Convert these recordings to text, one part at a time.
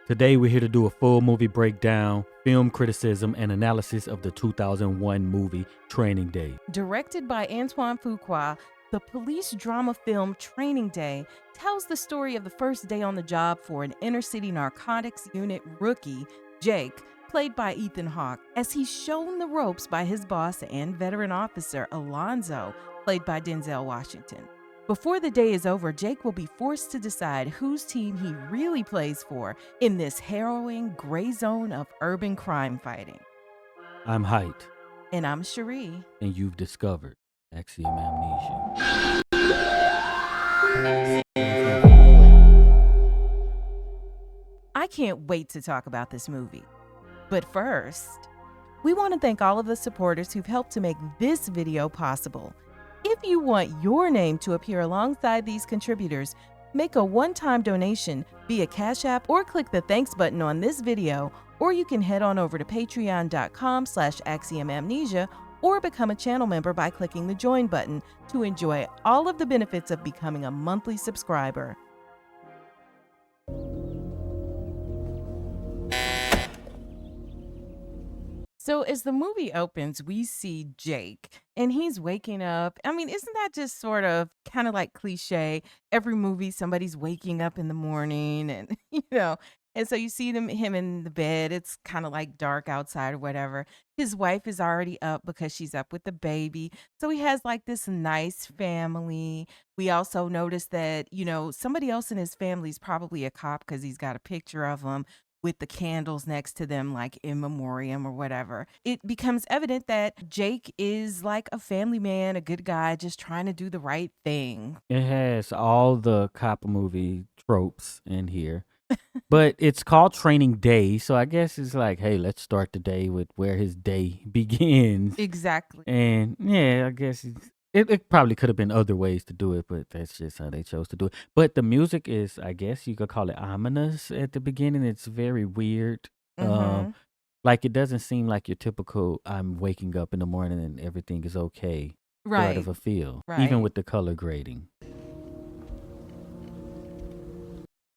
Today we're here to do a full movie breakdown, film criticism, and analysis of the 2001 movie Training Day. Directed by Antoine Fuqua, the police drama film Training Day tells the story of the first day on the job for an inner-city narcotics unit rookie, Jake, played by Ethane Hawke, as he's shown the ropes by his boss and veteran officer, Alonzo, played by Denzel Washington. Before the day is over, Jake will be forced to decide whose team he really plays for in this harrowing gray zone of urban crime fighting. I'm Heit. And I'm Cheri. And you've discovered Axiom Amnesia. I can't wait to talk about this movie. But first, we want to thank all of the supporters who've helped to make this video possible. If you want your name to appear alongside these contributors, make a one-time donation via Cash App or click the thanks button on this video, or you can head on over to patreon.com/axiomamnesia or become a channel member by clicking the join button to enjoy all of the benefits of becoming a monthly subscriber. So as the movie opens, we see Jake and he's waking up. I mean, isn't that just sort of kind of like cliche? Every movie, somebody's waking up in the morning and, and so you see him in the bed. It's kind of like dark outside or whatever. His wife is already up because she's up with the baby. So he has like this nice family. We also notice that, somebody else in his family is probably a cop because he's got a picture of him with the candles next to them, like in memoriam or whatever. It becomes evident that Jake is like a family man, a good guy, just trying to do the right thing. It has all the cop movie tropes in here. But it's called Training Day, so I guess it's like, hey, let's start the day with where his day begins. Exactly. And yeah, I guess it probably could have been other ways to do it, but that's just how they chose to do it. But the music is, I guess you could call it ominous at the beginning. It's very weird. Like it doesn't seem like your typical I'm waking up in the morning and everything is okay sort of a feel, even with the color grading.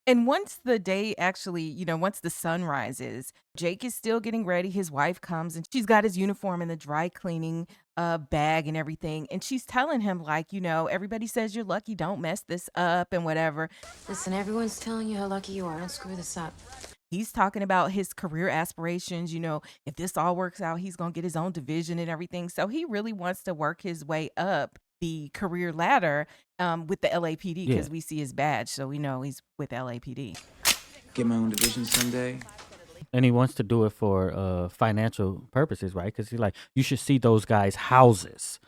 And once the day actually, once the sun rises, Jake is still getting ready. His wife comes and she's got his uniform in the dry cleaning bag and everything. And she's telling him like, everybody says you're lucky. Don't mess this up and whatever. Listen, everyone's telling you how lucky you are. Don't screw this up. He's talking about his career aspirations. If this all works out, he's going to get his own division and everything. So he really wants to work his way up the career ladder with the LAPD because we see his badge, so we know he's with LAPD. Get my own division someday. And he wants to do it for financial purposes, right? Because he's like, you should see those guys' houses.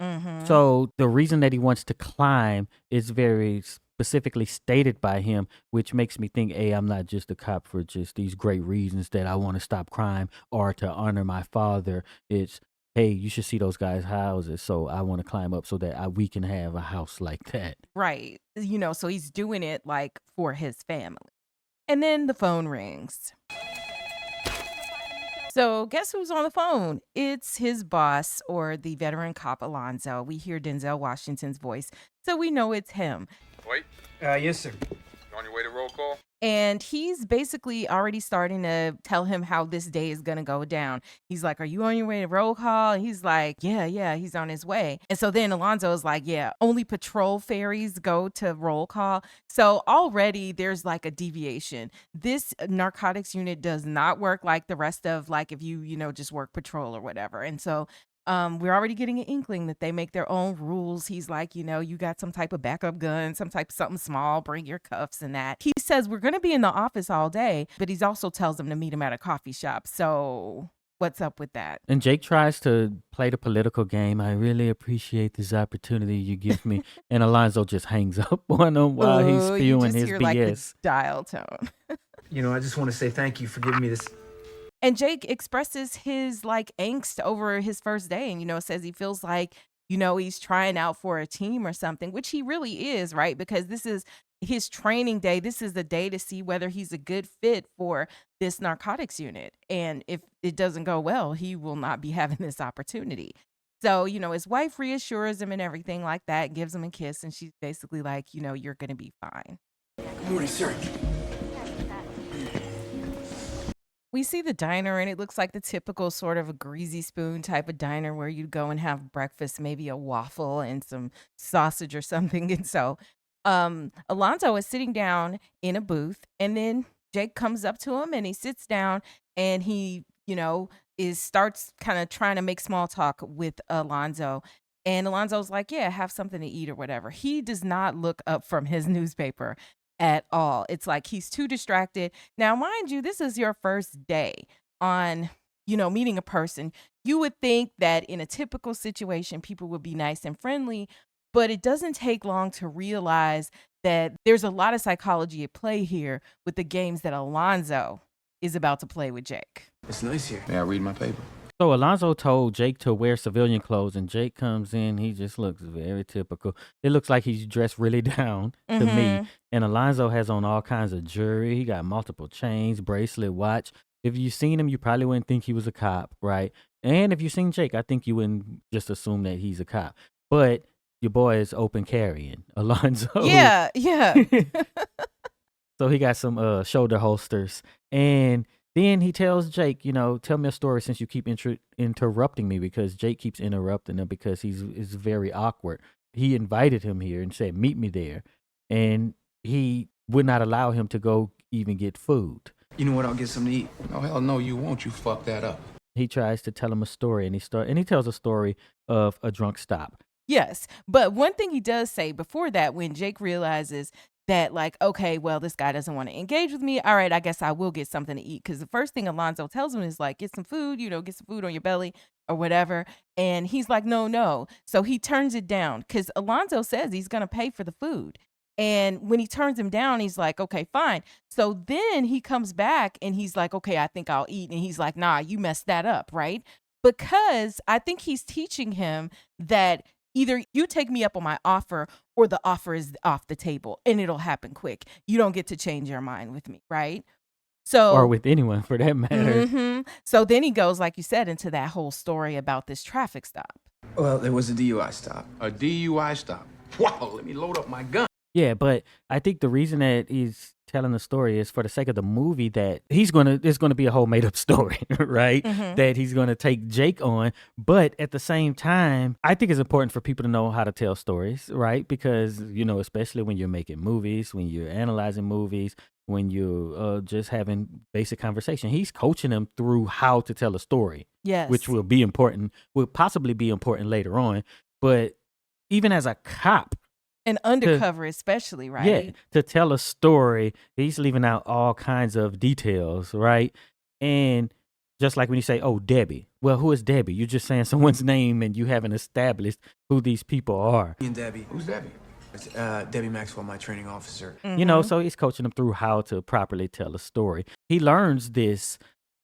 So the reason that he wants to climb is very specifically stated by him, which makes me think, hey, I'm not just a cop for just these great reasons that I want to stop crime or to honor my father. It's, hey, you should see those guys' houses, so I want to climb up so that we can have a house like that. Right. So he's doing it like for his family. And then the phone rings. So guess who's on the phone? It's his boss, or the veteran cop, Alonzo. We hear Denzel Washington's voice, so we know it's him. Wait. Yes, sir. You on your way to roll call? And he's basically already starting to tell him how this day is going to go down. He's like, are you on your way to roll call? And he's like, yeah, he's on his way. And so then Alonzo is like, yeah, only patrol ferries go to roll call. So already there's like a deviation. This narcotics unit does not work like the rest of like if you just work patrol or whatever. And so we're already getting an inkling that they make their own rules. He's like, you got some type of backup gun, some type of something small, bring your cuffs and that. He says we're going to be in the office all day, but he also tells them to meet him at a coffee shop. So what's up with that? And Jake tries to play the political game. I really appreciate this opportunity you give me. And Alonzo just hangs up on him while he's spewing his BS. Like the dial tone. I just want to say thank you for giving me this. And Jake expresses his like angst over his first day and, says he feels like, he's trying out for a team or something, which he really is, right? Because this is his training day. This is the day to see whether he's a good fit for this narcotics unit. And if it doesn't go well, he will not be having this opportunity. So, his wife reassures him and everything like that, gives him a kiss. And she's basically like, you're going to be fine. Good morning, sir. We see the diner, and it looks like the typical sort of a greasy spoon type of diner where you go and have breakfast, maybe a waffle and some sausage or something. And so Alonzo is sitting down in a booth, and then Jake comes up to him and he sits down and he, is starts kind of trying to make small talk with Alonzo. And Alonzo's like, yeah, have something to eat or whatever. He does not look up from his newspaper at all. It's like he's too distracted. Now, mind you, this is your first day on, meeting a person. You would think that in a typical situation, people would be nice and friendly, but it doesn't take long to realize that there's a lot of psychology at play here with the games that Alonzo is about to play with Jake. It's nice here. May I read my paper? So Alonzo told Jake to wear civilian clothes, and Jake comes in. He just looks very typical. It looks like he's dressed really down to me. And Alonzo has on all kinds of jewelry. He got multiple chains, bracelet, watch. If you seen him, you probably wouldn't think he was a cop, right? And if you seen Jake, I think you wouldn't just assume that he's a cop. But your boy is open carrying, Alonzo. Yeah. So he got some shoulder holsters. And then he tells Jake, tell me a story since you keep interrupting me, because Jake keeps interrupting him because he's very awkward. He invited him here and said, meet me there. And he would not allow him to go even get food. You know what? I'll get something to eat. No, hell no, you won't. You fuck that up. He tries to tell him a story, and he tells a story of a drunk stop. Yes. But one thing he does say before that, when Jake realizes that, like, okay, well, this guy doesn't want to engage with me. All right, I guess I will get something to eat. Because the first thing Alonzo tells him is like, get some food, get some food on your belly or whatever. And he's like, no. So he turns it down because Alonzo says he's going to pay for the food. And when he turns him down, he's like, okay, fine. So then he comes back and he's like, okay, I think I'll eat. And he's like, nah, you messed that up, right? Because I think he's teaching him that either you take me up on my offer or the offer is off the table and it'll happen quick. You don't get to change your mind with me, right? So, or with anyone for that matter. So then he goes, like you said, into that whole story about this traffic stop. Well, there was a DUI stop. A DUI stop. Wow, let me load up my gun. Yeah, but I think the reason that he's telling the story is for the sake of the movie, that there's gonna be a whole made up story, right? That he's gonna take Jake on. But at the same time, I think it's important for people to know how to tell stories, right? Because, especially when you're making movies, when you're analyzing movies, when you're just having basic conversation, he's coaching them through how to tell a story. Yes. Which will possibly be important later on. But even as a cop, and undercover especially, right? Yeah, to tell a story, he's leaving out all kinds of details, right? And just like when you say, oh, Debbie. Well, who is Debbie? You're just saying someone's name and you haven't established who these people are. Me and Debbie. Who's Debbie? It's, Debbie Maxwell, my training officer. So he's coaching them through how to properly tell a story. He learns this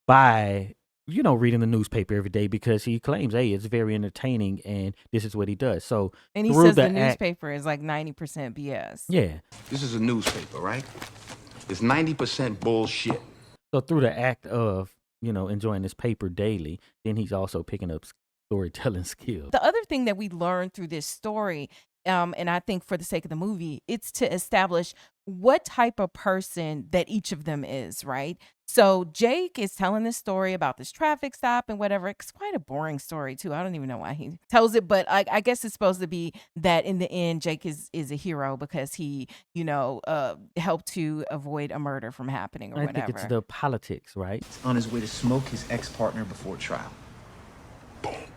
by reading the newspaper every day, because he claims, hey, it's very entertaining and this is what he does. So, and he says the newspaper is like 90% BS. Yeah. This is a newspaper, right? It's 90% bullshit. So through the act of, enjoying this paper daily, then he's also picking up storytelling skills. The other thing that we learned through this story, and I think for the sake of the movie, it's to establish what type of person that each of them is, right? So Jake is telling this story about this traffic stop and whatever. It's quite a boring story too. I don't even know why he tells it, but I guess it's supposed to be that in the end, Jake is a hero because he, helped to avoid a murder from happening or whatever. I think it's the politics, right? He's on his way to smoke his ex-partner before trial.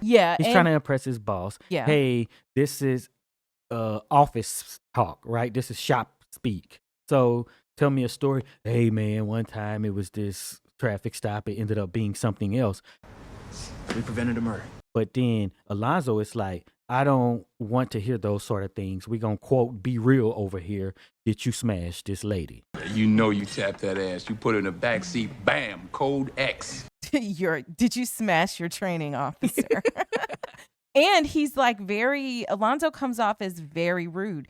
Yeah. He's trying to impress his boss. Yeah. Hey, this is office talk, right? This is shop speak. So tell me a story. Hey, man, one time it was this traffic stop. It ended up being something else. We prevented a murder. But then Alonzo is like, I don't want to hear those sort of things. We're going to, quote, be real over here. Did you smash this lady? You know you tapped that ass. You put her in the back seat. Bam. Code X. Did you smash your training officer? And he's like Alonzo comes off as very rude.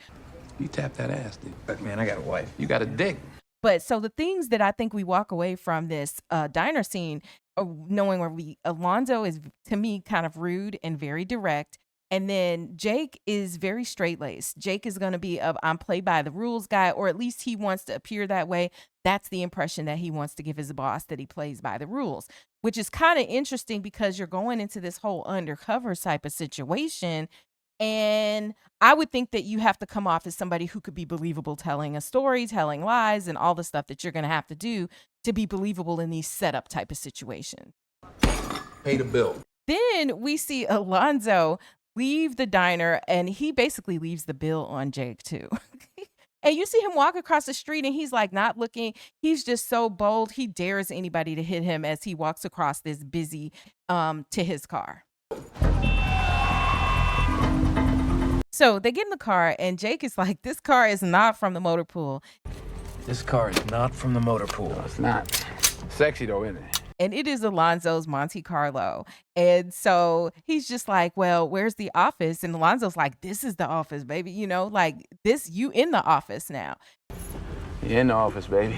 You tapped that ass, dude. But man, I got a wife. You got a dick. But so the things that I think we walk away from this diner scene, knowing where Alonzo is, to me, kind of rude and very direct. And then Jake is very straight-laced. Jake is going to be I'm play by the rules guy, or at least he wants to appear that way. That's the impression that he wants to give his boss, that he plays by the rules, which is kind of interesting because you're going into this whole undercover type of situation. And I would think that you have to come off as somebody who could be believable, telling a story, telling lies, and all the stuff that you're going to have to do to be believable in these setup type of situations. Pay the bill. Then we see Alonzo leave the diner, and he basically leaves the bill on Jake too. And you see him walk across the street, and he's like not looking. He's just so bold. He dares anybody to hit him as he walks across this busy to his car. So they get in the car, and Jake is like, this car is not from the motor pool. This car is not from the motor pool. No, it's not. Sexy though, isn't it? And it is Alonzo's Monte Carlo. And so he's just like, well, where's the office? And Alonzo's like, this is the office, baby. You know, like this, you in the office now. You're in the office, baby.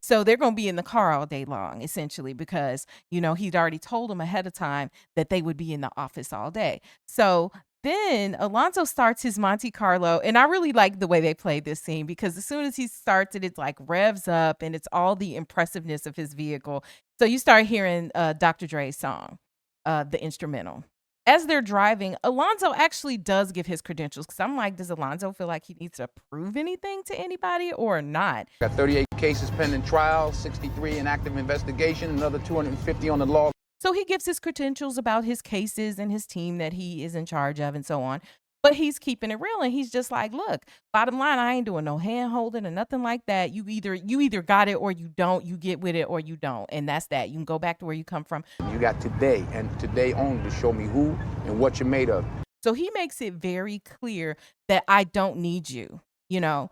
So they're going to be in the car all day long, essentially, because, you know, he'd already told them ahead of time that they would be in the office all day. So then Alonzo starts his Monte Carlo, and I really like the way they played this scene because as soon as he starts it, it's like revs up and it's all the impressiveness of his vehicle. So you start hearing Dr. Dre's song, the instrumental. As they're driving, Alonzo actually does give his credentials because I'm like, does Alonzo feel like he needs to prove anything to anybody or not? Got 38 cases pending trial, 63 in active investigation, another 250 on the log. So he gives his credentials about his cases and his team that he is in charge of and so on. But he's keeping it real, and he's just like, look, bottom line, I ain't doing no hand holding or nothing like that. You either got it or you don't. You get with it or you don't. And that's that. You can go back to where you come from. You got today and today only to show me who and what you're made of. So he makes it very clear that I don't need you. You know,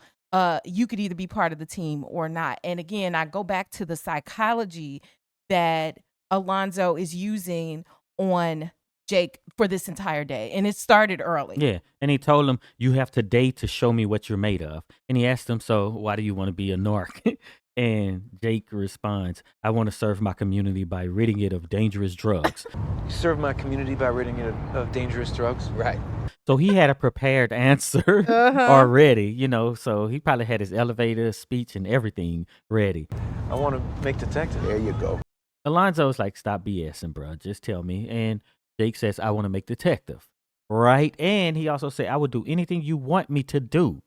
you could either be part of the team or not. And again, I go back to the psychology that Alonzo is using on Jake for this entire day. And it started early. Yeah. And he told him, you have today to show me what you're made of. And he asked him, so why do you want to be a narc? And Jake responds, I want to serve my community by ridding it of dangerous drugs. You serve my community by ridding it of dangerous drugs? Right. So he had a prepared answer already, you know, so he probably had his elevator speech and everything ready. I want to make detective. There you go. Alonzo's like, stop BSing, bro. Just tell me. And Jake says, I want to make detective. Right? And he also said, I would do anything you want me to do.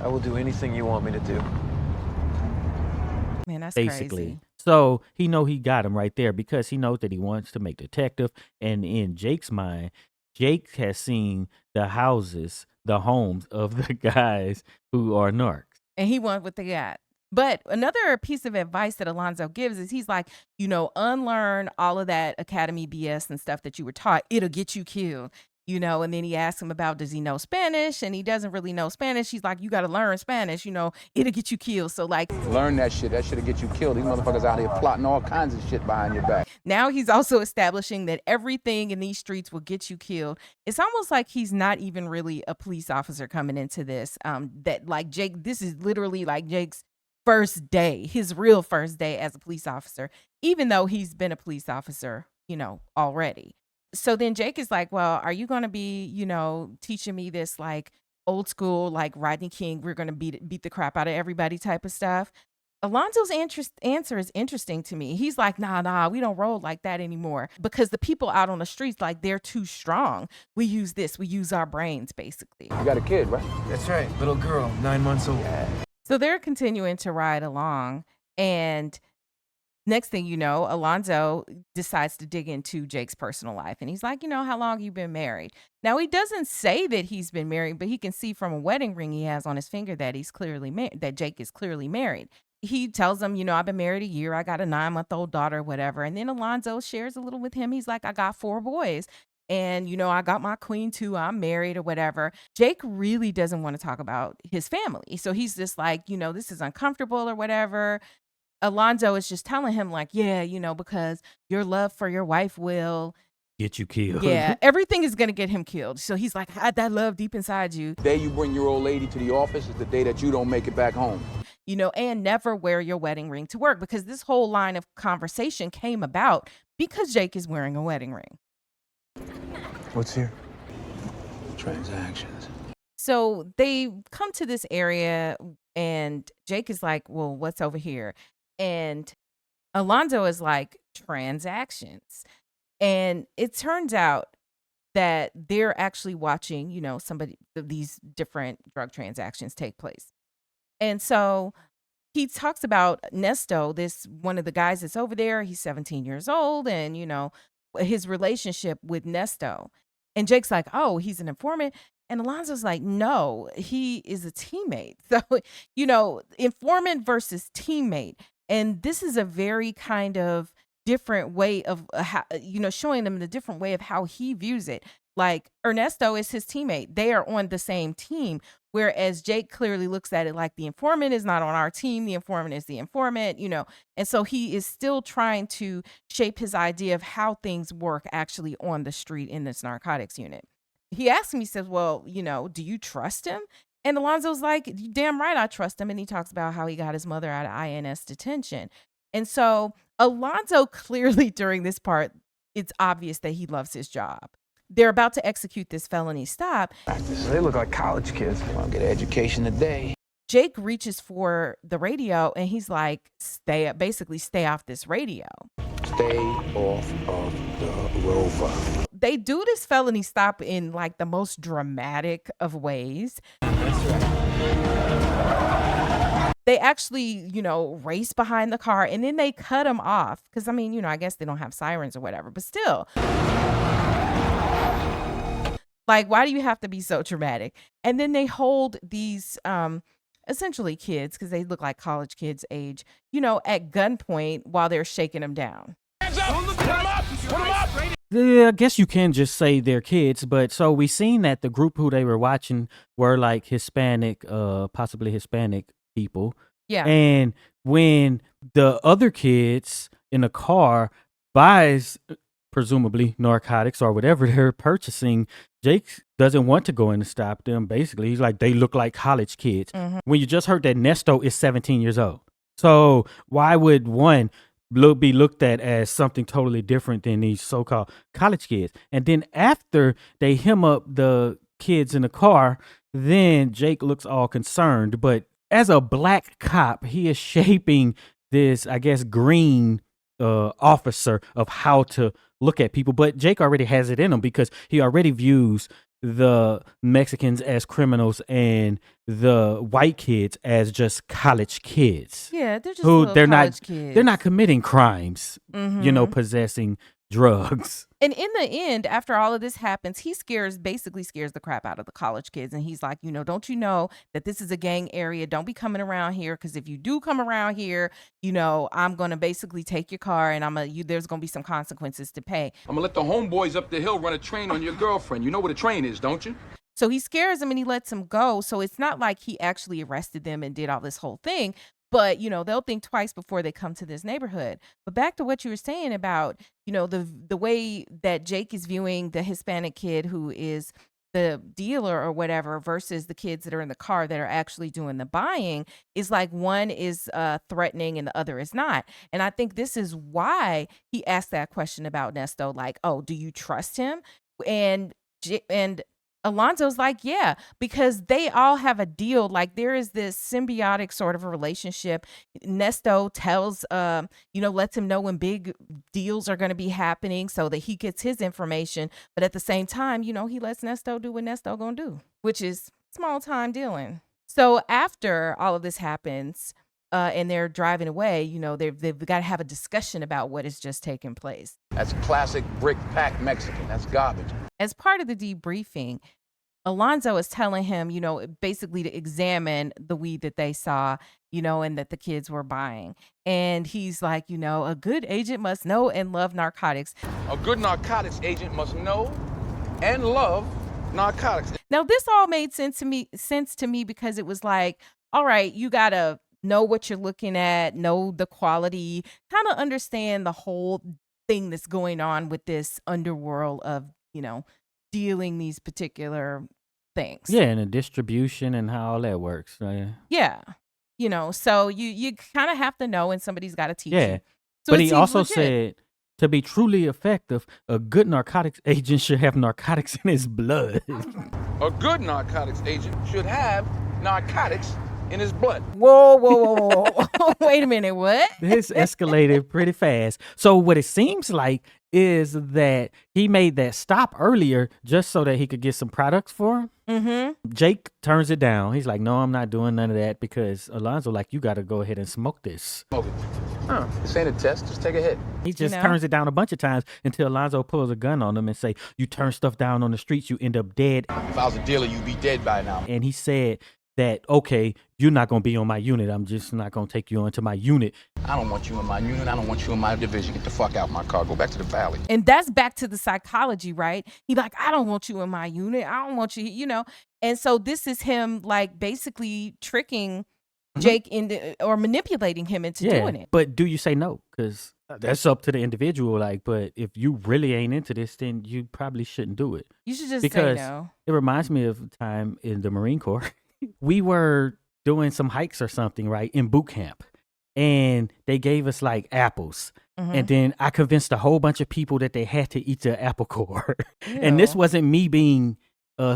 I will do anything you want me to do. Man, that's Basically. crazy. So he got him right there because he knows that he wants to make detective. And in Jake's mind, Jake has seen the houses, the homes of the guys who are narcs. And he won what they got. But another piece of advice that Alonzo gives is he's like, you know, unlearn all of that academy BS and stuff that you were taught. It'll get you killed, you know. And then he asks him about, does he know Spanish? And he doesn't really know Spanish. He's like, you got to learn Spanish, you know, it'll get you killed. So like, Learn that shit. That shit'll get you killed. These motherfuckers out here plotting all kinds of shit behind your back. now he's also establishing that everything in these streets will get you killed. It's almost like he's not even really a police officer coming into this. That like Jake, this is literally like Jake's first day, his real first day as a police officer, even though he's been a police officer, you know, already. So then Jake is like, well, are you going to be, you know, teaching me this like old school, like Rodney King, we're going to beat the crap out of everybody type of stuff? Alonzo's answer is interesting to me. He's like, nah, we don't roll like that anymore because the people out on the streets, like they're too strong. We use our brains basically. You got a kid, right? That's right. Little girl, 9 months old. So they're continuing to ride along, and next thing you know, Alonzo decides to dig into Jake's personal life. And he's like, you know, how long you been married? Now, he doesn't say that he's been married, but he can see from a wedding ring he has on his finger that he's clearly that Jake is clearly married. He tells him, you know, I've been married a year. I got a 9-month-old daughter, whatever. And then Alonzo shares a little with him. He's like, I got 4 boys. And, you know, I got my queen too. I'm married or whatever. Jake really doesn't want to talk about his family. So he's just like, you know, this is uncomfortable or whatever. Alonzo is just telling him like, yeah, you know, because your love for your wife will Get you killed. Yeah, everything is going to get him killed. So he's like, hide that love deep inside you. The day you bring your old lady to the office is the day that you don't make it back home. You know, and never wear your wedding ring to work, because this whole line of conversation came about because Jake is wearing a wedding ring. What's here? Transactions. So they come to this area, and Jake is like, well, what's over here? And Alonzo is like, transactions. And it turns out that they're actually watching, these different drug transactions take place. And so he talks about Nesto, this one of the guys that's over there. He's 17 years old, and his relationship with Nesto. And Jake's like, oh, he's an informant. And Alonzo's like, no, he is a teammate. So, informant versus teammate. And this is a very kind of different way of, showing them the different way of how he views it. Like, Ernesto is his teammate. They are on the same team. Whereas Jake clearly looks at it like the informant is not on our team. The informant is the informant, And so he is still trying to shape his idea of how things work actually on the street in this narcotics unit. He asked me, he says, well, do you trust him? And Alonzo's like, damn right, I trust him. And he talks about how he got his mother out of INS detention. And so Alonzo clearly during this part, it's obvious that he loves his job. They're about to execute this felony stop. They look like college kids. I want to get an education today. Jake reaches for the radio, and he's like, stay off this radio. Stay off of the rover. They do this felony stop in like the most dramatic of ways. That's right. They actually, race behind the car, and then they cut him off. Because, I guess they don't have sirens or whatever, but still. Like, why do you have to be so dramatic? And then they hold these essentially kids, because they look like college kids age, at gunpoint while they're shaking them down. Hands up! Put them up! Put them up! Yeah, I guess you can just say they're kids, but so we seen that the group who they were watching were like Hispanic, possibly Hispanic people. Yeah. And when the other kids in the car buys presumably narcotics or whatever they're purchasing, Jake doesn't want to go in and stop them. Basically, he's like, they look like college kids. Mm-hmm. When you just heard that Nesto is 17 years old. So why would one be looked at as something totally different than these so-called college kids? And then after they hem up the kids in the car, then Jake looks all concerned. But as a black cop, he is shaping this, I guess, green officer of how to look at people. But Jake already has it in him because he already views the Mexicans as criminals and the white kids as just college kids. Yeah, they're just they're college kids. They're not committing crimes, Mm-hmm. Possessing drugs. And in the end, after all of this happens, he basically scares the crap out of the college kids. And he's like, don't you know that this is a gang area? Don't be coming around here, because if you do come around here, I'm going to basically take your car, and there's going to be some consequences to pay. I'm going to let the homeboys up the hill run a train on your girlfriend. You know what a train is, don't you? So he scares them and he lets them go. So it's not like he actually arrested them and did all this whole thing. But, they'll think twice before they come to this neighborhood. But back to what you were saying about, the way that Jake is viewing the Hispanic kid who is the dealer or whatever versus the kids that are in the car that are actually doing the buying is like one is threatening and the other is not. And I think this is why he asked that question about Nesto, like, oh, do you trust him? And Alonzo's like, yeah, because they all have a deal. Like, there is this symbiotic sort of a relationship. Nesto tells, lets him know when big deals are going to be happening so that he gets his information. But at the same time, he lets Nesto do what Nesto going to do, which is small time dealing. So after all of this happens, and they're driving away, they've got to have a discussion about what has just taken place. That's classic brick pack Mexican. That's garbage. As part of the debriefing, Alonzo is telling him, basically to examine the weed that they saw, and that the kids were buying. And he's like, a good agent must know and love narcotics. A good narcotics agent must know and love narcotics. Now, this all made sense to me because it was like, all right, you got to know what you're looking at, know the quality, kind of understand the whole thing that's going on with this underworld of, dealing these particular things. Yeah, and the distribution and how all that works. Right? Yeah. So you kind of have to know, and somebody's got to teach you. Yeah. So but it he seems also legit. said To be truly effective, a good narcotics agent should have narcotics in his blood. A good narcotics agent should have narcotics in his blood. Whoa, whoa, whoa, whoa, whoa. Wait a minute, what? This escalated pretty fast. So what it seems like is that he made that stop earlier just so that he could get some products for him. Mm-hmm. Jake turns it down. He's like, no, I'm not doing none of that because Alonzo, like, you got to go ahead and smoke this. Smoke it. This ain't a test. Just take a hit. He just turns it down a bunch of times until Alonzo pulls a gun on him and say, you turn stuff down on the streets, you end up dead. If I was a dealer, you'd be dead by now. And he said that, okay, you're not going to be on my unit. I'm just not going to take you onto my unit. I don't want you in my unit. I don't want you in my division. Get the fuck out my car. Go back to the valley. And that's back to the psychology, right? He like, I don't want you in my unit. I don't want you, you know. And so this is him like basically tricking Jake into or manipulating him into doing it. But do you say no? Because that's up to the individual. Like, but if you really ain't into this, then you probably shouldn't do it. You should just Because say no. it reminds me of a time in the Marine Corps. We were doing some hikes or something, right, in boot camp. And they gave us like apples. And then I convinced a whole bunch of people that they had to eat the apple core. And this wasn't me being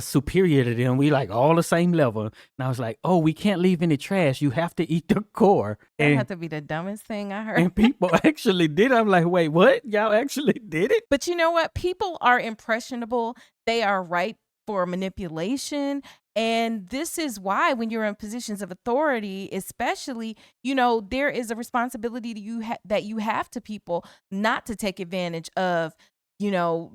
superior to them. We like all the same level. And I was like, oh, we can't leave any trash. You have to eat the core. That had to be the dumbest thing I heard. And people actually did. I'm like, wait, what? Y'all actually did it? But you know what? People are impressionable. They are ripe for manipulation. And this is why when you're in positions of authority, especially, you know, there is a responsibility to you that you have to people not to take advantage of, you know,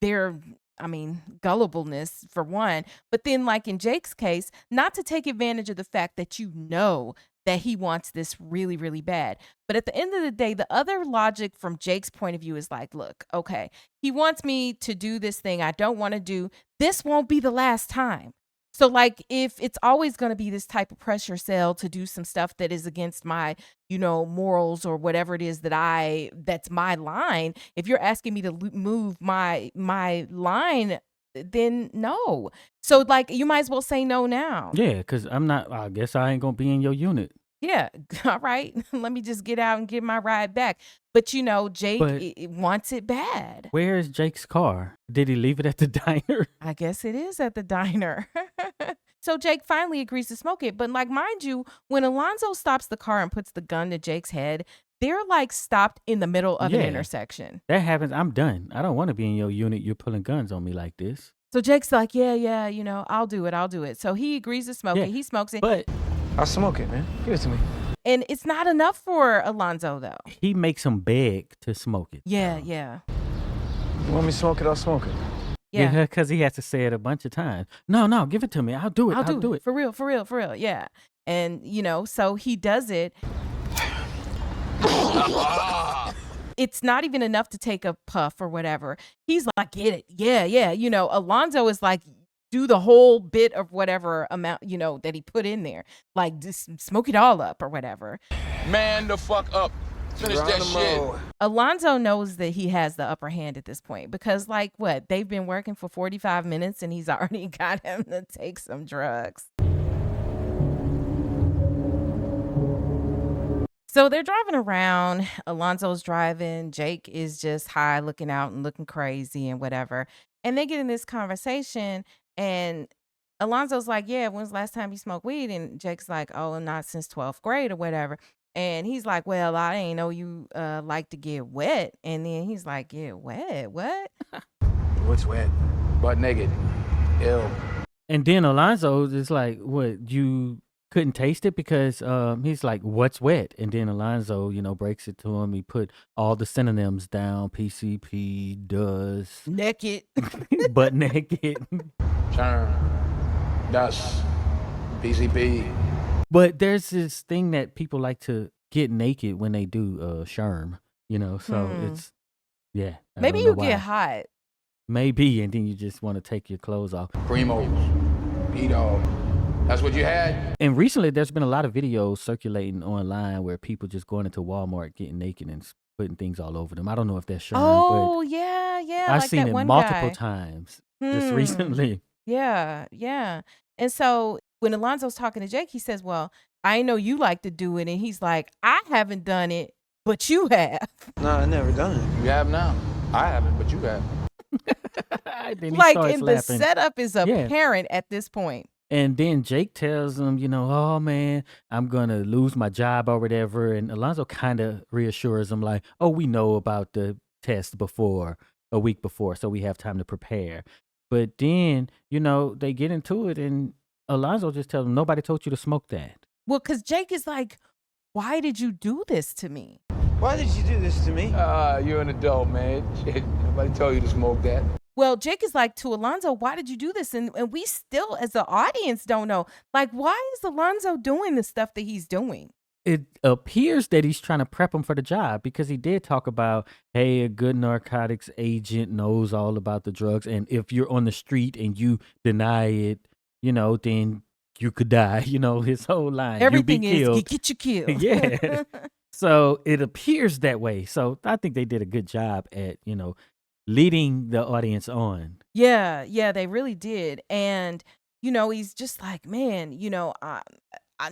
their gullibleness for one. But then like in Jake's case, not to take advantage of the fact that you know that he wants this really, really bad. But at the end of the day, the other logic from Jake's point of view is like, look, okay, he wants me to do this thing I don't want to do. This won't be the last time. So like if it's always going to be this type of pressure cell to do some stuff that is against my, you know, morals or whatever it is that's my line, if you're asking me to move my line, then no. So like you might as well say no now. Yeah, because I guess I ain't going to be in your unit. Yeah. All right. Let me just get out and get my ride back. But, you know, Jake wants it bad. Where is Jake's car? Did he leave it at the diner? I guess it is at the diner. So Jake finally agrees to smoke it. But like, mind you, when Alonzo stops the car and puts the gun to Jake's head, they're like stopped in the middle of an intersection. That happens. I'm done. I don't want to be in your unit. You're pulling guns on me like this. So Jake's like, yeah, you know, I'll do it. So he agrees to smoke it. He smokes it. But I'll smoke it, man. Give it to me. And it's not enough for Alonzo, though. he makes him beg to smoke it. Yeah. You want me to smoke it? I'll smoke it. Yeah. Because he has to say it a bunch of times. No, give it to me. I'll do it. I'll do it. For real. Yeah. And, you know, so he does it. It's not even enough to take a puff or whatever. He's like, get it. Yeah. You know, Alonzo is like, do the whole bit of whatever amount, you know, that he put in there. Like, just smoke it all up or whatever. Man the fuck up. Finish that shit. Alonzo knows that he has the upper hand at this point because, like, what? They've been working for 45 minutes and he's already got him to take some drugs. So they're driving around. Alonzo's driving. Jake is just high, looking out and looking crazy and whatever. And they get in this conversation and Alonzo's like, yeah, when's the last time you smoked weed? And Jake's like, oh, not since 12th grade or whatever. And he's like, well, I ain't know you like to get wet. And then he's like, get wet? What? What's wet? Butt naked. Ew. And then Alonzo is like, what, you couldn't taste it? Because he's like, what's wet? And then Alonzo, you know, breaks it to him. He put all the synonyms down. PCP, does. Naked. Butt naked. Turn. Dust. PCP. But there's this thing that people like to get naked when they do sherm, you know, so it's, yeah. Maybe you get hot. Maybe, and then you just want to take your clothes off. Primos. B-Dog. That's what you had? And recently, there's been a lot of videos circulating online where people just going into Walmart, getting naked and putting things all over them. I don't know if that's sherm, Oh, but yeah. I've like seen that it one multiple guy. times just recently. Yeah. And so when Alonzo's talking to Jake, he says, well, I know you like to do it. And he's like, I haven't done it but you have. No, I never done it. You have now. I haven't, but you have. Then he Like, starts and the laughing. setup is Yeah. apparent at this point. And then Jake tells him, oh man, I'm gonna lose my job or whatever. And Alonzo kind of reassures him, like, oh, we know about the test a week before, so we have time to prepare. But then, they get into it, and Alonzo just tells him, nobody told you to smoke that. Well, because Jake is like, why did you do this to me? Why did you do this to me? You're an adult, man. Shit, nobody told you to smoke that. Well, Jake is like to Alonzo, why did you do this? And we still, as the audience, don't know. Like, why is Alonzo doing the stuff that he's doing? It appears that he's trying to prep him for the job, because he did talk about, hey, a good narcotics agent knows all about the drugs. And if you're on the street and you deny it, then you could die. His whole line. Everything you be is, killed. get you killed. Yeah. So it appears that way. So I think they did a good job at, leading the audience on. Yeah, they really did. And, he's just like, man,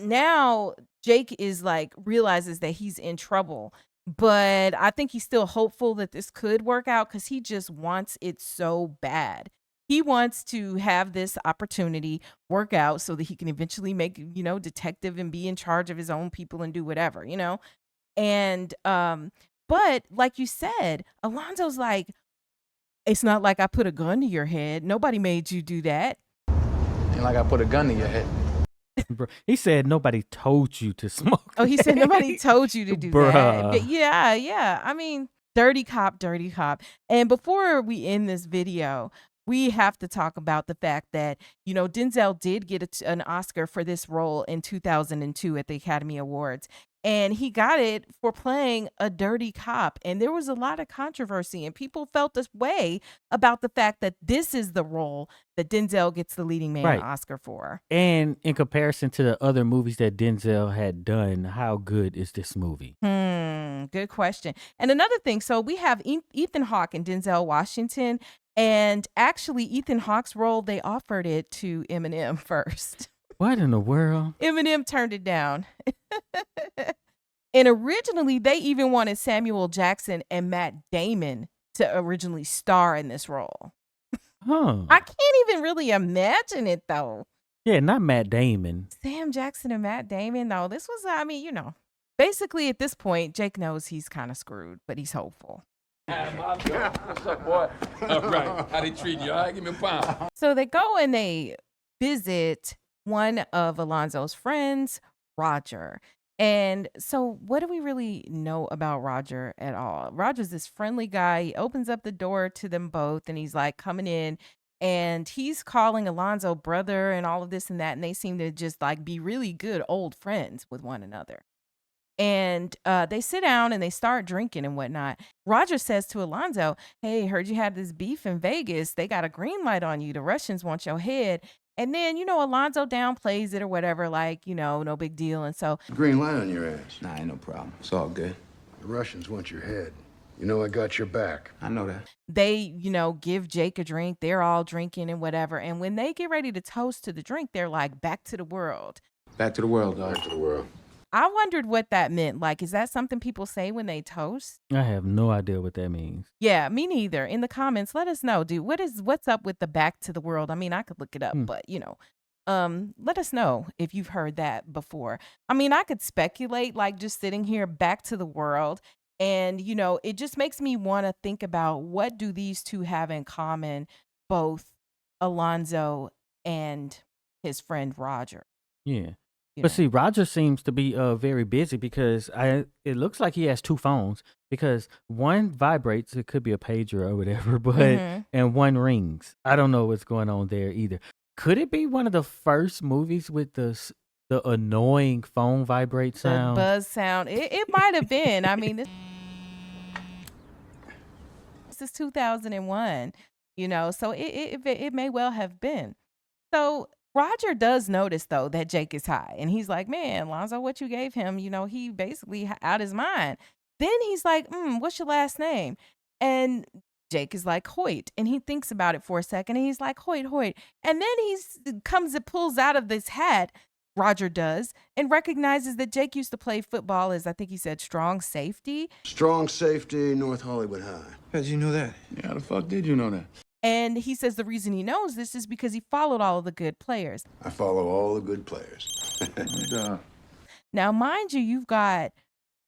now Jake is like, realizes that he's in trouble. But I think he's still hopeful that this could work out, because he just wants it so bad. He wants to have this opportunity work out so that he can eventually make, detective and be in charge of his own people and do whatever, And, but like you said, Alonzo's like, it's not like I put a gun to your head. Nobody made you do that. Ain't like I put a gun to your head. Bro, he said nobody told you to smoke. Oh, he said nobody told you to do Bruh. that. But yeah. I mean, dirty cop. And before we end this video, we have to talk about the fact that, Denzel did get an Oscar for this role in 2002 at the Academy Awards. And he got it for playing a dirty cop. And there was a lot of controversy, and people felt this way about the fact that this is the role that Denzel gets the leading man Oscar for. And in comparison to the other movies that Denzel had done, how good is this movie? Good question. And another thing, so we have Ethane Hawke and Denzel Washington. And actually, Ethane Hawke's role, they offered it to Eminem first. What in the world? Eminem turned it down. And originally, they even wanted Samuel Jackson and Matt Damon to originally star in this role. Huh. I can't even really imagine it, though. Yeah, not Matt Damon. Sam Jackson and Matt Damon, though. This was, basically at this point, Jake knows he's kind of screwed, but he's hopeful. What's up, boy? All right. How they treating you? All right, give me a pound. So they go and they visit one of Alonzo's friends, Roger. And so what do we really know about Roger at all? Roger's this friendly guy. He opens up the door to them both, and he's like coming in, and he's calling Alonzo brother and all of this and that. And they seem to just like be really good old friends with one another. And they sit down and they start drinking and whatnot. Roger says to Alonzo, hey, heard you had this beef in Vegas. They got a green light on you. The Russians want your head. And then, Alonzo downplays it or whatever, like, no big deal. And so, Green light on your ass. Nah, ain't no problem. It's all good. The Russians want your head. I got your back. I know that. they, give Jake a drink. They're all drinking and whatever. And when they get ready to toast to the drink, they're like, back to the world. Back to the world, dog. Back to the world. I wondered what that meant. Like, is that something people say when they toast? I have no idea what that means. Yeah, me neither. In the comments, let us know, dude. What's up with the back to the world? I mean, I could look it up, but let us know if you've heard that before. I mean, I could speculate, like just sitting here, back to the world. And, it just makes me want to think about, what do these two have in common, both Alonzo and his friend Roger? Yeah. But see, Roger seems to be very busy, because it looks like he has two phones, because one vibrates, it could be a pager or whatever, but and one rings. I don't know what's going on there either. Could it be one of the first movies with the annoying phone vibrate sound? The buzz sound. It might have been. I mean, this is 2001, so it may well have been. So Roger does notice, though, that Jake is high. And he's like, man, Alonzo, what you gave him, he basically out his mind. Then he's like, what's your last name? And Jake is like, Hoyt. And he thinks about it for a second. And he's like, Hoyt. And then pulls out of this hat Roger does, and recognizes that Jake used to play football as, I think he said, strong safety. Strong safety, North Hollywood High. How'd you know that? Yeah, how the fuck did you know that? And he says the reason he knows this is because he followed all of the good players. I follow all the good players. Now, mind you, you've got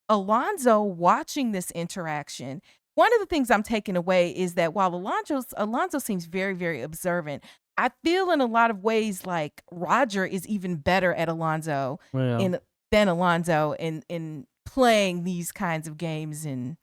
Alonzo watching this interaction. One of the things I'm taking away is that while Alonzo seems very, very observant, I feel in a lot of ways like Roger is even better at Alonzo than Alonzo in playing these kinds of games and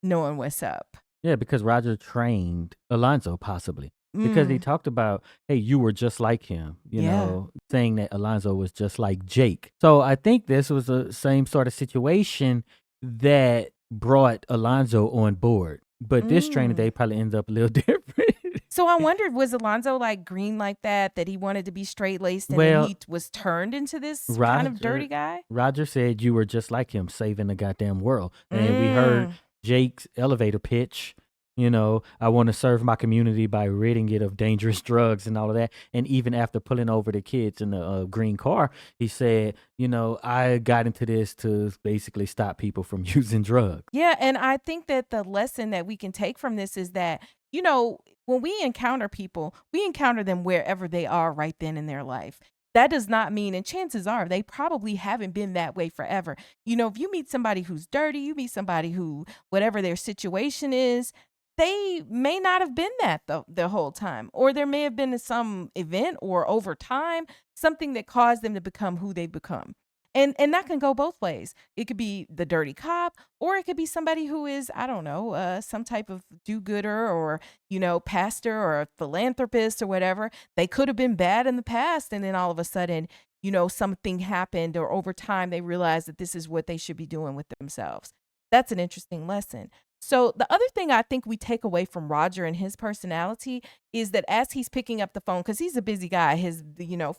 knowing what's up. Yeah, because Roger trained Alonzo possibly. Because he talked about, hey, you were just like him, you know, saying that Alonzo was just like Jake. So I think this was the same sort of situation that brought Alonzo on board. But this training day probably ends up a little different. So I wondered, was Alonzo like green like that he wanted to be straight-laced and then he was turned into this kind of dirty guy? Roger said you were just like him, saving the goddamn world. And we heard Jake's elevator pitch. You know, I want to serve my community by ridding it of dangerous drugs and all of that. And even after pulling over the kids in the green car, he said, you know, I got into this to basically stop people from using drugs. Yeah, and I think that the lesson that we can take from this is that, you know, when we encounter people, we encounter them wherever they are right then in their life. That does not mean, and chances are they probably haven't been that way forever. You know, if you meet somebody who's dirty, you meet somebody who, whatever their situation is, they may not have been that the whole time, or there may have been some event or over time, something that caused them to become who they become. And that can go both ways. It could be the dirty cop, or it could be somebody who is, I don't know, some type of do-gooder or, you know, pastor or a philanthropist or whatever. They could have been bad in the past, and then all of a sudden, you know, something happened, or over time they realized that this is what they should be doing with themselves. That's an interesting lesson. So the other thing I think we take away from Roger and his personality is that as he's picking up the phone, because he's a busy guy, his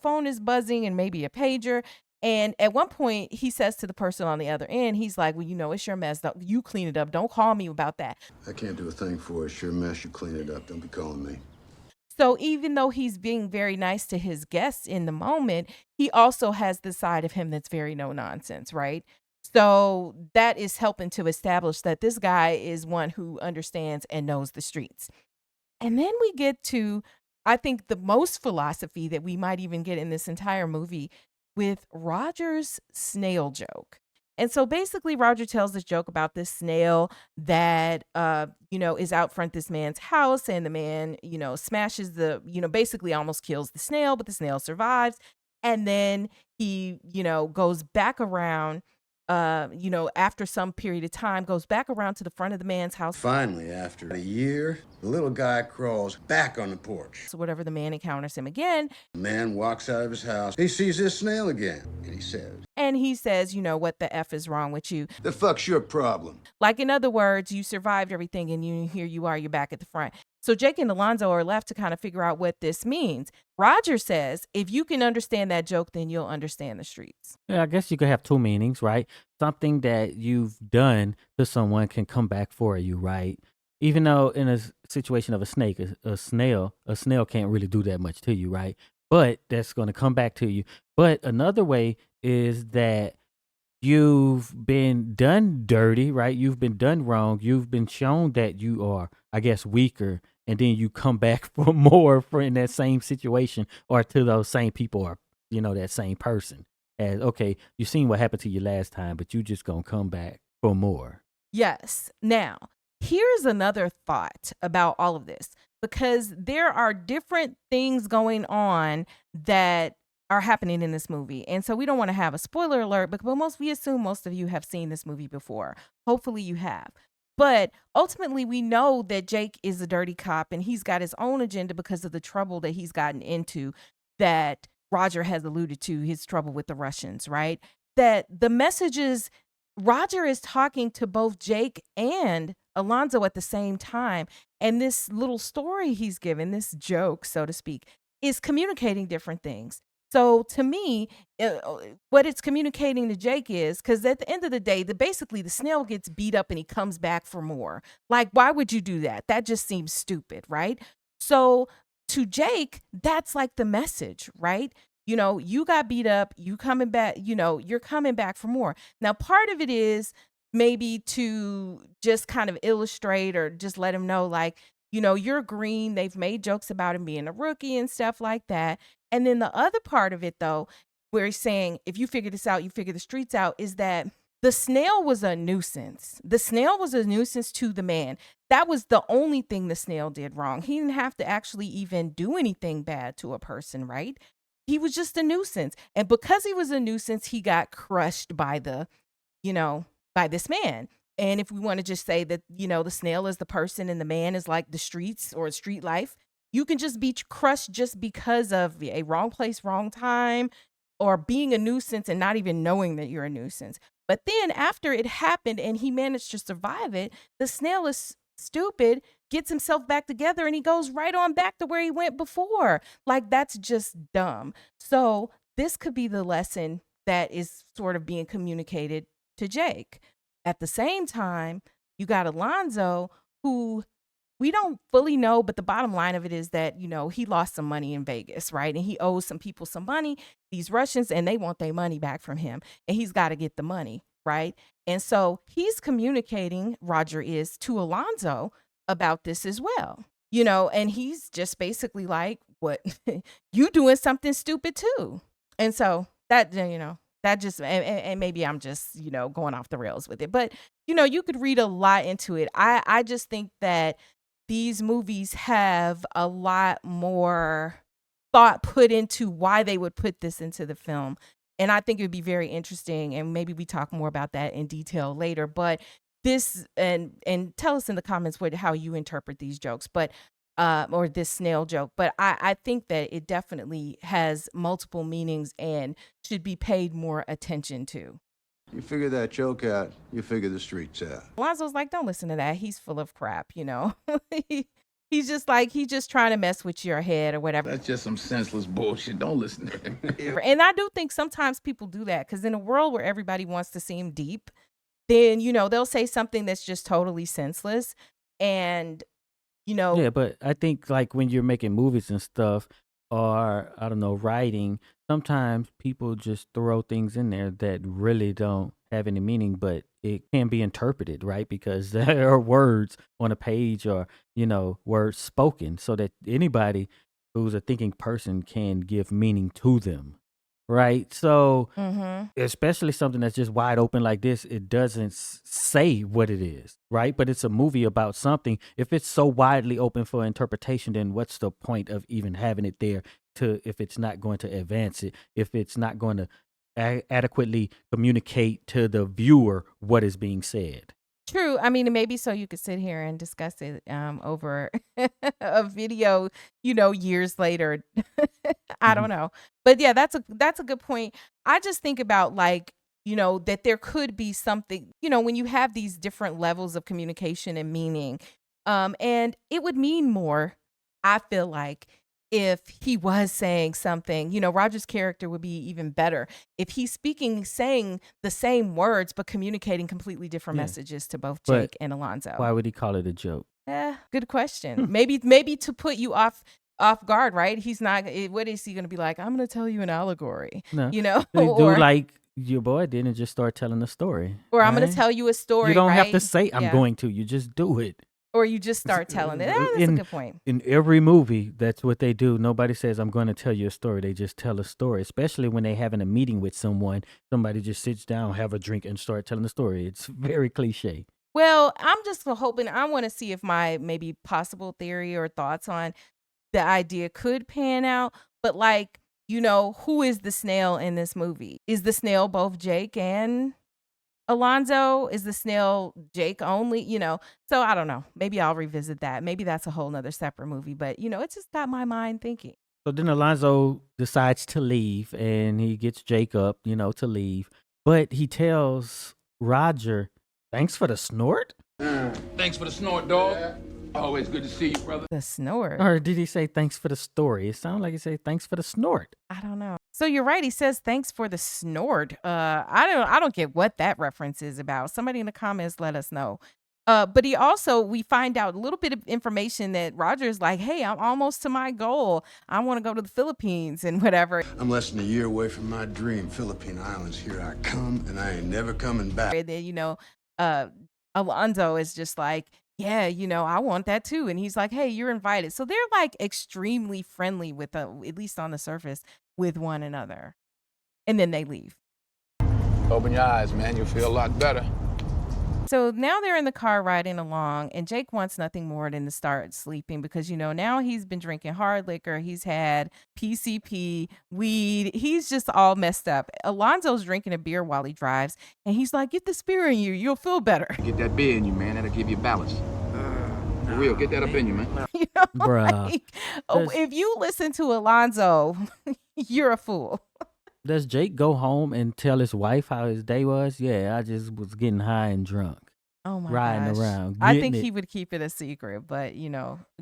phone is buzzing and maybe a pager. And at one point he says to the person on the other end, he's like, well, you know, it's your mess. You clean it up. Don't call me about that. I can't do a thing for it. It's your mess. You clean it up. Don't be calling me. So even though he's being very nice to his guests in the moment, he also has the side of him that's very no nonsense, right? So that is helping to establish that this guy is one who understands and knows the streets. And then we get to, I think, the most philosophy that we might even get in this entire movie with Roger's snail joke. And so basically Roger tells this joke about this snail that, is out front this man's house, and the man, smashes basically almost kills the snail, but the snail survives. And then he, goes back around, after some period of time, goes back around to the front of the man's house. Finally, after a year, the little guy crawls back on the porch. So whatever, the man encounters him again. The man walks out of his house. He sees this snail again, and he says, what the F is wrong with you? The fuck's your problem? Like, in other words, you survived everything, and here you are, you're back at the front. So Jake and Alonzo are left to kind of figure out what this means. Roger says, if you can understand that joke, then you'll understand the streets. Yeah, I guess you could have two meanings, right? Something that you've done to someone can come back for you, right? Even though in a situation of a snake, a snail can't really do that much to you, right? But that's going to come back to you. But another way is that you've been done dirty, right? You've been done wrong. You've been shown that you are, I guess, weaker. And then you come back for more in that same situation, or to those same people, or, that same person. As, okay, you seen what happened to you last time, but you just going to come back for more. Yes. Now, here's another thought about all of this, because there are different things going on that are happening in this movie. And so we don't want to have a spoiler alert, but we assume most of you have seen this movie before. Hopefully you have. But ultimately, we know that Jake is a dirty cop, and he's got his own agenda because of the trouble that he's gotten into, that Roger has alluded to, his trouble with the Russians, right? That the messages, Roger is talking to both Jake and Alonzo at the same time. And this little story he's given, this joke, so to speak, is communicating different things. So to me, what it's communicating to Jake is, because at the end of the day, basically the snail gets beat up and he comes back for more. Like, why would you do that? That just seems stupid, right? So to Jake, that's like the message, right? You got beat up, you coming back, you're coming back for more. Now, part of it is maybe to just kind of illustrate or just let him know, like, you're green. They've made jokes about him being a rookie and stuff like that. And then the other part of it, though, where he's saying, if you figure this out, you figure the streets out, is that the snail was a nuisance. The snail was a nuisance to the man. That was the only thing the snail did wrong. He didn't have to actually even do anything bad to a person, right? He was just a nuisance. And because he was a nuisance, he got crushed by by this man. And if we want to just say that, the snail is the person and the man is like the streets or street life, you can just be crushed just because of a wrong place, wrong time, or being a nuisance and not even knowing that you're a nuisance. But then after it happened and he managed to survive it, the snail is stupid, gets himself back together, and he goes right on back to where he went before. Like, that's just dumb. So this could be the lesson that is sort of being communicated to Jake. At the same time, you got Alonzo, who we don't fully know, but the bottom line of it is that, he lost some money in Vegas, right? And he owes some people some money, these Russians, and they want their money back from him. And he's got to get the money, right? And so he's communicating, Roger is, to Alonzo about this as well, and he's just basically like, what, you doing something stupid too. And so that, that just, and maybe I'm just, going off the rails with it, but, you could read a lot into it. I just think that these movies have a lot more thought put into why they would put this into the film. And I think it would be very interesting. And maybe we talk more about that in detail later, but this, and tell us in the comments how you interpret these jokes, but, or this snail joke. But I think that it definitely has multiple meanings and should be paid more attention to. You figure that joke out, you figure the streets out. Alonzo's like, don't listen to that. He's full of crap, He's just trying to mess with your head or whatever. That's just some senseless bullshit. Don't listen to him. And I do think sometimes people do that because in a world where everybody wants to seem deep, then, they'll say something that's just totally senseless. And, Yeah, but I think like when you're making movies and stuff, or I don't know, writing, sometimes people just throw things in there that really don't have any meaning, but it can be interpreted, right? Because there are words on a page or, words spoken so that anybody who's a thinking person can give meaning to them, right? So especially something that's just wide open like this, it doesn't say what it is, right? But it's a movie about something. If it's so widely open for interpretation, then what's the point of even having it there if it's not going to advance it, if it's not going to adequately communicate to the viewer what is being said? True. I mean, maybe so you could sit here and discuss it over a video, years later. I don't know. But yeah, that's a good point. I just think about like, that there could be something, when you have these different levels of communication and meaning, and it would mean more, I feel like, if he was saying something, Roger's character would be even better if he's saying the same words, but communicating completely different messages to both Jake and Alonzo. Why would he call it a joke? Good question. Maybe to put you off guard, right? He's not, what is he going to be like? I'm going to tell you an allegory, No. They do like your boy did and just start telling a story. Or I'm going to tell you a story. You don't right? have to say I'm going to, you just do it. Or you just start telling it. That's a good point. In every movie, that's what they do. Nobody says, I'm going to tell you a story. They just tell a story, especially when they're having a meeting with someone. Somebody just sits down, have a drink, and start telling a story. It's very cliche. Well, I'm just hoping, I want to see if my maybe possible theory or thoughts on the idea could pan out. But like, who is the snail in this movie? Is the snail both Jake and Alonzo? Is the snail Jake only? So I don't know. Maybe I'll revisit that. Maybe that's a whole nother separate movie. But, it just got my mind thinking. So then Alonzo decides to leave and he gets Jake up, to leave. But he tells Roger, thanks for the snort? Thanks for the snort, dog. Always good to see you, brother. The snort. Or did he say thanks for the story? It sounded like he said thanks for the snort. I don't know. So you're right. He says thanks for the snort. I don't get what that reference is about. Somebody in the comments let us know. But we find out a little bit of information that Roger's like, hey, I'm almost to my goal. I want to go to the Philippines and whatever. I'm less than a year away from my dream, Philippine Islands. Here I come, and I ain't never coming back. And then, Alonzo is just like, yeah, I want that too. And he's like, hey, you're invited. So they're like extremely friendly with, at least on the surface, with one another. And then they leave. Open your eyes, man. You'll feel a lot better. So now they're in the car riding along, and Jake wants nothing more than to start sleeping because, now he's been drinking hard liquor. He's had PCP, weed. He's just all messed up. Alonzo's drinking a beer while he drives, and he's like, get the spear in you. You'll feel better. Get that beer in you, man. That'll give you balance. For real, get that up in you, man. Bruh. If you listen to Alonzo, you're a fool. Does Jake go home and tell his wife how his day was? Yeah, I just was getting high and drunk. Oh my riding gosh. around. I think he would keep it a secret, but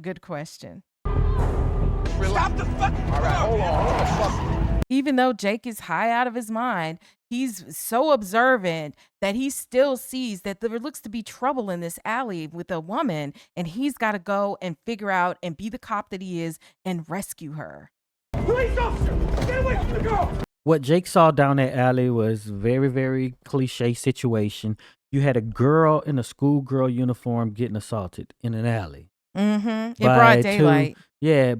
good question. Stop the fuck. All right, hold on. Even though Jake is high out of his mind, he's so observant that he still sees that there looks to be trouble in this alley with a woman, and he's got to go and figure out and be the cop that he is and rescue her. Police officer, get away from the girl. What Jake saw down that alley was very, very cliche situation. You had a girl in a schoolgirl uniform getting assaulted in an alley. Mm-hmm. In broad daylight.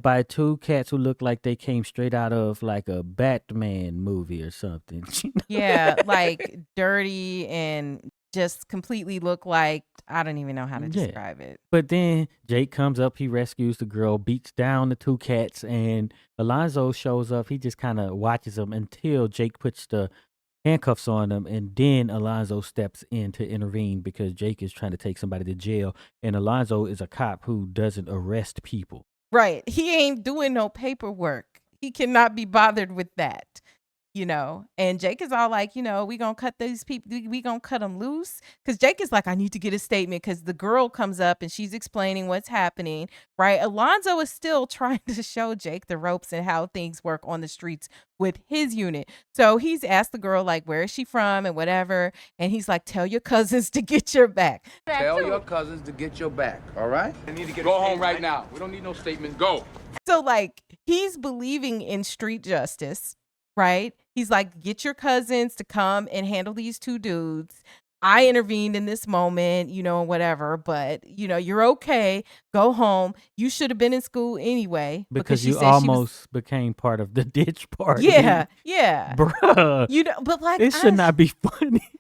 By two cats who looked like they came straight out of like a Batman movie or something. Yeah, like dirty and just completely look like, I don't even know how to describe it. But then Jake comes up, he rescues the girl, beats down the two cats, and Alonzo shows up. He just kind of watches them until Jake puts the handcuffs on them, and then Alonzo steps in to intervene because Jake is trying to take somebody to jail, and Alonzo is a cop who doesn't arrest people. Right. He ain't doing no paperwork. He cannot be bothered with that. And Jake is all like, we gonna cut these people, we gonna cut them loose. Because Jake is like, I need to get a statement because the girl comes up and she's explaining what's happening, right? Alonzo is still trying to show Jake the ropes and how things work on the streets with his unit. So he's asked the girl, like, where is she from and whatever. And he's like, tell your cousins to get your back. Tell your cousins to get your back, all right? I need to get Go home right now. We don't need no statement. Go. So, like, he's believing in street justice. Right? He's like, get your cousins to come and handle these two dudes. I intervened in this moment, whatever, but, you're okay. Go home. You should have been in school anyway. Because you almost became part of the ditch party. Yeah, yeah. Bruh. But like, it should not be funny.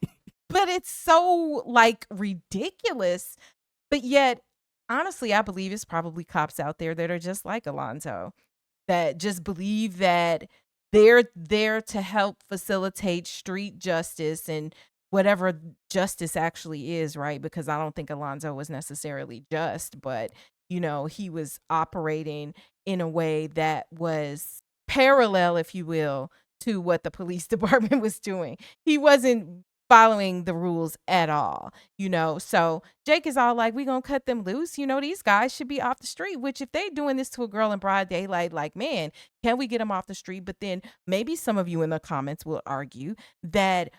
But it's so, like, ridiculous. But yet, honestly, I believe it's probably cops out there that are just like Alonzo, that just believe that they're there to help facilitate street justice and whatever justice actually is, right? Because I don't think Alonzo was necessarily just, but, he was operating in a way that was parallel, if you will, to what the police department was doing. He wasn't following the rules at all, So Jake is all like, we gonna cut them loose. These guys should be off the street, which if they doing this to a girl in broad daylight, like, man, can we get them off the street? But then maybe some of you in the comments will argue that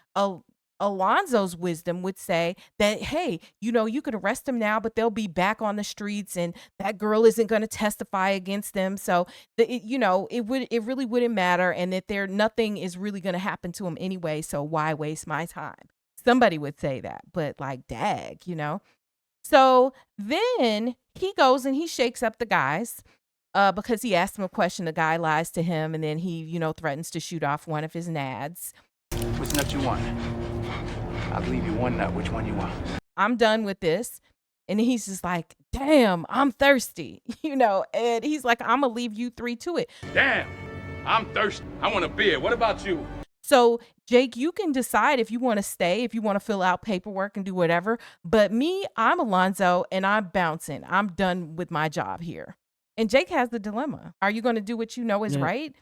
Alonzo's wisdom would say that, hey, you could arrest them now, but they'll be back on the streets and that girl isn't going to testify against them. So, it really wouldn't matter. And that nothing is really going to happen to them anyway. So why waste my time? Somebody would say that, but like, dag, So then he goes and he shakes up the guys because he asked him a question. The guy lies to him and then he, threatens to shoot off one of his nads. Which nut you want? I'll leave you one nut. Which one you want? I'm done with this. And he's just like, damn, I'm thirsty, and he's like, I'm going to leave you three to it. Damn, I'm thirsty. I want a beer. What about you? So, Jake, you can decide if you want to stay, if you want to fill out paperwork and do whatever. But me, I'm Alonzo and I'm bouncing. I'm done with my job here. And Jake has the dilemma. Are you going to do what you know is right?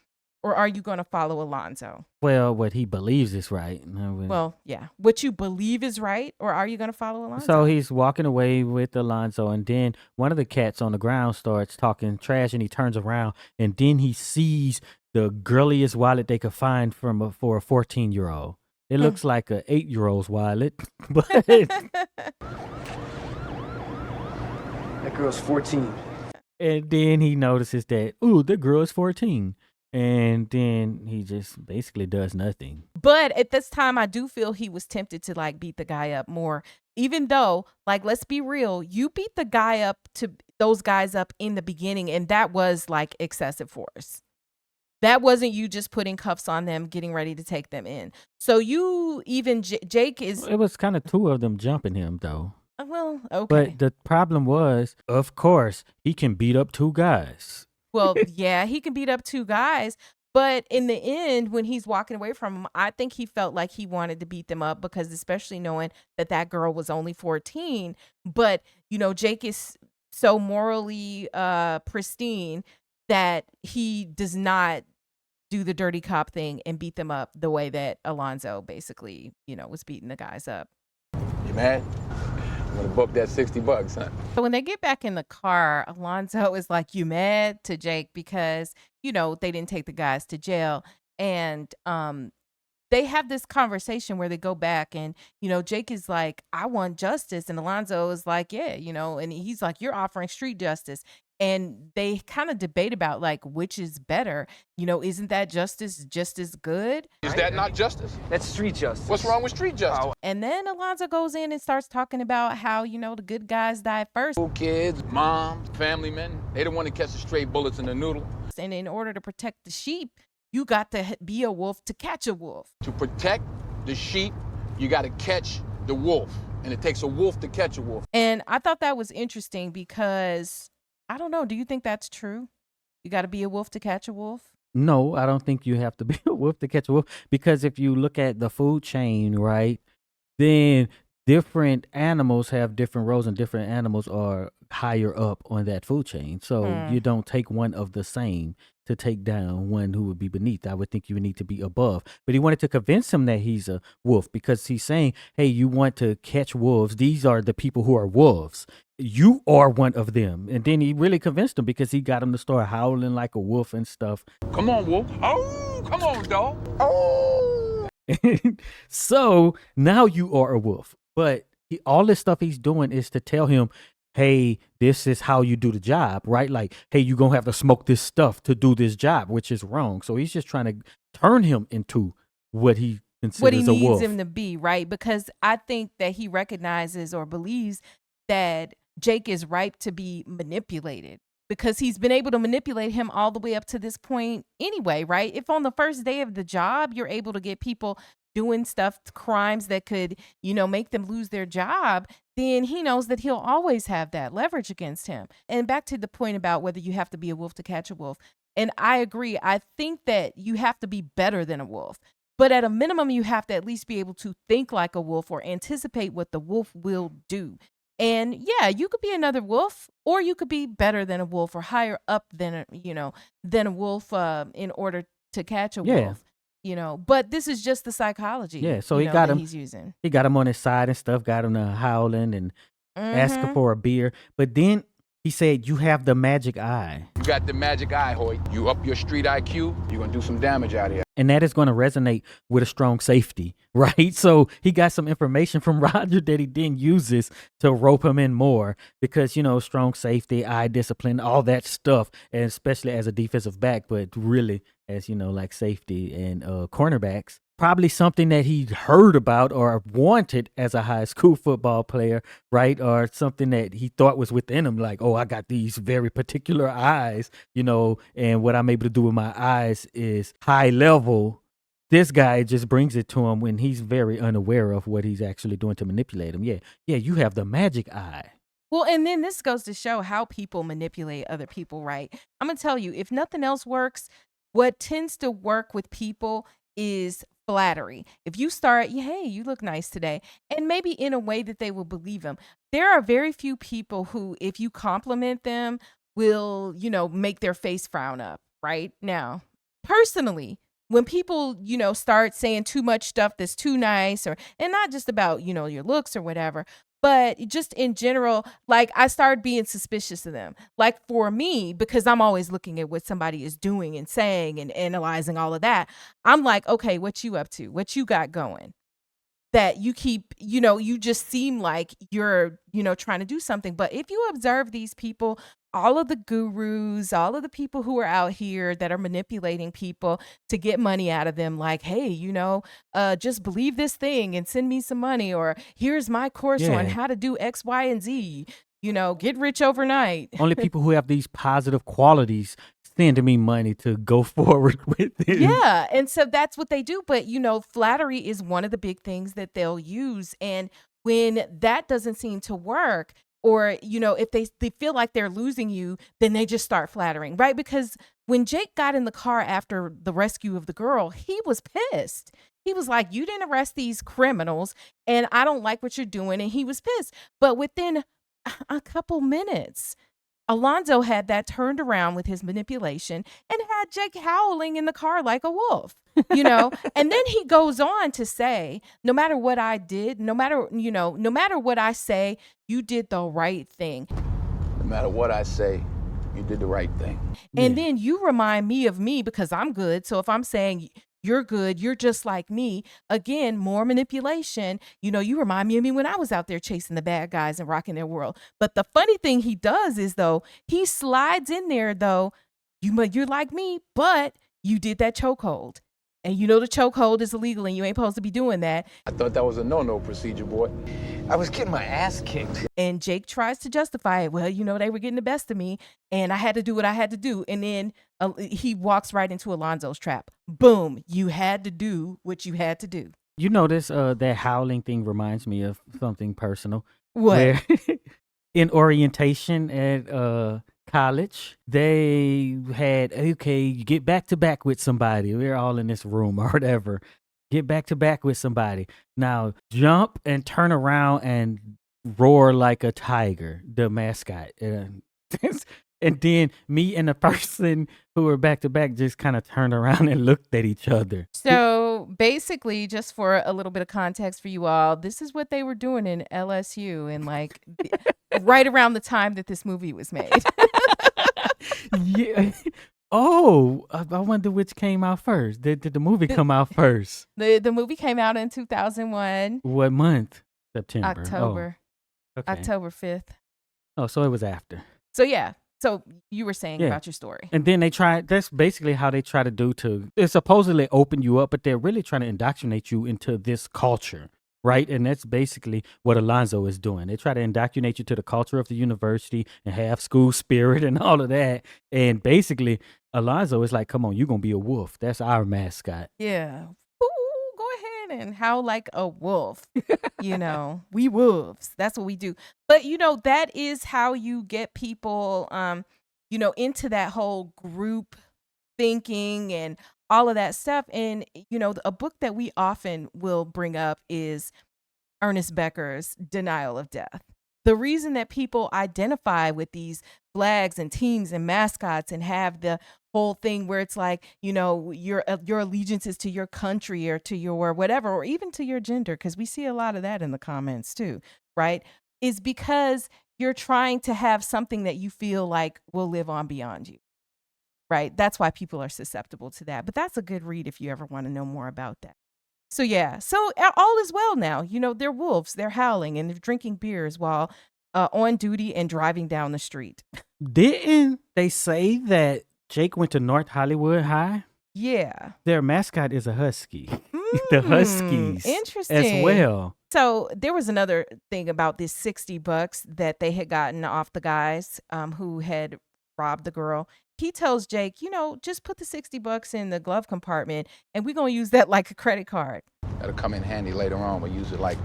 Or are you going to follow Alonzo? Well, what he believes is right. Well, yeah. What you believe is right, or are you going to follow Alonzo? So he's walking away with Alonzo, and then one of the cats on the ground starts talking trash, and he turns around, and then he sees the girliest wallet they could find for a 14-year-old. It looks like an 8-year-old's wallet, but girl's 14. And then he notices that, ooh, the girl is 14. And then he just basically does nothing. But at this time, I do feel he was tempted to like beat the guy up more, even though, like, let's be real, you beat the guy up to those guys up in the beginning, and that was like excessive force. That wasn't you just putting cuffs on them, getting ready to take them in. So you even Jake is. It was kind of two of them jumping him, though. Well, okay. But the problem was, of course, he can beat up two guys. Well, yeah, he can beat up two guys. But in the end, when he's walking away from him, I think he felt like he wanted to beat them up because especially knowing that that girl was only 14. But, you know, Jake is so morally pristine that he does not do the dirty cop thing and beat them up the way that Alonzo basically, you know, was beating the guys up. You mad? I'm gonna book that $60, huh? So when they get back in the car, Alonzo is like, you mad to Jake because, you know, they didn't take the guys to jail. And they have this conversation where they go back and, you know, Jake is like, I want justice. And Alonzo is like, yeah, you know, and he's like, you're offering street justice. And they kind of debate about like, which is better? You know, isn't that justice just as good? Is that not justice? That's street justice. What's wrong with street justice? And then Alonzo goes in and starts talking about how, you know, the good guys die first. Kids, moms, family men, they don't want to catch the stray bullets in the noodle. And in order to protect the sheep, you got to be a wolf to catch a wolf. To protect the sheep, you got to catch the wolf. And it takes a wolf to catch a wolf. And I thought that was interesting because, I don't know, do you think that's true? You got to be a wolf to catch a wolf? No, I don't think you have to be a wolf to catch a wolf. Because if you look at the food chain, right, then different animals have different roles and different animals are higher up on that food chain. So you don't take one of the same to take down one who would be beneath. I would think you would need to be above. But he wanted to convince him that he's a wolf because he's saying, hey, you want to catch wolves. These are the people who are wolves. You are one of them. And then he really convinced him because he got him to start howling like a wolf and stuff. Come on, wolf. Oh, come on, dog. Oh. So now you are a wolf. But all this stuff he's doing is to tell him, hey, this is how you do the job, right? Like, hey, you're going to have to smoke this stuff to do this job, which is wrong. So he's just trying to turn him into what he considers what he a wolf. needs him to be, right? Because I think that he recognizes or believes that Jake is ripe to be manipulated because he's been able to manipulate him all the way up to this point anyway, right? If on the first day of the job, you're able to get people doing stuff, crimes that could, you know, make them lose their job, then he knows that he'll always have that leverage against him. And back to the point about whether you have to be a wolf to catch a wolf. And I agree. I think that you have to be better than a wolf. But at a minimum, you have to at least be able to think like a wolf or anticipate what the wolf will do. And yeah, you could be another wolf, or you could be better than a wolf or higher up than a wolf in order to catch a wolf. You know, but this is just the psychology. Yeah, so he got him. He's using. He got him on his side and stuff. Got him howling and asking for a beer. But then he said, "You have the magic eye." You got the magic eye, Hoyt. You up your street IQ, you're gonna do some damage out here. And that is going to resonate with a strong safety, right? So he got some information from Roger that he then uses to rope him in more because, you know, strong safety, eye discipline, all that stuff, and especially as a defensive back, but really as, you know, like safety and cornerbacks. Probably something that he heard about or wanted as a high school football player, right? Or something that he thought was within him, like, oh, I got these very particular eyes, you know, and what I'm able to do with my eyes is high level. This guy just brings it to him when he's very unaware of what he's actually doing to manipulate him. Yeah, you have the magic eye. Well, and then this goes to show how people manipulate other people, right? I'm going to tell you, if nothing else works, what tends to work with people is flattery. If you start, hey, you look nice today, and maybe in a way that they will believe them. There are very few people who, if you compliment them, will, you know, make their face frown up, right? Now, personally, when people, you know, start saying too much stuff that's too nice and not just about, you know, your looks or whatever, but just in general, like I started being suspicious of them. Like for me, because I'm always looking at what somebody is doing and saying and analyzing all of that. I'm like, okay, what you up to? What you got going? that you keep, you just seem like you're, trying to do something. But if you observe these people, all of the gurus, all of the people who are out here that are manipulating people to get money out of them, like, hey, just believe this thing and send me some money, or here's my course on how to do X, Y, and Z, get rich overnight. Only people who have these positive qualities send me money to go forward with it. Yeah. And so that's what they do. But, flattery is one of the big things that they'll use. And when that doesn't seem to work, or, if they feel like they're losing you, then they just start flattering, right? Because when Jake got in the car after the rescue of the girl, he was pissed. He was like, you didn't arrest these criminals, and I don't like what you're doing. And he was pissed. But within a couple minutes, Alonzo had that turned around with his manipulation and had Jake howling in the car like a wolf, and then he goes on to say, no matter what I did, no matter what I say, you did the right thing. No matter what I say, you did the right thing. And then you remind me of me because I'm good. So if I'm saying you're good, you're just like me. Again, more manipulation. You remind me of me when I was out there chasing the bad guys and rocking their world. But the funny thing he does is, though, he slides in there, though, you're like me, but you did that chokehold. And the chokehold is illegal and you ain't supposed to be doing that. I thought that was a no-no procedure, boy. I was getting my ass kicked. And Jake tries to justify it. Well, they were getting the best of me and I had to do what I had to do. And then he walks right into Alonzo's trap. Boom. You had to do what you had to do. This that howling thing reminds me of something personal. What? Where in orientation at college, they had, okay, get back to back with somebody. We're all in this room or whatever. Get back to back with somebody. Now jump and turn around and roar like a tiger, the mascot. And then me and the person who were back to back just kind of turned around and looked at each other. So basically, just for a little bit of context for you all, this is what they were doing in LSU and right around the time that this movie was made. Yeah. Oh, I wonder which came out first. Did the movie come out first? The movie came out in 2001. What month? September. October. Oh, okay. October 5th. Oh, so it was after. So yeah. So you were saying about your story. And then that's basically how they try to do they supposedly open you up, but they're really trying to indoctrinate you into this culture, right? And that's basically what Alonzo is doing. They try to indoctrinate you to the culture of the university and have school spirit and all of that. And basically, Alonzo is like, come on, you're going to be a wolf. That's our mascot. Yeah. Ooh, go ahead and howl like a wolf. We wolves. That's what we do. But, that is how you get people, into that whole group thinking and all of that stuff. And, a book that we often will bring up is Ernest Becker's Denial of Death. The reason that people identify with these flags and teams and mascots and have the whole thing where it's like, your allegiance is to your country or to your whatever, or even to your gender, because we see a lot of that in the comments too, right? Is because you're trying to have something that you feel like will live on beyond you, right? That's why people are susceptible to that. But that's a good read if you ever want to know more about that. So yeah, so all is well now. They're wolves, they're howling and they're drinking beers while on duty and driving down the street. Didn't they say that Jake went to North Hollywood High? Yeah. Their mascot is a husky. The Huskies. Interesting. As well. So there was another thing about this $60 that they had gotten off the guys who had robbed the girl. He tells Jake, just put the $60 in the glove compartment and we're going to use that like a credit card. That'll come in handy later on. We'll use it like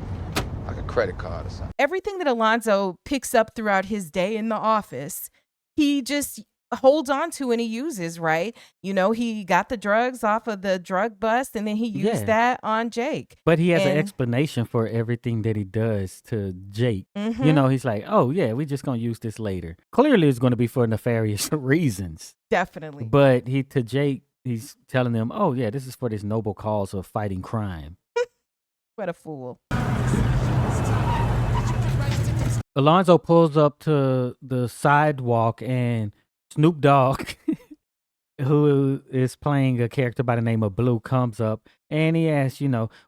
a credit card or something. Everything that Alonzo picks up throughout his day in the office, he just holds on to and he uses, right? He got the drugs off of the drug bust and then he used that on Jake. But he has an explanation for everything that he does to Jake. Mm-hmm. He's like, oh yeah, we're just going to use this later. Clearly it's going to be for nefarious reasons. Definitely. But to Jake, he's telling them, oh yeah, this is for this noble cause of fighting crime. What a fool. Alonzo pulls up to the sidewalk and Snoop Dogg, who is playing a character by the name of Blue, comes up and he asks,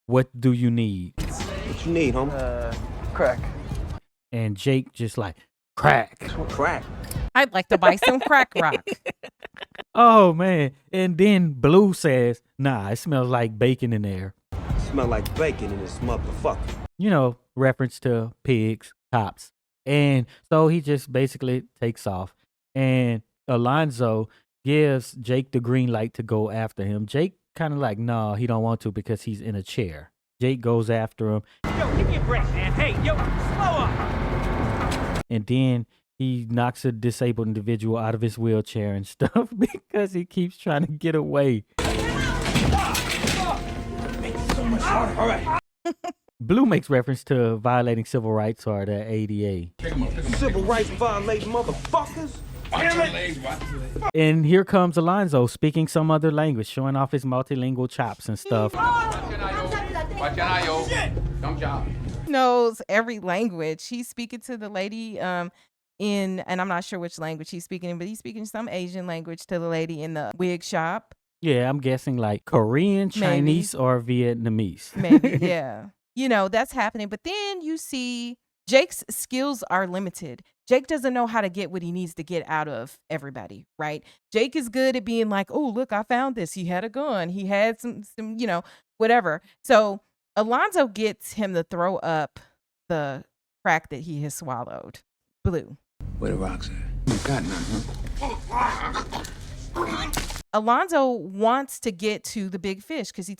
what do you need? you need, homie? Crack. And Jake just like, crack. Crack. I'd like to buy some crack rock. Oh, man. And then Blue says, nah, it smells like bacon in there. Smell like bacon in this motherfucker. You know, reference to pigs, cops. And so he just basically takes off. And Alonzo gives Jake the green light to go after him. Jake kind of like, no, he don't want to because he's in a chair. Jake goes after him. Yo, give me a break, man. Hey, yo, slow up. And then he knocks a disabled individual out of his wheelchair and stuff because he keeps trying to get away. All right. Blue makes reference to violating civil rights or the ADA. Civil rights violating motherfuckers. Watch your legs, watch your legs. And here comes Alonzo speaking some other language, showing off his multilingual chops and stuff. Knows every language. He's speaking to the lady and I'm not sure which language he's speaking in, but he's speaking some Asian language to the lady in the wig shop. Yeah, I'm guessing like Korean, Chinese, or Vietnamese. Maybe, yeah. You know, that's happening. But then you see Jake's skills are limited. Jake doesn't know how to get what he needs to get out of everybody, right? Jake is good at being like, oh, look, I found this. He had a gun. He had some, whatever. So Alonzo gets him to throw up the crack that he has swallowed. Blue. Where the rocks at? You got none, huh? Alonzo wants to get to the big fish because he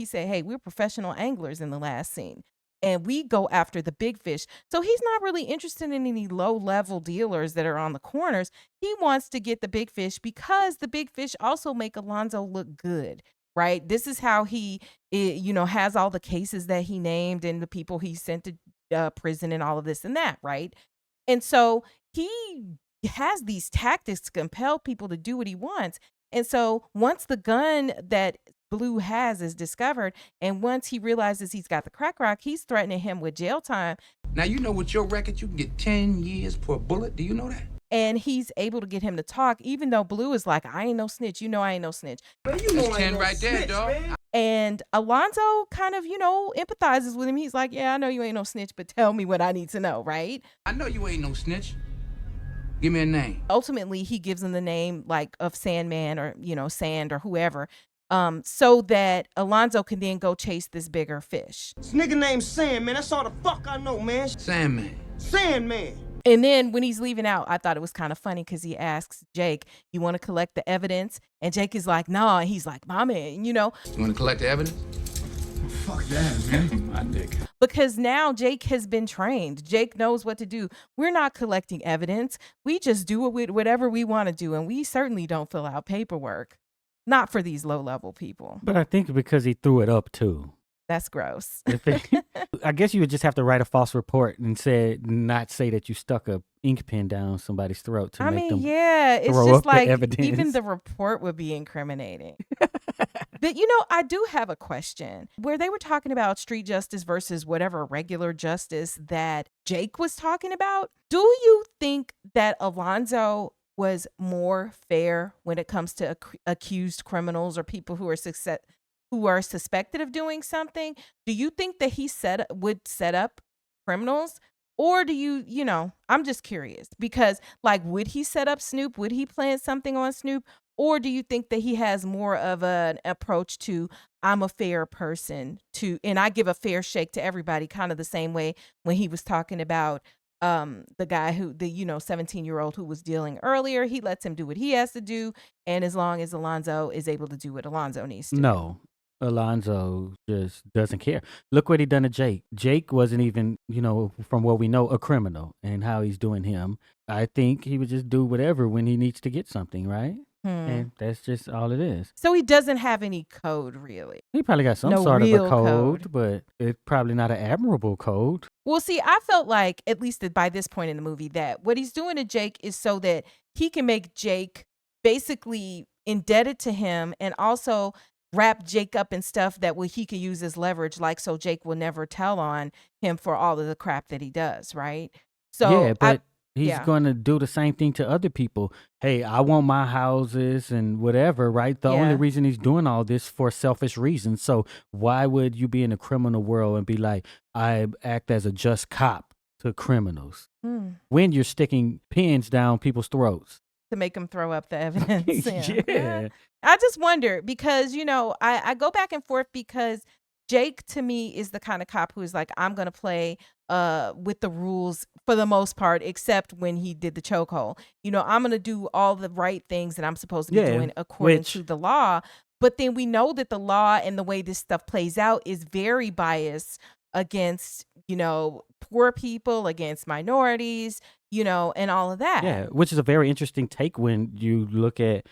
said, hey, we're professional anglers in the last scene. And we go after the big fish. So he's not really interested in any low-level dealers that are on the corners. He wants to get the big fish because the big fish also make Alonzo look good, right? This is how he, has all the cases that he named and the people he sent to prison and all of this and that, right? And so he has these tactics to compel people to do what he wants. And so once the gun that Blue has is discovered, and once he realizes he's got the crack rock, he's threatening him with jail time. Now, you know with your record, you can get 10 years per bullet. Do you know that? And he's able to get him to talk, even though Blue is like, I ain't no snitch. You know I ain't no snitch. That's 10 right there, dog. And Alonzo kind of, empathizes with him. He's like, yeah, I know you ain't no snitch, but tell me what I need to know, right? I know you ain't no snitch. Give me a name. Ultimately, he gives him the name like of Sandman or, Sand or whoever, so that Alonzo can then go chase this bigger fish. This nigga named Sandman. That's all the fuck I know, man. Sandman. Sandman. And then when he's leaving out, I thought it was kind of funny because he asks Jake, you want to collect the evidence? And Jake is like, nah. And he's like, my man, You want to collect the evidence? Fuck that, man. My dick. Because now Jake has been trained. Jake knows what to do. We're not collecting evidence. We just do it with whatever we want to do. And we certainly don't fill out paperwork. Not for these low-level people. But I think because he threw it up too. That's gross. I guess you would just have to write a false report and not say that you stuck a ink pen down somebody's throat to make them it's throw just up like the evidence. Even the report would be incriminating. But I do have a question. Where they were talking about street justice versus whatever regular justice that Jake was talking about, do you think that Alonzo was more fair when it comes to accused criminals or people who are suspected of doing something? Do you think that he would set up criminals? Or do you, I'm just curious because would he set up Snoop? Would he plan something on Snoop? Or do you think that he has more of an approach to, I'm a fair person and I give a fair shake to everybody, kind of the same way when he was talking about the guy who, 17-year-old who was dealing earlier, he lets him do what he has to do. And as long as Alonzo is able to do what Alonzo needs to do. No. Alonzo just doesn't care. Look what he done to Jake. Jake wasn't even, from what we know, a criminal, and how he's doing him. I think he would just do whatever when he needs to get something, right? And that's just all it is. So he doesn't have any code, really. He probably got some sort of a code, but it's probably not an admirable code. Well, see, I felt like, at least by this point in the movie, that what he's doing to Jake is so that he can make Jake basically indebted to him and also wrap Jake up in stuff that he can use as leverage, so Jake will never tell on him for all of the crap that he does, right? So yeah, but He's going to do the same thing to other people. Hey, I want my houses and whatever, right? The only reason he's doing all this for selfish reasons. So why would you be in a criminal world and be like, I act as a just cop to criminals when you're sticking pins down people's throats? To make them throw up the evidence. Yeah. I just wonder because, I go back and forth because Jake, to me, is the kind of cop who is like, I'm going to play with the rules for the most part, except when he did the chokehold. I'm going to do all the right things that I'm supposed to be doing according to the law. But then we know that the law and the way this stuff plays out is very biased against, poor people, against minorities, and all of that. Yeah, which is a very interesting take when you look at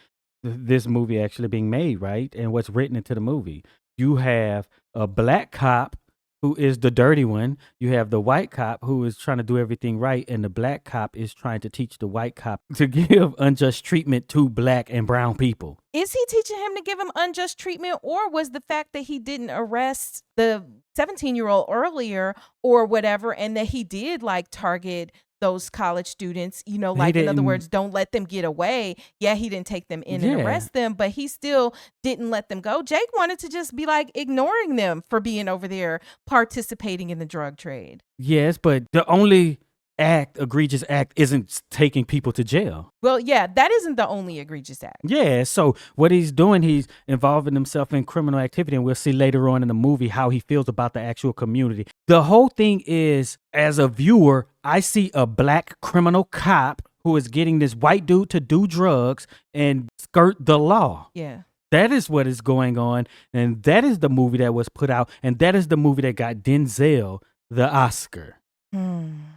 this movie actually being made, right? And what's written into the movie. You have a black cop who is the dirty one. You have the white cop who is trying to do everything right. And the black cop is trying to teach the white cop to give unjust treatment to black and brown people. Is he teaching him to give him unjust treatment, or was the fact that he didn't arrest the 17-year-old earlier or whatever, and that he did target those college students, in other words, don't let them get away. Yeah, he didn't take them in and arrest them, but he still didn't let them go. Jake wanted to just be ignoring them for being over there participating in the drug trade. Yes, but the only egregious act isn't taking people to jail. Well, yeah, that isn't the only egregious act. Yeah, so what he's doing, he's involving himself in criminal activity, and we'll see later on in the movie how he feels about the actual community. The whole thing is, as a viewer, I see a black criminal cop who is getting this white dude to do drugs and skirt the law. Yeah. That is what is going on, and that is the movie that was put out, and that is the movie that got Denzel the Oscar.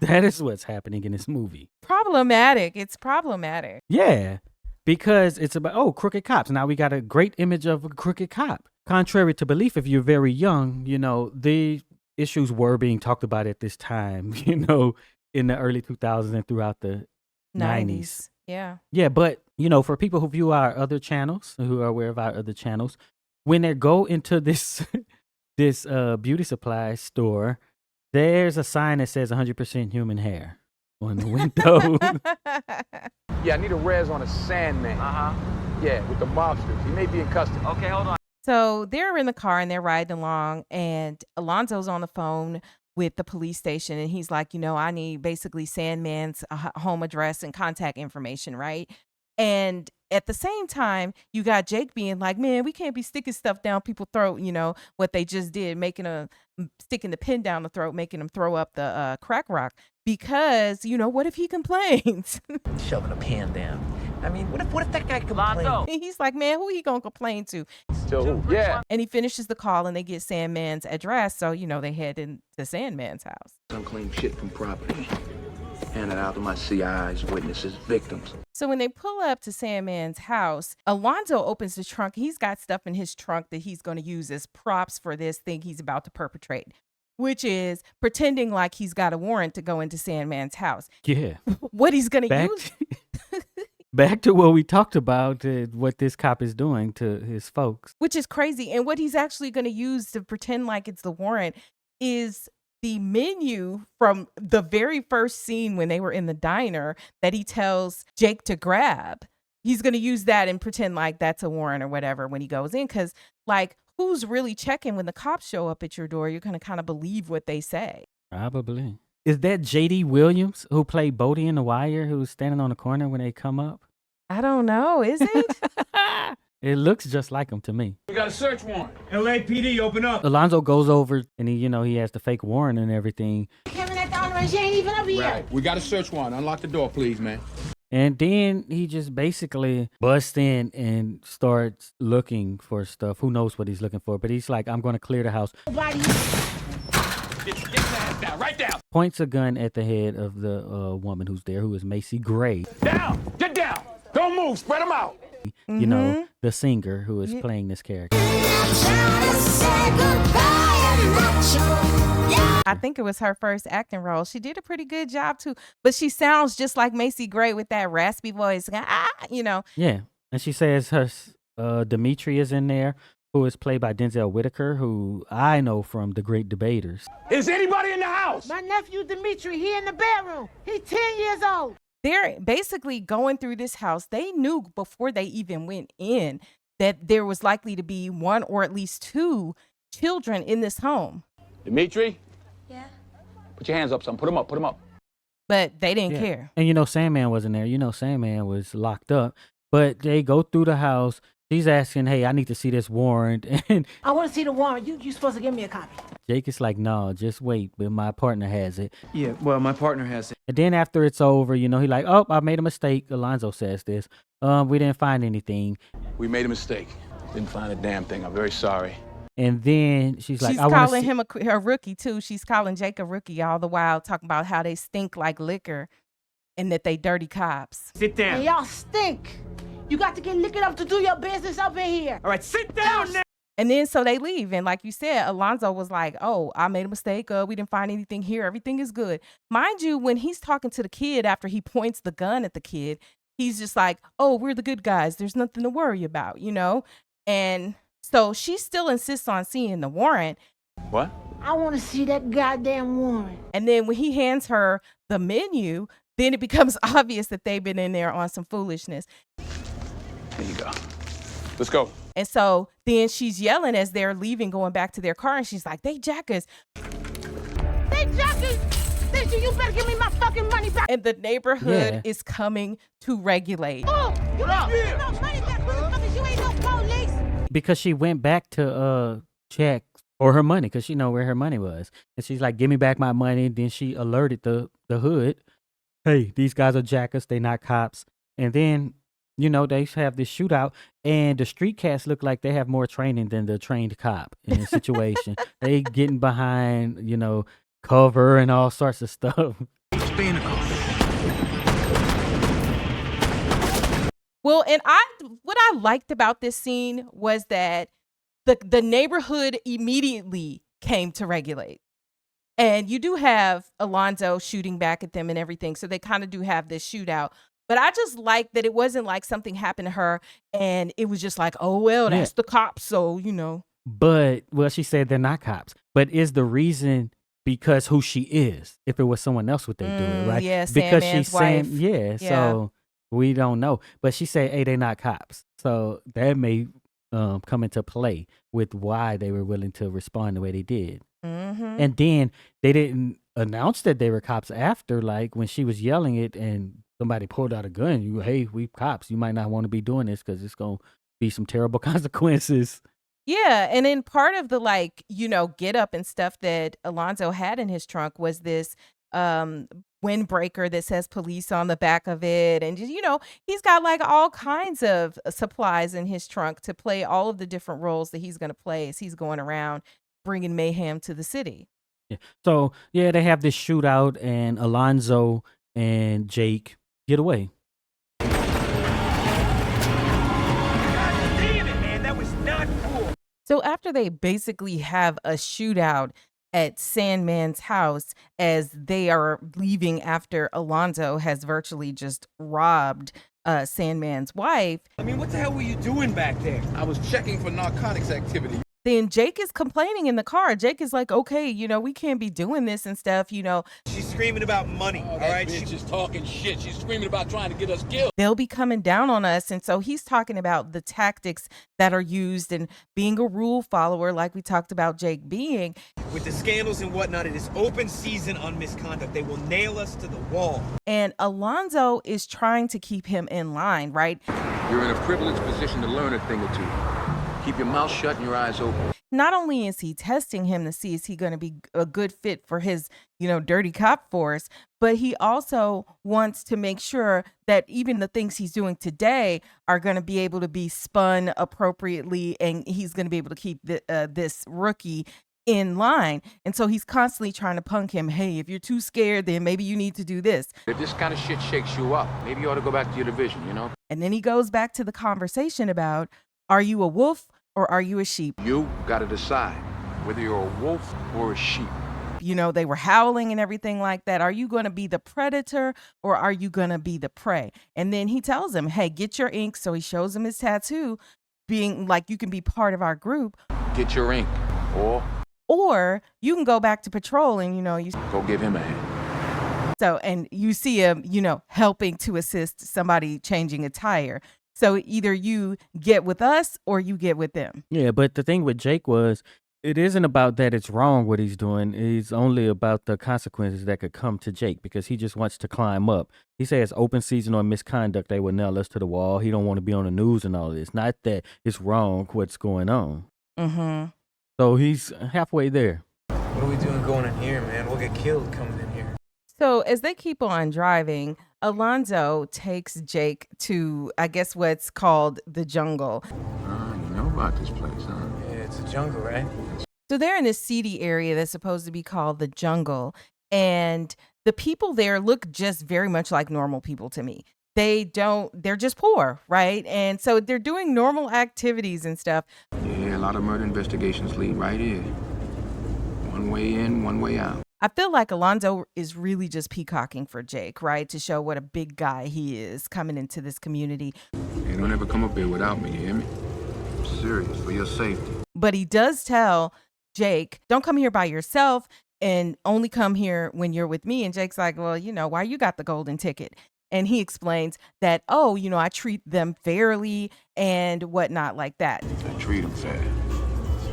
That is what's happening in this movie. Problematic. It's problematic. Yeah, because it's about, crooked cops. Now we got a great image of a crooked cop. Contrary to belief, if you're very young, the issues were being talked about at this time, in the early 2000s and throughout the 90s. Yeah. Yeah, but, for people who view our other channels, who are aware of our other channels, when they go into this beauty supply store, there's a sign that says 100% human hair on the window. Yeah, I need a res on a Sandman. Yeah, with the mobsters. He may be in custody. Okay, hold on. So they're in the car and they're riding along, and Alonzo's on the phone with the police station, and he's like, I need basically Sandman's home address and contact information, right? And at the same time, you got Jake being like, man, we can't be sticking stuff down people's throat, what they just did, sticking the pin down the throat, making them throw up the crack rock, because, what if he complains? Shoving a pan down. I mean, what if that guy complains? He's like, man, who he gonna complain to? Still who? Yeah. And he finishes the call and they get Sandman's address, so, they head into Sandman's house. Unclaimed shit from property. Hand it out to my CIs, witnesses, victims. So when they pull up to Sandman's house, Alonzo opens the trunk. He's got stuff in his trunk that he's going to use as props for this thing he's about to perpetrate, which is pretending like he's got a warrant to go into Sandman's house. Yeah. What he's going to use. Back to what we talked about, what this cop is doing to his folks. Which is crazy. And what he's actually going to use to pretend like it's the warrant is the menu from the very first scene when they were in the diner that he tells Jake to grab. He's going to use that and pretend like that's a warrant or whatever when he goes in. Because, who's really checking when the cops show up at your door? You're going to kind of believe what they say. Probably. Is that J.D. Williams who played Bodie in The Wire, who's standing on the corner when they come up? I don't know. Is it? It looks just like him to me. We got a search warrant. LAPD, open up. Alonzo goes over and he has the fake warrant and everything. Right. We got a search warrant. Unlock the door, please, man. And then he just basically busts in and starts looking for stuff. Who knows what he's looking for? But he's like, I'm going to clear the house. Get your ass down, right down. Points a gun at the head of the woman who's there, who is Macy Gray. Down, get down. Don't move, spread them out. The singer who is playing this character. I think it was her first acting role. She did a pretty good job too, but she sounds just like Macy Gray with that raspy voice. Yeah, and she says her Dimitri is in there, who is played by Denzel Whitaker, who I know from The Great Debaters. Is anybody in the house? My nephew Dimitri, he in the bedroom. He 10 years old. They're basically going through this house. They knew before they even went in that there was likely to be one or at least two children in this home. Dimitri, Yeah? put your hands up, son. Put them up, put them up. But they didn't care. And Sandman wasn't there. Sandman was locked up. But they go through the house. She's asking, hey, I need to see this warrant. And I want to see the warrant. You supposed to give me a copy. Jake is like, no, just wait. But my partner has it. Yeah, well, my partner has it. And then after it's over, he like, oh, I made a mistake. Alonzo says this. We didn't find anything. We made a mistake. Didn't find a damn thing. I'm very sorry. And then she's like, she's I want to calling him a rookie too. She's calling Jake a rookie all the while, talking about how they stink like liquor and that they dirty cops. Sit down. And y'all stink. You got to get liquored up to do your business up in here. All right, sit down now. And then so they leave. And like you said, Alonzo was like, oh, I made a mistake. We didn't find anything here. Everything is good. Mind you, when he's talking to the kid after he points the gun at the kid, he's just like, oh, we're the good guys. There's nothing to worry about, And so she still insists on seeing the warrant. What? I want to see that goddamn warrant. And then when he hands her the menu, then it becomes obvious that they've been in there on some foolishness. There you go. Let's go. And so then she's yelling as they're leaving, going back to their car. And she's like, they jackers. They jackers. You better give me my fucking money back. And the neighborhood is coming to regulate. Oh, you ain't getting no money back, motherfuckers. You ain't no police. because she went back to check for her money because she know where her money was. And she's like, give me back my money. Then she alerted the hood. Hey, these guys are jackers. They not cops. And then, you know, they have this shootout, and the street cats look like they have more training than the trained cop in the situation. They getting behind, you know, cover and all sorts of stuff. Stay in the car. Well, and what I liked about this scene was that the neighborhood immediately came to regulate. And you do have Alonzo shooting back at them and everything. So they kind of do have this shootout. But I just like that it wasn't like something happened to her and it was just like, oh, well, that's the cops. So, you know. But, well, she said they're not cops. But is the reason because who she is? If it was someone else, would they do it, right? Yeah, because Sandman's she's wife. saying, yeah, so we don't know. But she said, hey, they're not cops. So that may come into play with why they were willing to respond the way they did. Mm-hmm. And then they didn't announce that they were cops after, like when she was yelling it and somebody pulled out a gun. Hey, we cops. You might not want to be doing this because it's going to be some terrible consequences. Yeah. And then part of the, like, you know, get up and stuff that Alonzo had in his trunk was this windbreaker that says police on the back of it. And, you know, he's got like all kinds of supplies in his trunk to play all of the different roles that he's going to play as he's going around bringing mayhem to the city. Yeah. So, yeah, they have this shootout and Alonzo and Jake get away. God damn it, man. That was not cool. So after they basically have a shootout at Sandman's house as they are leaving after Alonzo has virtually just robbed Sandman's wife. I mean, what the hell were you doing back there? I was checking for narcotics activity. Then Jake is complaining in the car. Jake is like, okay, you know, we can't be doing this and stuff, you know. She's screaming about money, all right? She's talking shit. She's screaming about trying to get us killed. They'll be coming down on us. And so he's talking about the tactics that are used and being a rule follower, like we talked about Jake being. With the scandals and whatnot, it is open season on misconduct. They will nail us to the wall. And Alonzo is trying to keep him in line, right? You're in a privileged position to learn a thing or two. Keep your mouth shut and your eyes open. Not only is he testing him to see is he going to be a good fit for his, you know, dirty cop force, but he also wants to make sure that even the things he's doing today are going to be able to be spun appropriately, and he's going to be able to keep this rookie in line. And so he's constantly trying to punk him. Hey, if you're too scared, then maybe you need to do this. If this kind of shit shakes you up, maybe you ought to go back to your division, you know? And then he goes back to the conversation about, are you a wolf or are you a sheep? You got to decide whether you're a wolf or a sheep. You know, they were howling and everything like that. Are you going to be the predator or are you going to be the prey? And then he tells him, hey, get your ink. So he shows him his tattoo. being like, you can be part of our group, Get your ink. or you can go back to patrol and, you Go give him a hand. so, and you see him, helping to assist somebody changing a tire. So either you get with us or you get with them. Yeah, but the thing with Jake was, it isn't about that it's wrong what he's doing. It's only about the consequences that could come to Jake, because he just wants to climb up. He says open season on misconduct, they would nail us to the wall. He don't want to be on the news and all this. Not that it's wrong what's going on. Mm-hmm. So he's halfway there. What are we doing going in here, man? We'll get killed coming in here. So as they keep on driving, Alonzo takes Jake to, I guess, what's called the jungle. You know about this place, huh? Yeah, it's a jungle, right? So they're in this seedy area that's supposed to be called the jungle. And the people there look just very much like normal people to me. They're just poor, right? And so they're doing normal activities and stuff. Yeah, a lot of murder investigations lead right here. One way in, one way out. I feel like Alonzo is really just peacocking for Jake, right? To show what a big guy he is coming into this community. Hey, don't ever come up here without me, you hear me? I'm serious, for your safety. But he does tell Jake, don't come here by yourself and only come here when you're with me. And Jake's like, well, why you got the golden ticket? And he explains that, I treat them fairly and whatnot like that. I treat them fair.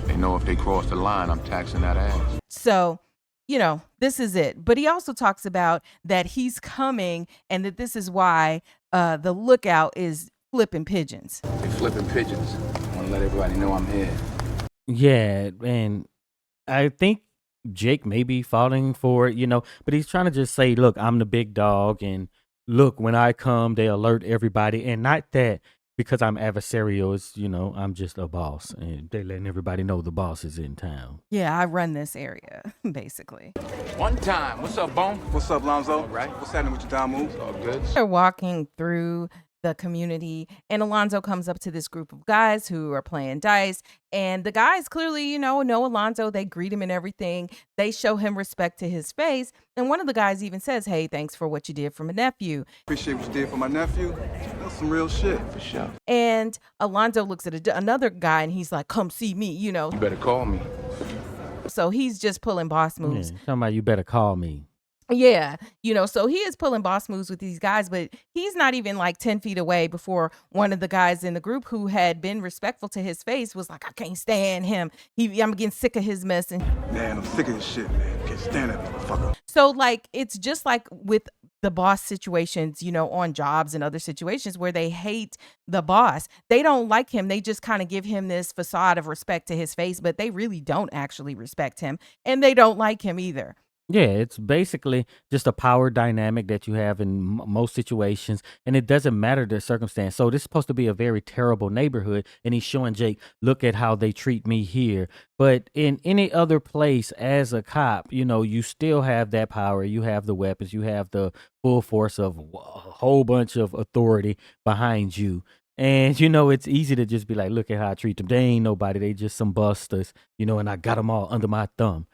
They know if they cross the line, I'm taxing that ass. So, this is it. But he also talks about that he's coming and that this is why the lookout is flipping pigeons. They flipping pigeons. I want to let everybody know I'm here. Yeah, and I think Jake may be falling for it, but he's trying to just say, look, I'm the big dog, and look, when I come, they alert everybody, and not that because I'm adversarial, it's, I'm just a boss, and they're letting everybody know the boss is in town. Yeah, I run this area, basically. One time. What's up, Bone? What's up, Alonzo? All right. What's happening with your down moves? All good. They're walking through the community, and Alonzo comes up to this group of guys who are playing dice, and the guys clearly, know Alonzo. They greet him and everything. They show him respect to his face, and one of the guys even says, hey, thanks for what you did for my nephew. Appreciate what you did for my nephew. That's some real shit. For sure. And Alonzo looks at another guy, and he's like, come see me, You better call me. So he's just pulling boss moves. Yeah, talking about you better call me. Yeah, so he is pulling boss moves with these guys, but he's not even like 10 feet away before one of the guys in the group who had been respectful to his face was like, I can't stand him. I'm getting sick of his mess. And Man, I'm sick of this shit, man. Can't stand that motherfucker. so like, it's just like with the boss situations, on jobs and other situations where they hate the boss. They don't like him. They just kind of give him this facade of respect to his face, but they really don't actually respect him, and they don't like him either. Yeah, it's basically just a power dynamic that you have in most situations, and it doesn't matter the circumstance. So this is supposed to be a very terrible neighborhood, and he's showing Jake, look at how they treat me here. But in any other place as a cop, you still have that power. You have the weapons. You have the full force of a whole bunch of authority behind you. And, it's easy to just be like, look at how I treat them. They ain't nobody. They just some busters, and I got them all under my thumb.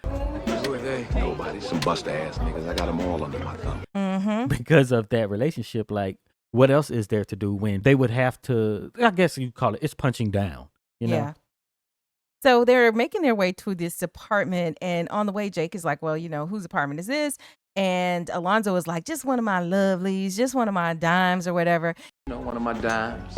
Nobody, some bust ass niggas. I got them all under my thumb. Mm-hmm. Because of that relationship, like, what else is there to do when they would have to, I guess you call it's punching down, Yeah. So they're making their way to this apartment, and on the way, Jake is like, well, whose apartment is this? And Alonzo is like, just one of my lovelies, just one of my dimes or whatever. One of my dimes.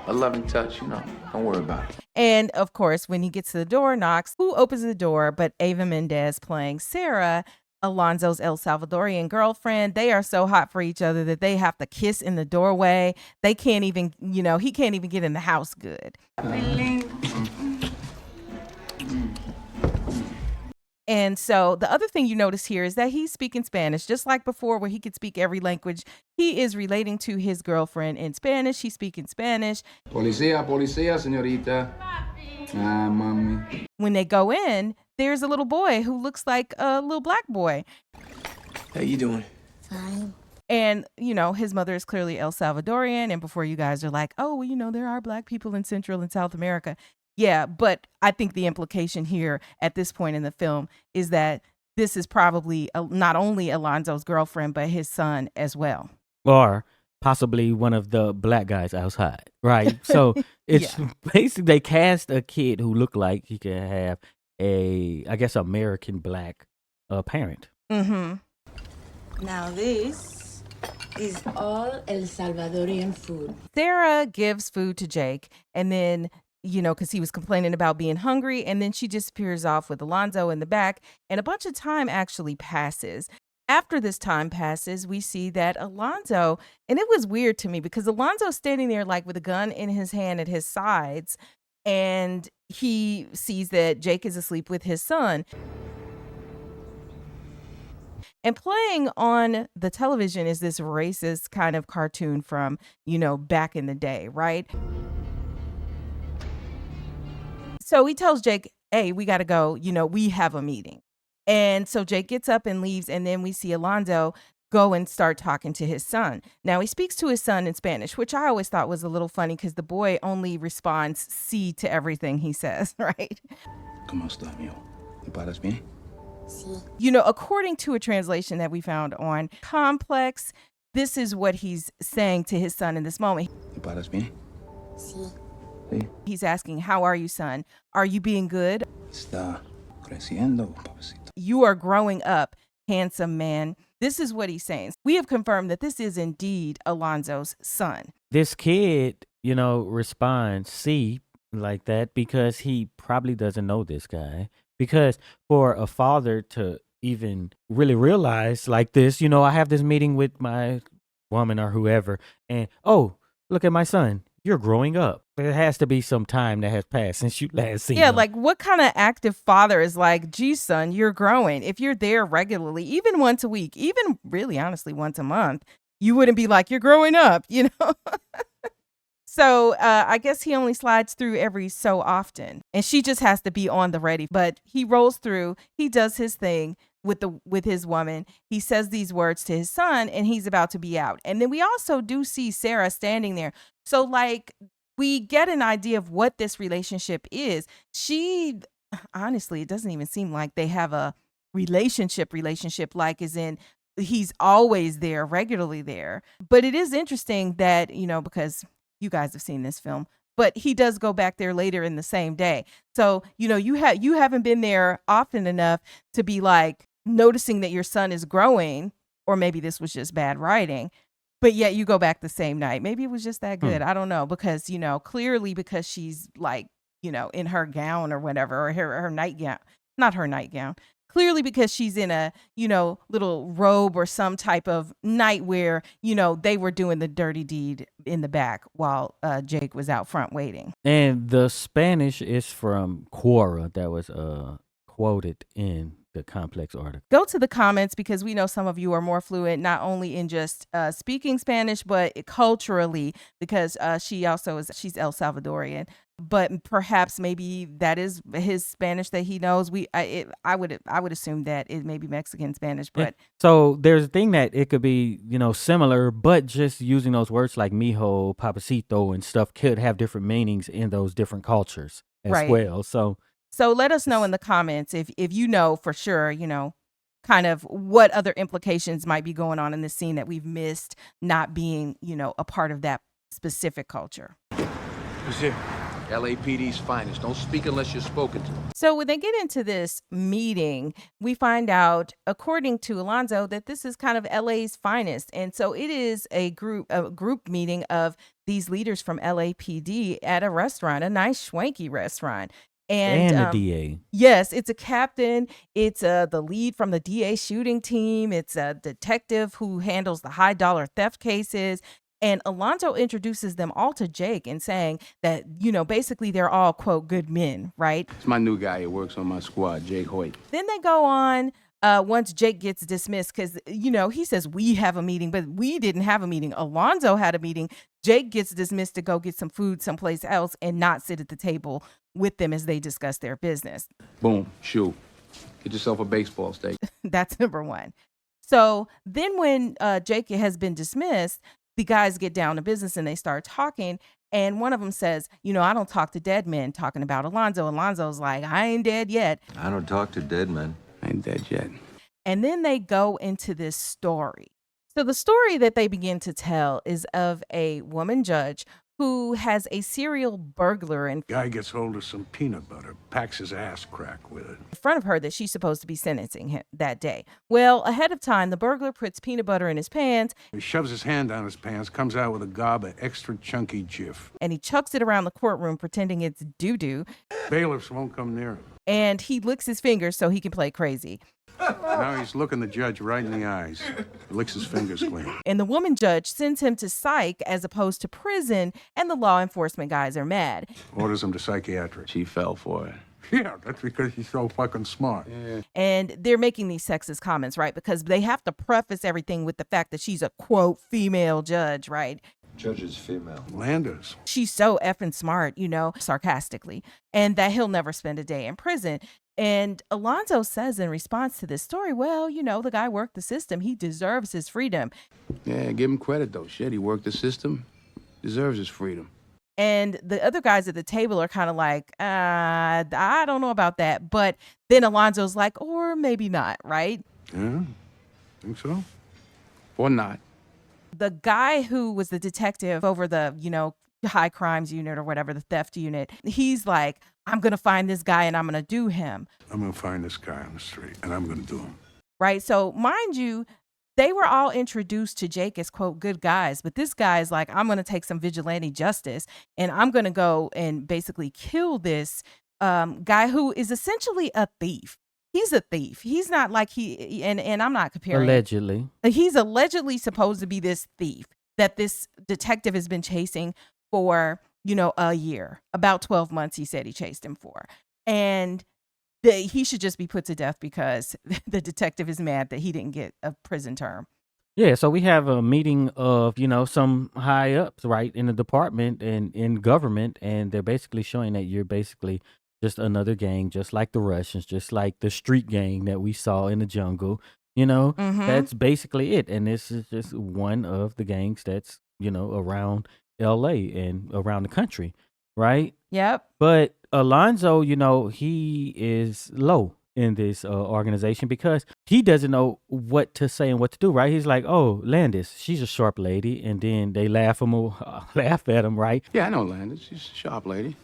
A loving touch, Don't worry about it. And of course, when he gets to the door, knocks. Who opens the door but Ava Mendez playing Sarah, Alonzo's El Salvadorian girlfriend. They are so hot for each other that they have to kiss in the doorway. They can't even, he can't even get in the house good. And so the other thing you notice here is that he's speaking Spanish, just like before where he could speak every language. He is relating to his girlfriend in Spanish. He's speaking Spanish. Policía, señorita. Ah, mami. When they go in, there's a little boy who looks like a little black boy. How you doing? Fine. And, his mother is clearly El Salvadorian. And before you guys are like, oh, well, there are black people in Central and South America. Yeah, but I think the implication here at this point in the film is that this is probably not only Alonzo's girlfriend, but his son as well. Or possibly one of the black guys outside, right? So it's basically they cast a kid who looked like he could have I guess, American black parent. Mm-hmm. Now this is all El Salvadorian food. Sarah gives food to Jake, and then, because he was complaining about being hungry, and then she disappears off with Alonzo in the back, and a bunch of time actually passes. After this time passes, we see that Alonzo, and it was weird to me because Alonzo's standing there like with a gun in his hand at his sides, and he sees that Jake is asleep with his son. And playing on the television is this racist kind of cartoon from, back in the day, right? So he tells Jake, hey, we got to go, we have a meeting. And so Jake gets up and leaves, and then we see Alonzo go and start talking to his son. Now, he speaks to his son in Spanish, which I always thought was a little funny because the boy only responds sí to everything he says, right? ¿Cómo está, mijo? ¿Te paras bien? Sí. According to a translation that we found on Complex, this is what he's saying to his son in this moment. ¿Te paras bien? Sí. Sí. He's asking, how are you, son? Are you being good? Está creciendo, papacito. You are growing up, handsome man. This is what he's saying. We have confirmed that this is indeed Alonzo's son. This kid, responds "see" like that because he probably doesn't know this guy. Because for a father to even really realize like this, I have this meeting with my woman or whoever, and look at my son. You're growing up. There has to be some time that has passed since you last seen him. Like what kind of active father is like, gee, son, you're growing. If you're there regularly, even once a week, even really honestly once a month, you wouldn't be like, you're growing up, So I guess he only slides through every so often, and she just has to be on the ready. But he rolls through. He does his thing with his woman. He says these words to his son, and he's about to be out. And then we also do see Sarah standing there. So we get an idea of what this relationship is. She, honestly, it doesn't even seem like they have a relationship, like as in he's always there, regularly there. But it is interesting that, because you guys have seen this film, but he does go back there later in the same day. So, you haven't been there often enough to be like noticing that your son is growing, or maybe this was just bad writing, but yet you go back the same night. Maybe it was just that good. I don't know, because, clearly because she's like, in her gown or whatever, or her nightgown, not her nightgown. Clearly because she's in a, little robe or some type of nightwear, they were doing the dirty deed in the back while Jake was out front waiting. And the Spanish is from Quora that was quoted in the Complex article. Go to the comments because we know some of you are more fluent, not only in just speaking Spanish, but culturally, because she's El Salvadorian. But perhaps maybe that is his Spanish that he knows. I would assume that it may be Mexican Spanish, but so there's a thing that it could be, similar, but just using those words like mijo, papacito, and stuff could have different meanings in those different cultures as well. So let us know in the comments if you know for sure, kind of what other implications might be going on in this scene that we've missed, not being, a part of that specific culture. Who's here? LAPD's finest. Don't speak unless you're spoken to. So when they get into this meeting, we find out, according to Alonzo, that this is kind of LA's finest. And so it is a group meeting of these leaders from LAPD at a restaurant, a nice schwanky restaurant. And the DA. Yes, it's a captain. It's the lead from the DA shooting team. It's a detective who handles the high dollar theft cases. And Alonzo introduces them all to Jake and saying that, basically they're all, quote, good men, right? It's my new guy who works on my squad, Jake Hoyt. Then they go on once Jake gets dismissed because, he says we have a meeting, but we didn't have a meeting. Alonzo had a meeting. Jake gets dismissed to go get some food someplace else and not sit at the table with them as they discuss their business. Boom, shoot. Get yourself a baseball stake. That's number one. So then when Jake has been dismissed, the guys get down to business and they start talking. And one of them says, I don't talk to dead men, talking about Alonzo. Alonzo's like, I ain't dead yet. I don't talk to dead men. I ain't dead yet. And then they go into this story. So the story that they begin to tell is of a woman judge who has a serial burglar in Guy gets hold of some peanut butter, packs his ass crack with it. front of her that she's supposed to be sentencing him that day. Well, ahead of time, the burglar puts peanut butter in his pants. He shoves his hand down his pants, comes out with a gob of extra chunky Jif. And he chucks it around the courtroom pretending it's doo-doo. Bailiffs won't come near him. And he licks his fingers so he can play crazy. Now he's looking the judge right in the eyes. Licks his fingers clean. And the woman judge sends him to psych as opposed to prison, and the law enforcement guys are mad. Orders him to psychiatric. She fell for it. Yeah, that's because she's so fucking smart. Yeah. And they're making these sexist comments, right? Because they have to preface everything with the fact that she's a, quote, female judge, right? Judge is female. Landers. She's so effing smart, sarcastically, and that he'll never spend a day in prison. And Alonzo says in response to this story, well, the guy worked the system. He deserves his freedom. Yeah, give him credit, though. Shit, he worked the system. Deserves his freedom. And the other guys at the table are kind of like, I don't know about that. But then Alonzo's like, or maybe not, right? Yeah, think so? Or not. The guy who was the detective over the, high crimes unit or whatever, the theft unit, he's like, I'm going to find this guy and I'm going to do him. I'm going to find this guy on the street and I'm going to do him. Right. So mind you, they were all introduced to Jake as, quote, good guys. But this guy is like, I'm going to take some vigilante justice and I'm going to go and basically kill this guy who is essentially a thief. He's a thief. He's not like and I'm not comparing. Allegedly. He's allegedly supposed to be this thief that this detective has been chasing for, a year. About 12 months, he said he chased him for. And he should just be put to death because the detective is mad that he didn't get a prison term. Yeah, so we have a meeting of, some high ups, right, in the department and in government, and they're basically showing that you're basically just another gang, just like the Russians, just like the street gang that we saw in the jungle. That's basically it. And this is just one of the gangs that's, around LA and around the country, right? Yep. But Alonzo, he is low in this organization because he doesn't know what to say and what to do, right? He's like, oh, Landis, she's a sharp lady. And then they laugh at him, right? Yeah, I know Landis. She's a sharp lady.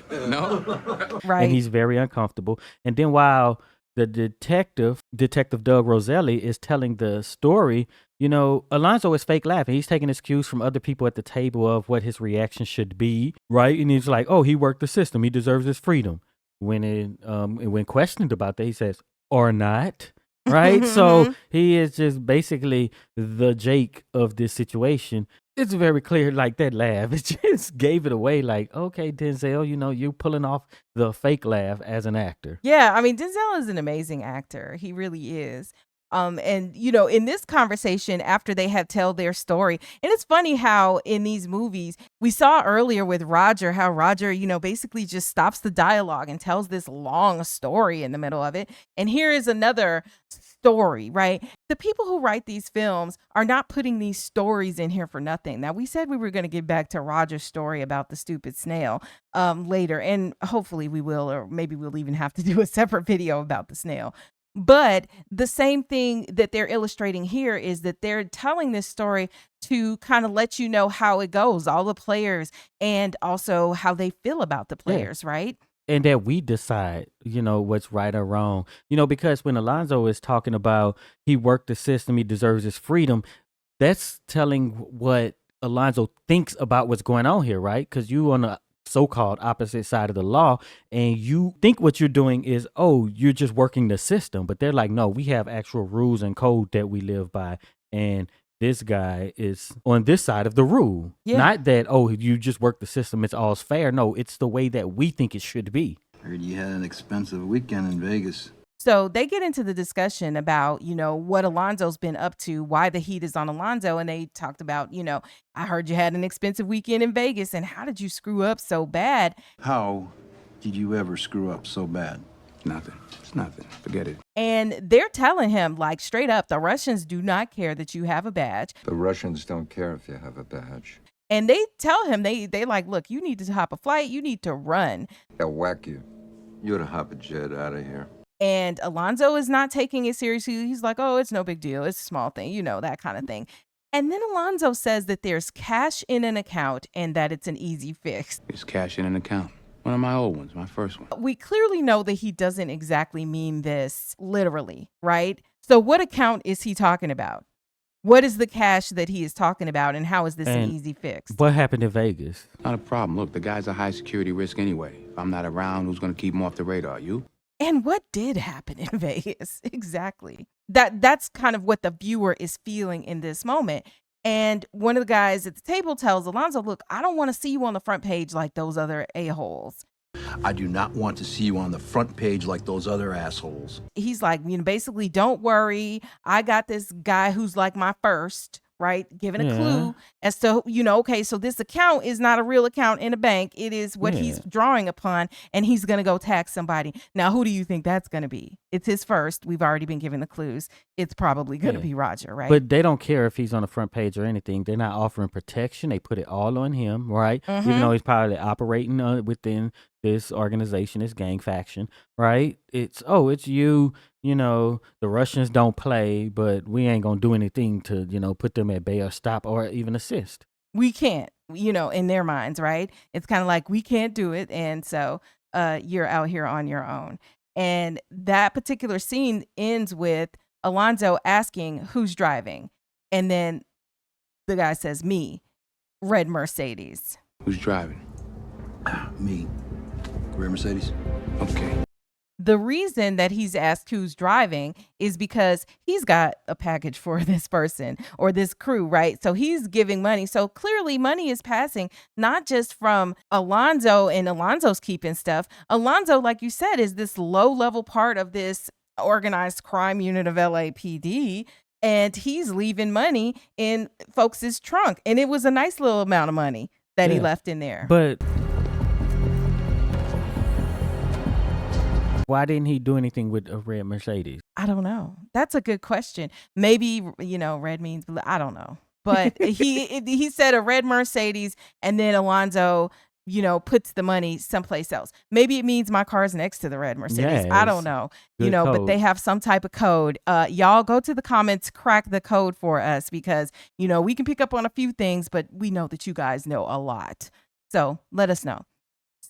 No? Right. And he's very uncomfortable. And then while the Detective Doug Roselli, is telling the story, Alonzo is fake laughing. He's taking his cues from other people at the table of what his reaction should be, right? And he's like, oh, he worked the system. He deserves his freedom. When questioned about that, he says, or not, right? So he is just basically the Jake of this situation. It's very clear, like that laugh. It just gave it away. Like, okay, Denzel, you're pulling off the fake laugh as an actor. Yeah, I mean, Denzel is an amazing actor. He really is. And, in this conversation, after they have tell their story, and it's funny how in these movies, we saw earlier with Roger, how Roger, basically just stops the dialogue and tells this long story in the middle of it. And here is another story, right? The people who write these films are not putting these stories in here for nothing. Now, we said we were going to get back to Roger's story about the stupid snail later, and hopefully we will, or maybe we'll even have to do a separate video about the snail. But the same thing that they're illustrating here is that they're telling this story to kind of let you know how it goes, all the players, and also how they feel about the players, right? And that we decide, what's right or wrong. Because when Alonzo is talking about he worked the system, he deserves his freedom, that's telling what Alonzo thinks about what's going on here, right? Because you on the so-called opposite side of the law, and you think what you're doing is, oh, you're just working the system. But they're like, no, we have actual rules and code that we live by. And this guy is on this side of the rule. Yeah. Not that, oh, you just work the system, it's all fair. No, it's the way that we think it should be. Heard you had an expensive weekend in Vegas. So they get into the discussion about, what Alonzo's been up to, why the heat is on Alonzo. And they talked about, I heard you had an expensive weekend in Vegas. And how did you screw up so bad? How did you ever screw up so bad? Nothing. It's nothing. Forget it. And they're telling him, like, straight up, the Russians do not care that you have a badge. The Russians don't care if you have a badge. And they tell him, they like, look, you need to hop a flight. You need to run. They'll whack you. You ought to hop a jet out of here. And Alonzo is not taking it seriously. He's like, oh, it's no big deal. It's a small thing, you know, that kind of thing. And then Alonzo says that there's cash in an account and that it's an easy fix. There's cash in an account. One of my old ones, my first one. We clearly know that he doesn't exactly mean this literally, right? So what account is he talking about? What is the cash that he is talking about, and how is this an easy fix? What happened in Vegas? Not a problem. Look, the guy's a high security risk anyway. If I'm not around, who's going to keep him off the radar? You? And what did happen in Vegas? Exactly. That's kind of what the viewer is feeling in this moment. And one of the guys at the table tells Alonzo, look, I don't want to see you on the front page like those other a-holes. I do not want to see you on the front page like those other assholes. He's like, you know, basically, don't worry. I got this guy who's like my first, right? Giving a clue as to, you know, okay, so this account is not a real account in a bank. It is what he's drawing upon, and he's going to go tax somebody. Now, who do you think that's going to be? It's his first. We've already been given the clues. It's probably going to be Roger, right? But they don't care if he's on the front page or anything. They're not offering protection. They put it all on him, right? Even though he's probably operating within this organization, this gang faction, right? It's you, you know, the Russians don't play, but we ain't going to do anything to, you know, put them at bay or stop or even assist. We can't, you know, in their minds, right? It's kind of like, we can't do it. And so you're out here on your own. And that particular scene ends with Alonzo asking who's driving. And then the guy says, me, red Mercedes. Who's driving? Me. Red Mercedes. Okay. The reason that he's asked who's driving is because he's got a package for this person or this crew, right? So he's giving money. So clearly money is passing not just from Alonzo, and Alonzo's keeping stuff. Alonzo, like you said, is this low-level part of this organized crime unit of LAPD, and he's leaving money in folks' trunk. And it was a nice little amount of money that he left in there. But why didn't he do anything with a red Mercedes? I don't know. That's a good question. Maybe, you know, red means blue. I don't know. But he said a red Mercedes, and then Alonzo, you know, puts the money someplace else. Maybe it means my car's next to the red Mercedes. I don't know. You know, but they have some type of code. Y'all go to the comments, crack the code for us, because, you know, we can pick up on a few things, but we know that you guys know a lot. So let us know.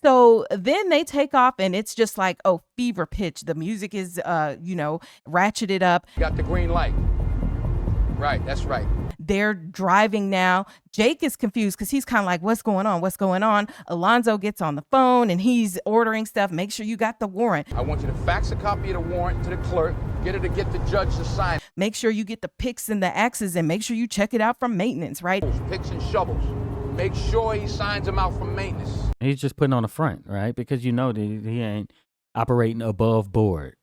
So then they take off, and it's just like, oh, fever pitch. The music is, you know, ratcheted up. Got the green light. Right, that's right. They're driving now. Jake is confused because he's kind of like, what's going on? What's going on? Alonzo gets on the phone, and he's ordering stuff. Make sure you got the warrant. I want you to fax a copy of the warrant to the clerk. Get her to get the judge to sign. Make sure you get the picks and the axes, and make sure you check it out from maintenance, right? Picks and shovels. Make sure he signs them out from maintenance. He's just putting on the front, right? Because you know that he ain't operating above board.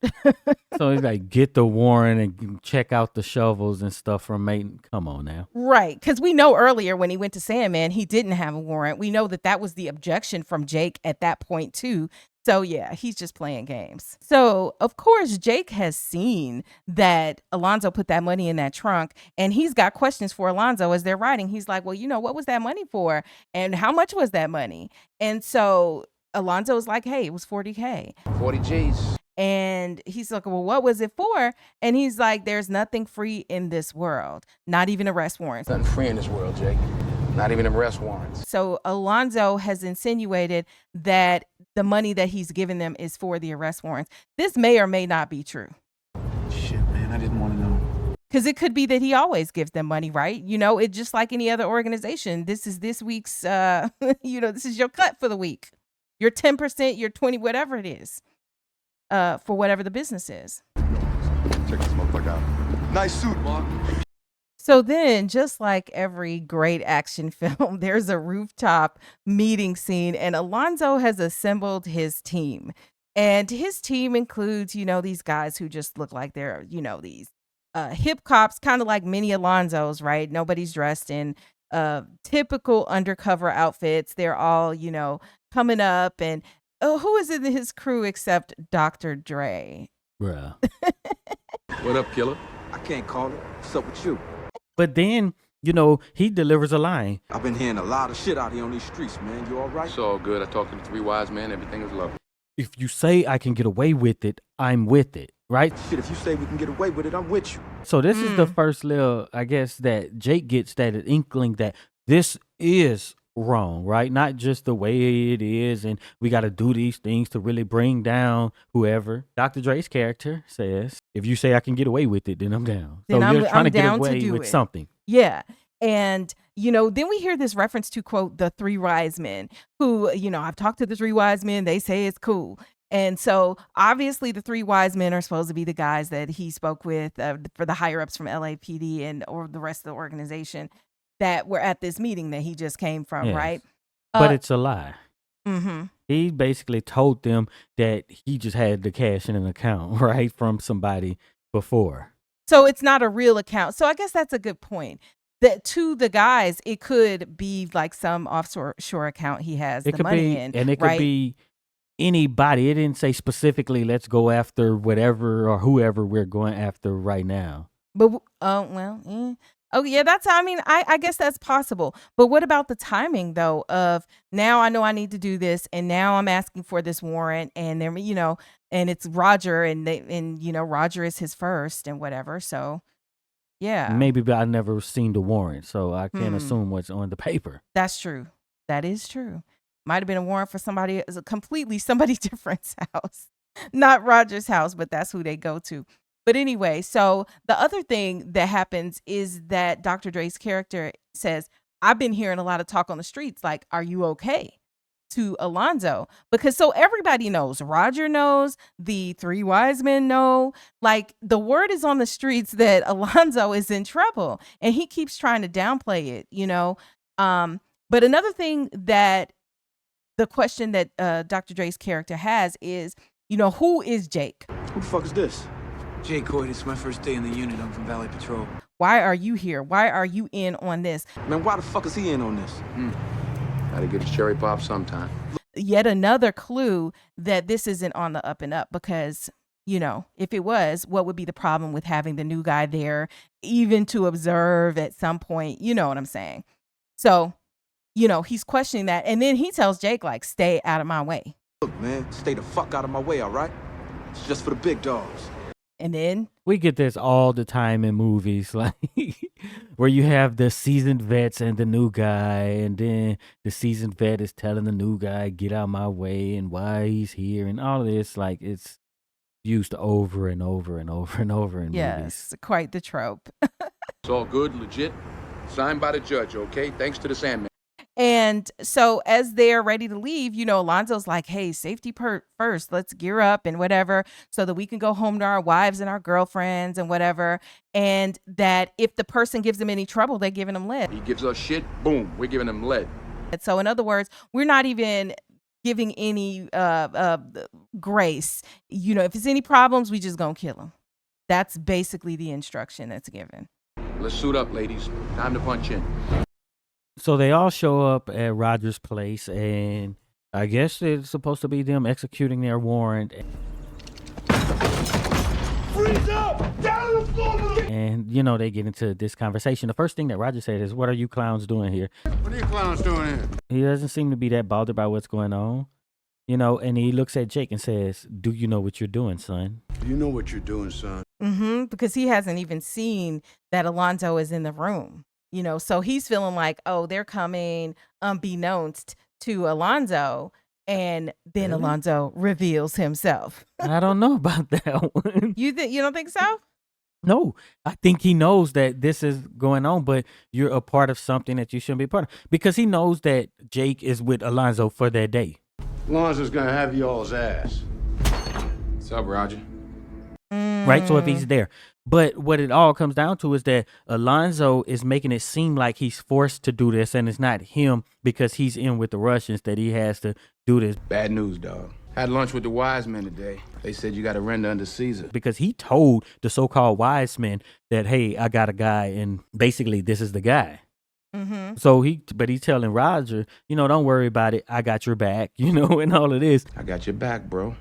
So he's like, get the warrant and check out the shovels and stuff from maintenance. Come on now. Right. Because we know earlier when he went to Sandman, he didn't have a warrant. We know that that was the objection from Jake at that point, too. So, yeah, he's just playing games. So, of course, Jake has seen that Alonzo put that money in that trunk, and he's got questions for Alonzo as they're riding. He's like, well, you know, what was that money for? And how much was that money? And so Alonzo's like, hey, it was $40K. 40 G's. And he's like, well, what was it for? And he's like, there's nothing free in this world, not even arrest warrants. Nothing free in this world, Jake. Not even arrest warrants. So Alonzo has insinuated that the money that he's given them is for the arrest warrants. This may or may not be true. Shit, man, I didn't want to know. Because it could be that he always gives them money, right? You know, it's just like any other organization. This is this week's, you know, this is your cut for the week. Your 10%, your 20, whatever it is, for whatever the business is. Check this motherfucker out. Nice suit, Mark. So then, just like every great action film, there's a rooftop meeting scene, and Alonzo has assembled his team. And his team includes, you know, these guys who just look like they're, you know, these hip cops, kind of like mini Alonzos, right? Nobody's dressed in typical undercover outfits. They're all, you know, coming up. And who is in his crew except Dr. Dre? Bruh. What up, killer? I can't call it. What's up with you? But then, you know, he delivers a line. I've been hearing a lot of shit out here on these streets, man. You all right? It's all good. I talked to the three wise men. Everything is lovely. if you say I can get away with it, I'm with it, right? Shit, if you say we can get away with it, I'm with you. So this is the first little, I guess, that Jake gets that inkling that this is wrong, right? Not just the way it is, and we got to do these things to really bring down whoever. Dr. Dre's character says, if you say I can get away with it, then I'm down. Then so you're trying to get down away to do with it. something. Yeah. And, then we hear this reference to, quote, the three wise men who, I've talked to the three wise men. They say it's cool. And so obviously the three wise men are supposed to be the guys that he spoke with for the higher ups from LAPD or the rest of the organization that were at this meeting that he just came from, Yes. right? But it's a lie. Mm-hmm. He basically told them that he just had the cash in an account, right, from somebody before. So it's not a real account. So I guess that's a good point. That to the guys, it could be like some offshore account he has It the could money be, in, and it could right? be anybody. It didn't say specifically, let's go after whatever or whoever we're going after right now. But oh yeah, I guess that's possible. But what about the timing though? Of now I know I need to do this, and now I'm asking for this warrant, and then and it's Roger, and Roger is his first and whatever. So yeah, Maybe, but I never seen the warrant, so I can't assume what's on the paper. that's true. That is true. Might have been a warrant for somebody somebody different's house, not Roger's house, but that's who they go to. But anyway, so the other thing that happens is that Dr. Dre's character says, I've been hearing a lot of talk on the streets, like, are you okay? To Alonzo. Because so everybody knows, Roger knows, the three wise men know, like the word is on the streets that Alonzo is in trouble, and he keeps trying to downplay it, But another thing that the question that Dr. Dre's character has is, who is Jake? Who the fuck is this? Jake Hoyt, it's my first day in the unit. I'm from Valley Patrol. Why are you here? Why are you in on this? Man, why the fuck is he in on this? Gotta get his cherry pop sometime. Yet another clue that this isn't on the up and up, because, if it was, what would be the problem with having the new guy there, even to observe at some point? You know what I'm saying? So, he's questioning that. And then he tells Jake, like, stay out of my way. Look, man, stay the fuck out of my way, all right? It's just for the big dogs. And then We get this all the time in movies, like where you have the seasoned vets and the new guy, and then the seasoned vet is telling the new guy, get out my way, and why he's here, and all of this, like, it's used over and over and over and over in movies. yes, quite the trope. It's all good, legit. Signed by the judge, okay? Thanks to the Sandman. And so as they're ready to leave, Alonzo's like, hey, safety first, let's gear up and whatever, so that we can go home to our wives and our girlfriends and whatever. And that if the person gives them any trouble, they're giving them lead. He gives us shit, boom, we're giving him lead. So in other words, we're not even giving any grace. If it's any problems, we just gonna kill them. That's basically the instruction that's given. Let's suit up, ladies. Time to punch in. So they all show up at Roger's place, and I guess it's supposed to be them executing their warrant. Freeze up! Down the floor! And, they get into this conversation. The first thing that Roger said is, what are you clowns doing here? What are you clowns doing here? He doesn't seem to be that bothered by what's going on, and he looks at Jake and says, do you know what you're doing, son? Do you know what you're doing, son? Because he hasn't even seen that Alonzo is in the room. So he's feeling like, oh, they're coming unbeknownst to Alonzo. And then Really? Alonzo reveals himself. I don't know about that one. You don't think so? No, I think he knows that this is going on, but you're a part of something that you shouldn't be a part of. Because he knows that Jake is with Alonzo for that day. Alonzo's gonna have you all's ass. What's up, Roger? Right? So if he's there. But what it all comes down to is that Alonzo is making it seem like he's forced to do this, and it's not him because he's in with the Russians that he has to do this. Bad news, dog. Had lunch with the wise men today. They said you got to render under Caesar. Because he told the so-called wise men that, hey, I got a guy, and basically this is the guy. Mm-hmm. So he's telling Roger, don't worry about it. I got your back, and all of this. I got your back, bro.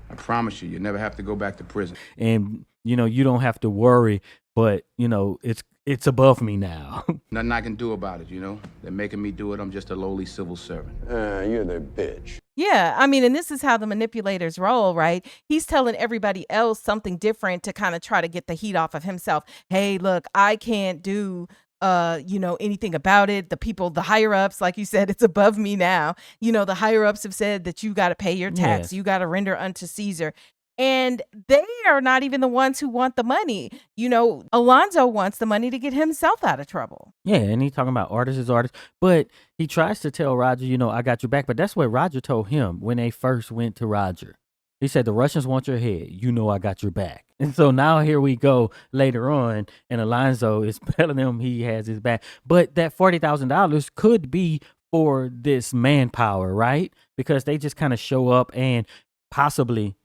I promise you never have to go back to prison. And, you don't have to worry, but, it's it's above me now. Nothing I can do about it, you know? They're making me do it. I'm just a lowly civil servant. You're their bitch. Yeah, I mean, and this is how the manipulators roll, right? He's telling everybody else something different to kind of try to get the heat off of himself. Hey, look, I can't do anything about it. The people, the higher ups, like you said, it's above me now. You know, the higher ups have said that you got to pay your tax. Yes. You got to render unto Caesar. And they are not even the ones who want the money. You know, Alonzo wants the money to get himself out of trouble. Yeah, and he's talking about artists is artists. But he tries to tell Roger, I got your back. But that's what Roger told him when they first went to Roger. He said, the Russians want your head. I got your back. And so now here we go later on, and Alonzo is telling him he has his back. But that $40,000 could be for this manpower, right? Because they just kind of show up and possibly,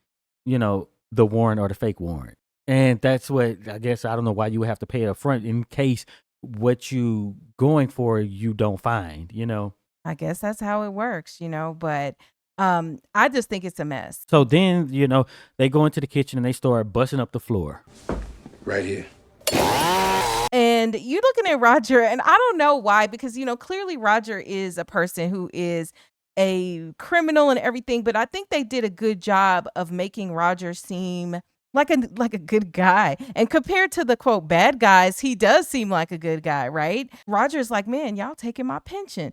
the warrant or the fake warrant. And that's what, I guess, I don't know why you would have to pay up front in case what you going for you don't find, I guess that's how it works, but I just think it's a mess. So then, they go into the kitchen and they start busting up the floor. Right here. And you're looking at Roger, and I don't know why, because, clearly Roger is a person who is a criminal and everything, but I think they did a good job of making Roger seem like a good guy. And compared to the quote bad guys, he does seem like a good guy, right? Roger's like, man, y'all taking my pension.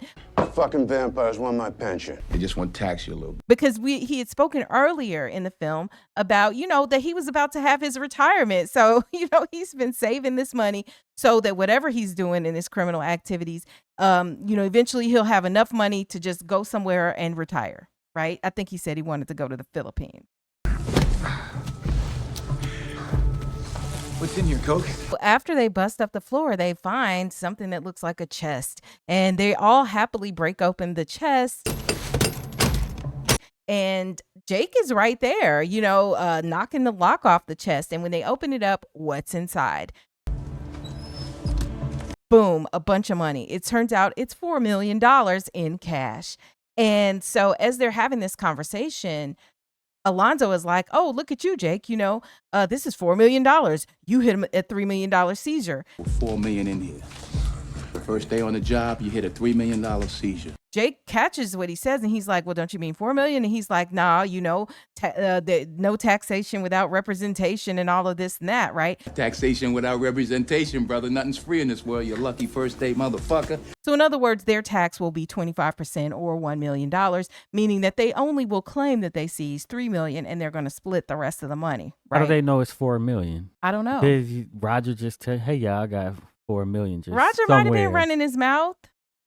Fucking vampires want my pension. They just want to tax you a little bit. Because he had spoken earlier in the film about, that he was about to have his retirement. So, he's been saving this money so that whatever he's doing in his criminal activities, eventually he'll have enough money to just go somewhere and retire, right? I think he said he wanted to go to the Philippines. What's in your Coke? After they bust up the floor, they find something that looks like a chest, and they all happily break open the chest. And Jake is right there, knocking the lock off the chest. And when they open it up, what's inside? Boom, a bunch of money. It turns out it's $4 million in cash. And so as they're having this conversation, Alonzo is like, oh, look at you, Jake. This is $4 million. You hit him at $3 million seizure. $4 million in here. The first day on the job, you hit a $3 million seizure. Jake catches what he says, and he's like, well, don't you mean 4 million? And he's like, nah, no taxation without representation and all of this and that, right? Taxation without representation, brother. Nothing's free in this world, you lucky first day motherfucker. So in other words, their tax will be 25% or $1 million, meaning that they only will claim that they seized $3 million, and they're going to split the rest of the money, right? How do they know it's $4 million? I don't know. Did Roger just tell, hey, y'all, I got $4 million just Roger somewhere. might have been running his mouth.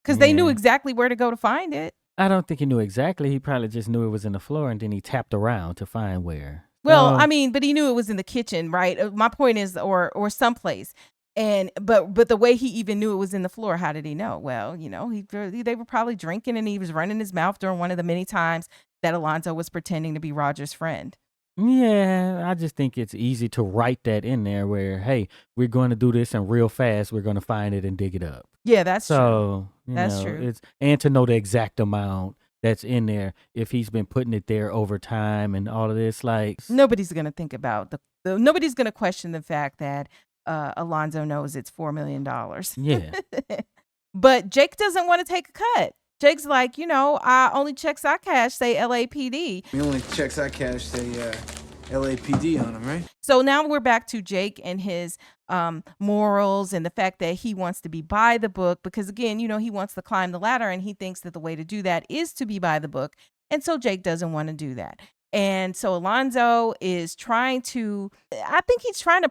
Because they knew exactly where to go to find it. I don't think he knew exactly. He probably just knew it was in the floor, and then he tapped around to find where. Well, but he knew it was in the kitchen, right? My point is, or someplace. But the way he even knew it was in the floor, how did he know? Well, they were probably drinking, and he was running his mouth during one of the many times that Alonzo was pretending to be Roger's friend. Yeah, I just think it's easy to write that in there where, hey, we're going to do this and real fast we're going to find it and dig it up. Yeah, that's true. So, That's true. And to know the exact amount that's in there, if he's been putting it there over time and all of this, like. Nobody's going to think about nobody's going to question the fact that Alonzo knows it's $4 million. Yeah. But Jake doesn't want to take a cut. Jake's like, only checks I cash say LAPD. The only checks I cash say LAPD on them, right? So now we're back to Jake and his morals and the fact that he wants to be by the book because, again, he wants to climb the ladder, and he thinks that the way to do that is to be by the book. And so Jake doesn't want to do that. And so Alonzo is trying to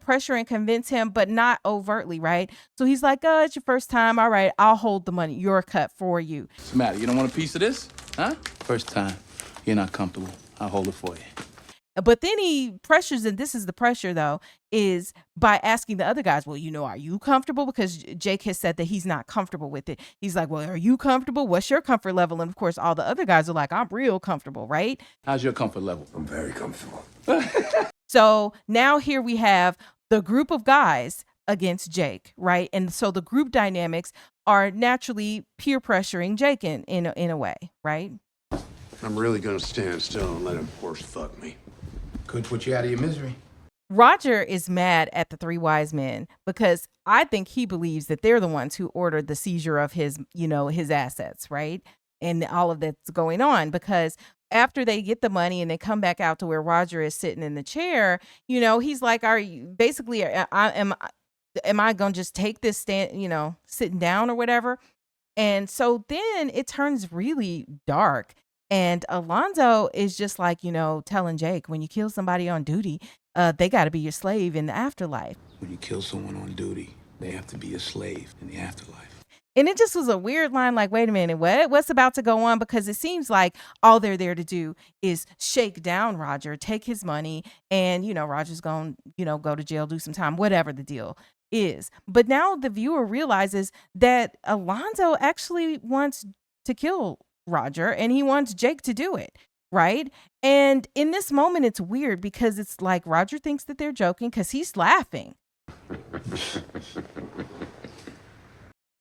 pressure and convince him, but not overtly, right? So he's like, oh, it's your first time. All right, I'll hold the money, your cut for you. What's the matter? You don't want a piece of this? Huh? First time. You're not comfortable. I'll hold it for you. But then he pressures, and this is the pressure, though, is by asking the other guys, well, are you comfortable? Because Jake has said that he's not comfortable with it. He's like, well, are you comfortable? What's your comfort level? And, of course, all the other guys are like, I'm real comfortable, right? How's your comfort level? I'm very comfortable. So now here we have the group of guys against Jake, right? And so the group dynamics are naturally peer pressuring Jake in a way, right? I'm really going to stand still and let him horse fuck me. Could put you out of your misery. Roger is mad at the three wise men because I think he believes that they're the ones who ordered the seizure of his, his assets, right? And all of that's going on because after they get the money and they come back out to where Roger is sitting in the chair, he's like, "Are you basically? Am I gonna just take this stand? Sitting down or whatever?" And so then it turns really dark, and Alonzo is just like, telling Jake, when you kill somebody on duty, they got to be your slave in the afterlife. When you kill someone on duty, they have to be your slave in the afterlife. And it just was a weird line, like, wait a minute, what's about to go on? Because it seems like all they're there to do is shake down Roger, take his money, and, Roger's going to, go to jail, do some time, whatever the deal is. But now the viewer realizes that Alonzo actually wants to kill Roger, and he wants Jake to do it, right? And in this moment, it's weird because it's like Roger thinks that they're joking because he's laughing.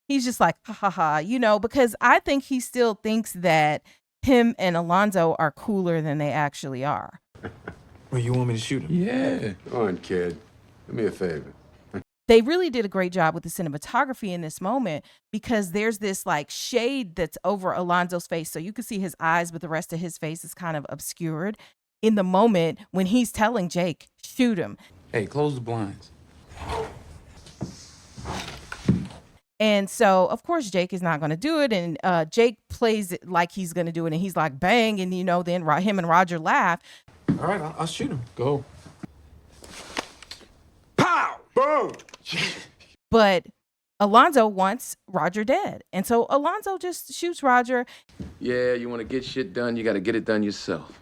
He's just like, ha ha ha, because I think he still thinks that him and Alonzo are cooler than they actually are. Well, you want me to shoot him? Yeah. Go on, kid. Do me a favor. They really did a great job with the cinematography in this moment because there's this like shade that's over Alonzo's face. So you can see his eyes, but the rest of his face is kind of obscured in the moment when he's telling Jake, shoot him. Hey, close the blinds. And so, of course, Jake is not going to do it. And Jake plays it like he's going to do it. And he's like, bang. And, then him and Roger laugh. All right, I'll shoot him. Go. Pow! Boom! But Alonzo wants Roger dead. And so Alonzo just shoots Roger. Yeah, you want to get shit done, you got to get it done yourself.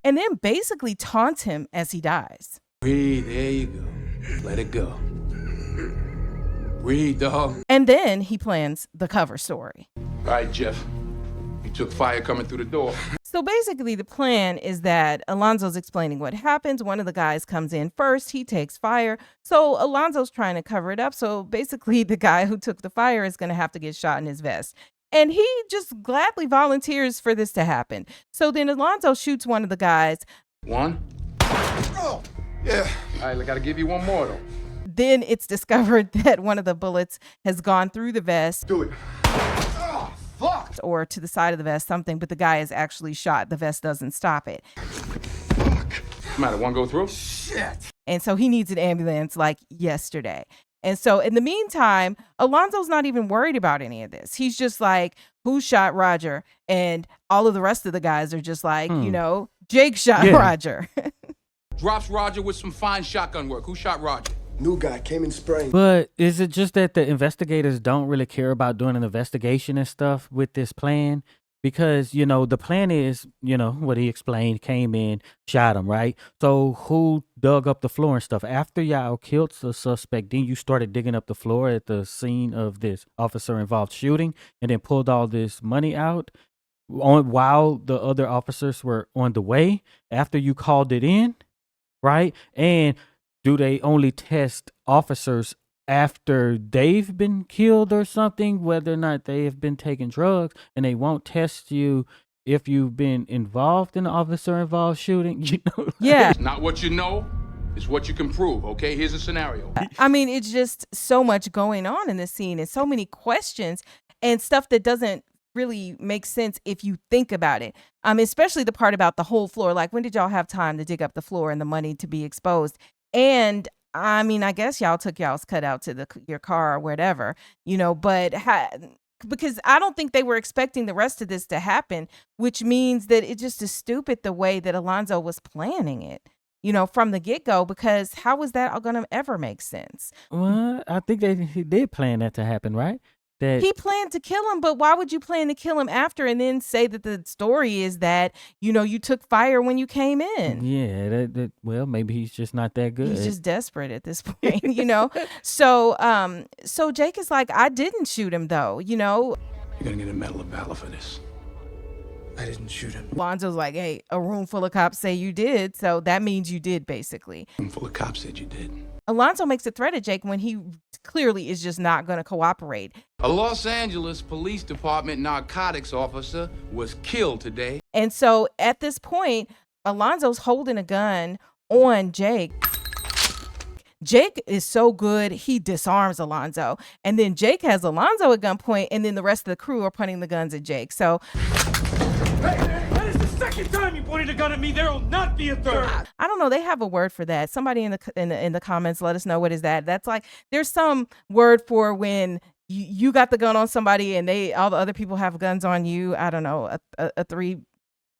And then basically taunts him as he dies. Breathe, there you go. Let it go. Breathe, dog. And then he plans the cover story. All right, Jeff. You took fire coming through the door. So basically the plan is that Alonzo's explaining what happens. One of the guys comes in first. He takes fire. So Alonzo's trying to cover it up. So basically the guy who took the fire is going to have to get shot in his vest. And he just gladly volunteers for this to happen. So then Alonzo shoots one of the guys. One? Oh, yeah. All right, I got to give you one more, though. Then it's discovered that one of the bullets has gone through the vest. Do it. Oh, fuck. Or to the side of the vest, something, but the guy is actually shot. The vest doesn't stop it. Fuck. What's the matter? One go through? Shit. And so he needs an ambulance like yesterday. And so in the meantime, Alonzo's not even worried about any of this. He's just like, who shot Roger? And all of the rest of the guys are just like, Jake shot Roger. Drops Roger with some fine shotgun work. Who shot Roger? New guy came in spraying. But is it just that the investigators don't really care about doing an investigation and stuff with this plan? Because, the plan is, what he explained, came in, shot him, right? So who dug up the floor and stuff? After y'all killed the suspect, then you started digging up the floor at the scene of this officer-involved shooting and then pulled all this money out while the other officers were on the way after you called it in, right? And do they only test officers after they've been killed or something, whether or not they have been taking drugs, and they won't test you if you've been involved in an officer-involved shooting? Yeah. It's not what you know, it's what you can prove, okay? Here's a scenario. I mean, it's just so much going on in this scene and so many questions and stuff that doesn't really make sense if you think about it. Especially the part about the whole floor. Like, when did y'all have time to dig up the floor and the money to be exposed? And I mean, I guess y'all took y'all's cutout to your car or whatever, but because I don't think they were expecting the rest of this to happen, which means that it just is stupid the way that Alonzo was planning it, from the get-go, because how was that all going to ever make sense? Well, I think he did plan that to happen, right? That he planned to kill him, but why would you plan to kill him after and then say that the story is that, you took fire when you came in? Yeah, well, maybe he's just not that good. He's just desperate at this point, So Jake is like, I didn't shoot him though, You're gonna get a Medal of Valor for this. I didn't shoot him. Lonzo's like, hey, a room full of cops say you did, so that means you did, basically. A room full of cops said you did. Alonzo makes a threat at Jake when he clearly is just not going to cooperate. A Los Angeles Police Department narcotics officer was killed today. And so at this point, Alonzo's holding a gun on Jake. Jake is so good, he disarms Alonzo. And then Jake has Alonzo at gunpoint, and then the rest of the crew are pointing the guns at Jake. So That is the second time you pointed a gun at me. There will not be a third. I don't know. They have a word for that. Somebody in the comments, let us know what is that. That's like, there's some word for when you got the gun on somebody and all the other people have guns on you. I don't know, a three.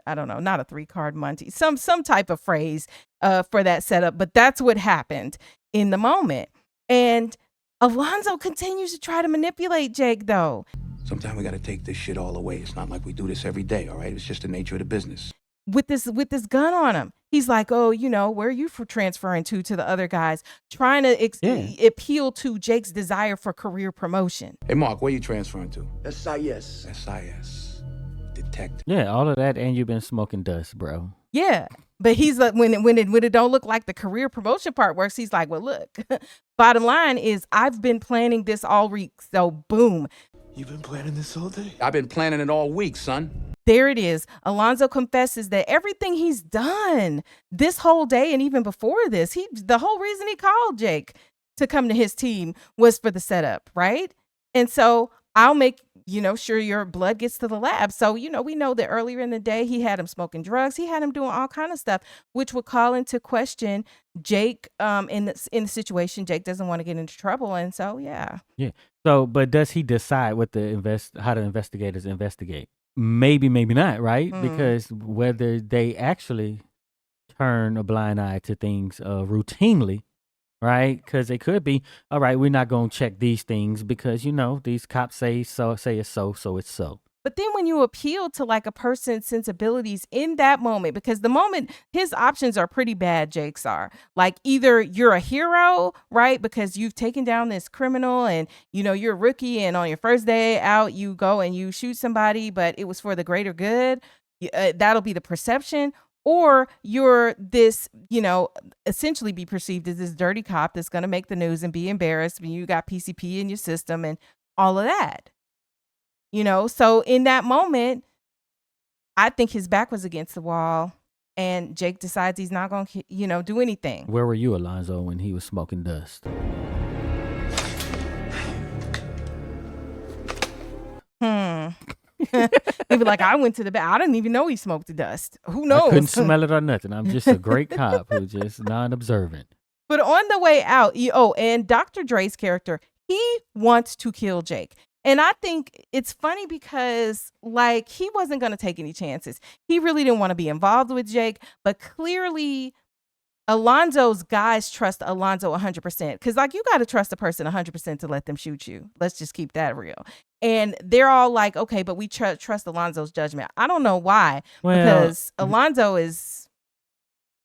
I don't know, not a 3-card Monty. Some type of phrase for that setup. But that's what happened in the moment. And Alonzo continues to try to manipulate Jake, though. Sometimes we gotta take this shit all away. It's not like we do this every day, all right? It's just the nature of the business. With this gun on him, he's like, "Oh, where are you for transferring to the other guys?" Trying to appeal to Jake's desire for career promotion. Hey, Mark, where you transferring to? SIS. SIS. Detective. Yeah, all of that, and you've been smoking dust, bro. Yeah, but he's like, when it don't look like the career promotion part works, he's like, "Well, look, bottom line is I've been planning this all week, so boom." You've been planning this all day? I've been planning it all week, son. There it is. Alonzo confesses that everything he's done this whole day and even before this, the whole reason he called Jake to come to his team was for the setup, right? And so I'll make, sure your blood gets to the lab. So, we know that earlier in the day, he had him smoking drugs. He had him doing all kind of stuff, which would call into question Jake in the situation. Jake doesn't want to get into trouble. And so, yeah. Yeah. So, but does he decide how the investigators investigate? Maybe, maybe not, right? Because whether they actually turn a blind eye to things routinely, right? Because it could be, all right, we're not going to check these things because, these cops say it's so it's so. But then when you appeal to like a person's sensibilities in that moment, because the moment his options are pretty bad, Jake's are like either you're a hero, right? Because you've taken down this criminal and, you're a rookie and on your first day out, you go and you shoot somebody, but it was for the greater good. That'll be the perception. Or you're this, essentially be perceived as this dirty cop that's going to make the news and be embarrassed when you got PCP in your system and all of that. So in that moment, I think his back was against the wall and Jake decides he's not going to, do anything. Where were you, Alonzo, when he was smoking dust? Maybe like I went to the back. I didn't even know he smoked the dust. Who knows? I couldn't smell it or nothing. I'm just a great cop who's just non-observant. But on the way out, and Dr. Dre's character, he wants to kill Jake. And I think it's funny because, like, he wasn't going to take any chances. He really didn't want to be involved with Jake. But clearly, Alonzo's guys trust Alonzo 100%. Because, like, you got to trust a person 100% to let them shoot you. Let's just keep that real. And they're all like, okay, but we trust Alonzo's judgment. I don't know why. Because Alonzo is...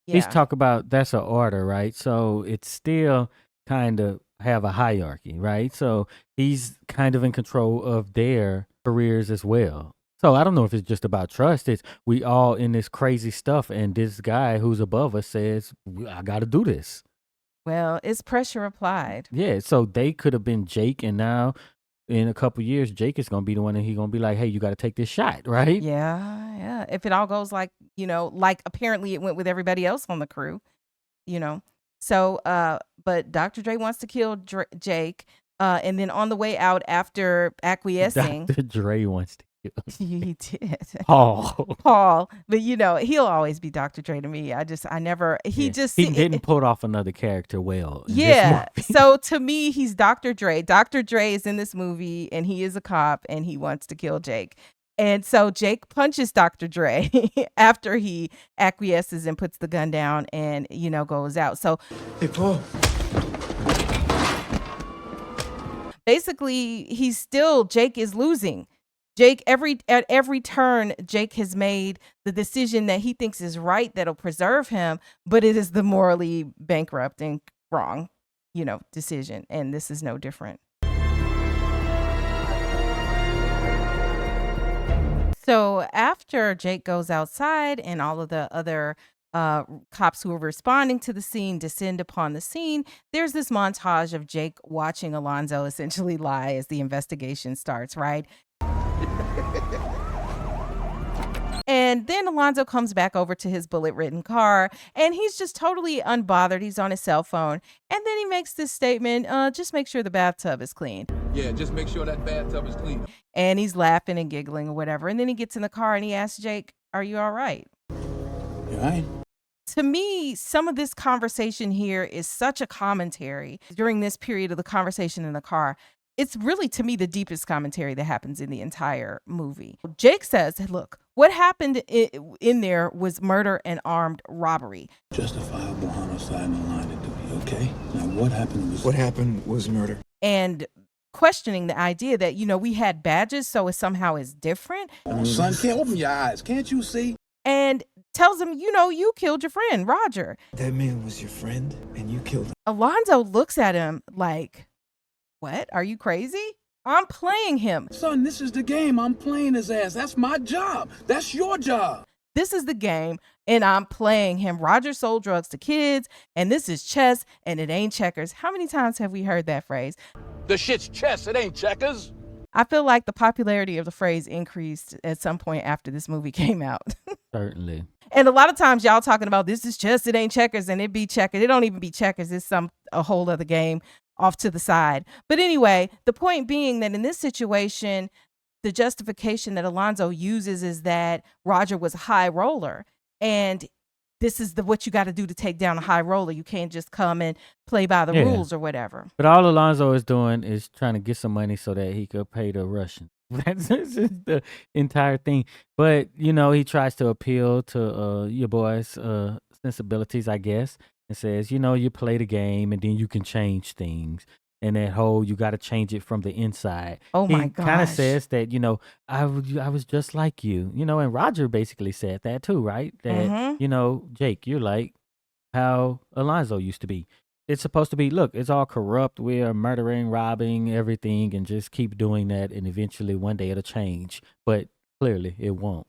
Yeah. He's talking about that's an order, right? So it's still kind of have a hierarchy, right? So he's kind of in control of their careers as well. So I don't know if it's just about trust. It's we all in this crazy stuff, and this guy who's above us says, I got to do this. Well, it's pressure applied. Yeah, so they could have been Jake, and now in a couple years, Jake is going to be the one and he's going to be like, hey, you got to take this shot, right? Yeah. If it all goes like, like apparently it went with everybody else on the crew, So, but Dr. Dre wants to kill Jake. And then on the way out after acquiescing. Dr. Dre wants to kill. He did. Paul. But, he'll always be Dr. Dre to me. He didn't put off another character well. Yeah. So to me, he's Dr. Dre. Dr. Dre is in this movie and he is a cop and he wants to kill Jake. And so Jake punches Dr. Dre after he acquiesces and puts the gun down and, goes out. So, hey, Paul. Basically, Jake is losing. At every turn, Jake has made the decision that he thinks is right, that'll preserve him, but it is the morally bankrupt and wrong, decision. And this is no different. So after Jake goes outside and all of the other cops who are responding to the scene descend upon the scene, there's this montage of Jake watching Alonzo essentially lie as the investigation starts, right? And then Alonzo comes back over to his bullet-ridden car, and he's just totally unbothered. He's on his cell phone. And then he makes this statement, just make sure the bathtub is clean. Yeah, just make sure that bathtub is clean. And he's laughing and giggling or whatever. And then he gets in the car and he asks Jake, are you all right? You all right? To me, some of this conversation here is such a commentary during this period of the conversation in the car. It's really, to me, the deepest commentary that happens in the entire movie. Jake says, look, what happened in there was murder and armed robbery. Justifiable homicide in the line of duty, okay? Now, what happened was murder. And questioning the idea that, we had badges, so it somehow is different. Son, can't open your eyes. Can't you see? And tells him, you killed your friend, Roger. That man was your friend, and you killed him. Alonzo looks at him like, what? Are you crazy? I'm playing him. Son, this is the game. I'm playing his ass. That's my job. That's your job. This is the game, and I'm playing him. Roger sold drugs to kids, and this is chess, and it ain't checkers. How many times have we heard that phrase? The shit's chess, it ain't checkers. I feel like the popularity of the phrase increased at some point after this movie came out. Certainly. And a lot of times y'all talking about this is chess, it ain't checkers, and it be checkers. It don't even be checkers. It's a whole other game off to the side. But anyway, the point being that in this situation, the justification that Alonzo uses is that Roger was a high roller. And this is what you got to do to take down a high roller. You can't just come and play by the rules or whatever. But all Alonzo is doing is trying to get some money so that he could pay the Russian. That's just the entire thing. But, he tries to appeal to your boy's sensibilities, I guess, and says, you play the game and then you can change things. And that whole, you got to change it from the inside. Oh, my gosh. He kind of says that, I was just like you. And Roger basically said that too, right? That, Jake, you're like how Alonzo used to be. It's supposed to be, look, it's all corrupt. We are murdering, robbing, everything, and just keep doing that. And eventually one day it'll change. But clearly it won't.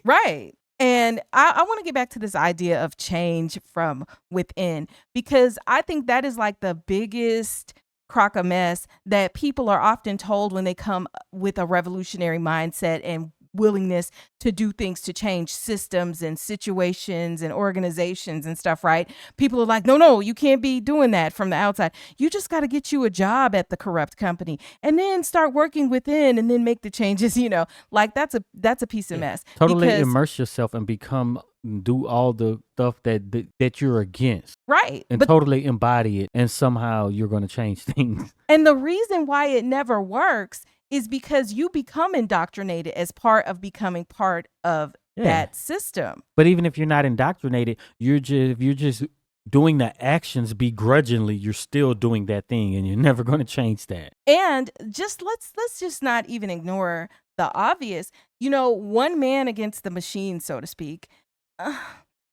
Right. And I want to get back to this idea of change from within, because I think that is like the biggest crock of mess that people are often told when they come with a revolutionary mindset and willingness to do things to change systems and situations and organizations and stuff, right? People are like, no, you can't be doing that from the outside. You just got to get you a job at the corrupt company and then start working within and then make the changes, like that's a piece of mess. Totally immerse yourself and do all the stuff that you're against. Right. And totally embody it. And somehow you're going to change things. And the reason why it never works is because you become indoctrinated as part of becoming part of that system. But even if you're not indoctrinated, you're just doing the actions begrudgingly. You're still doing that thing, and you're never going to change that. And just let's just not even ignore the obvious. One man against the machine, so to speak.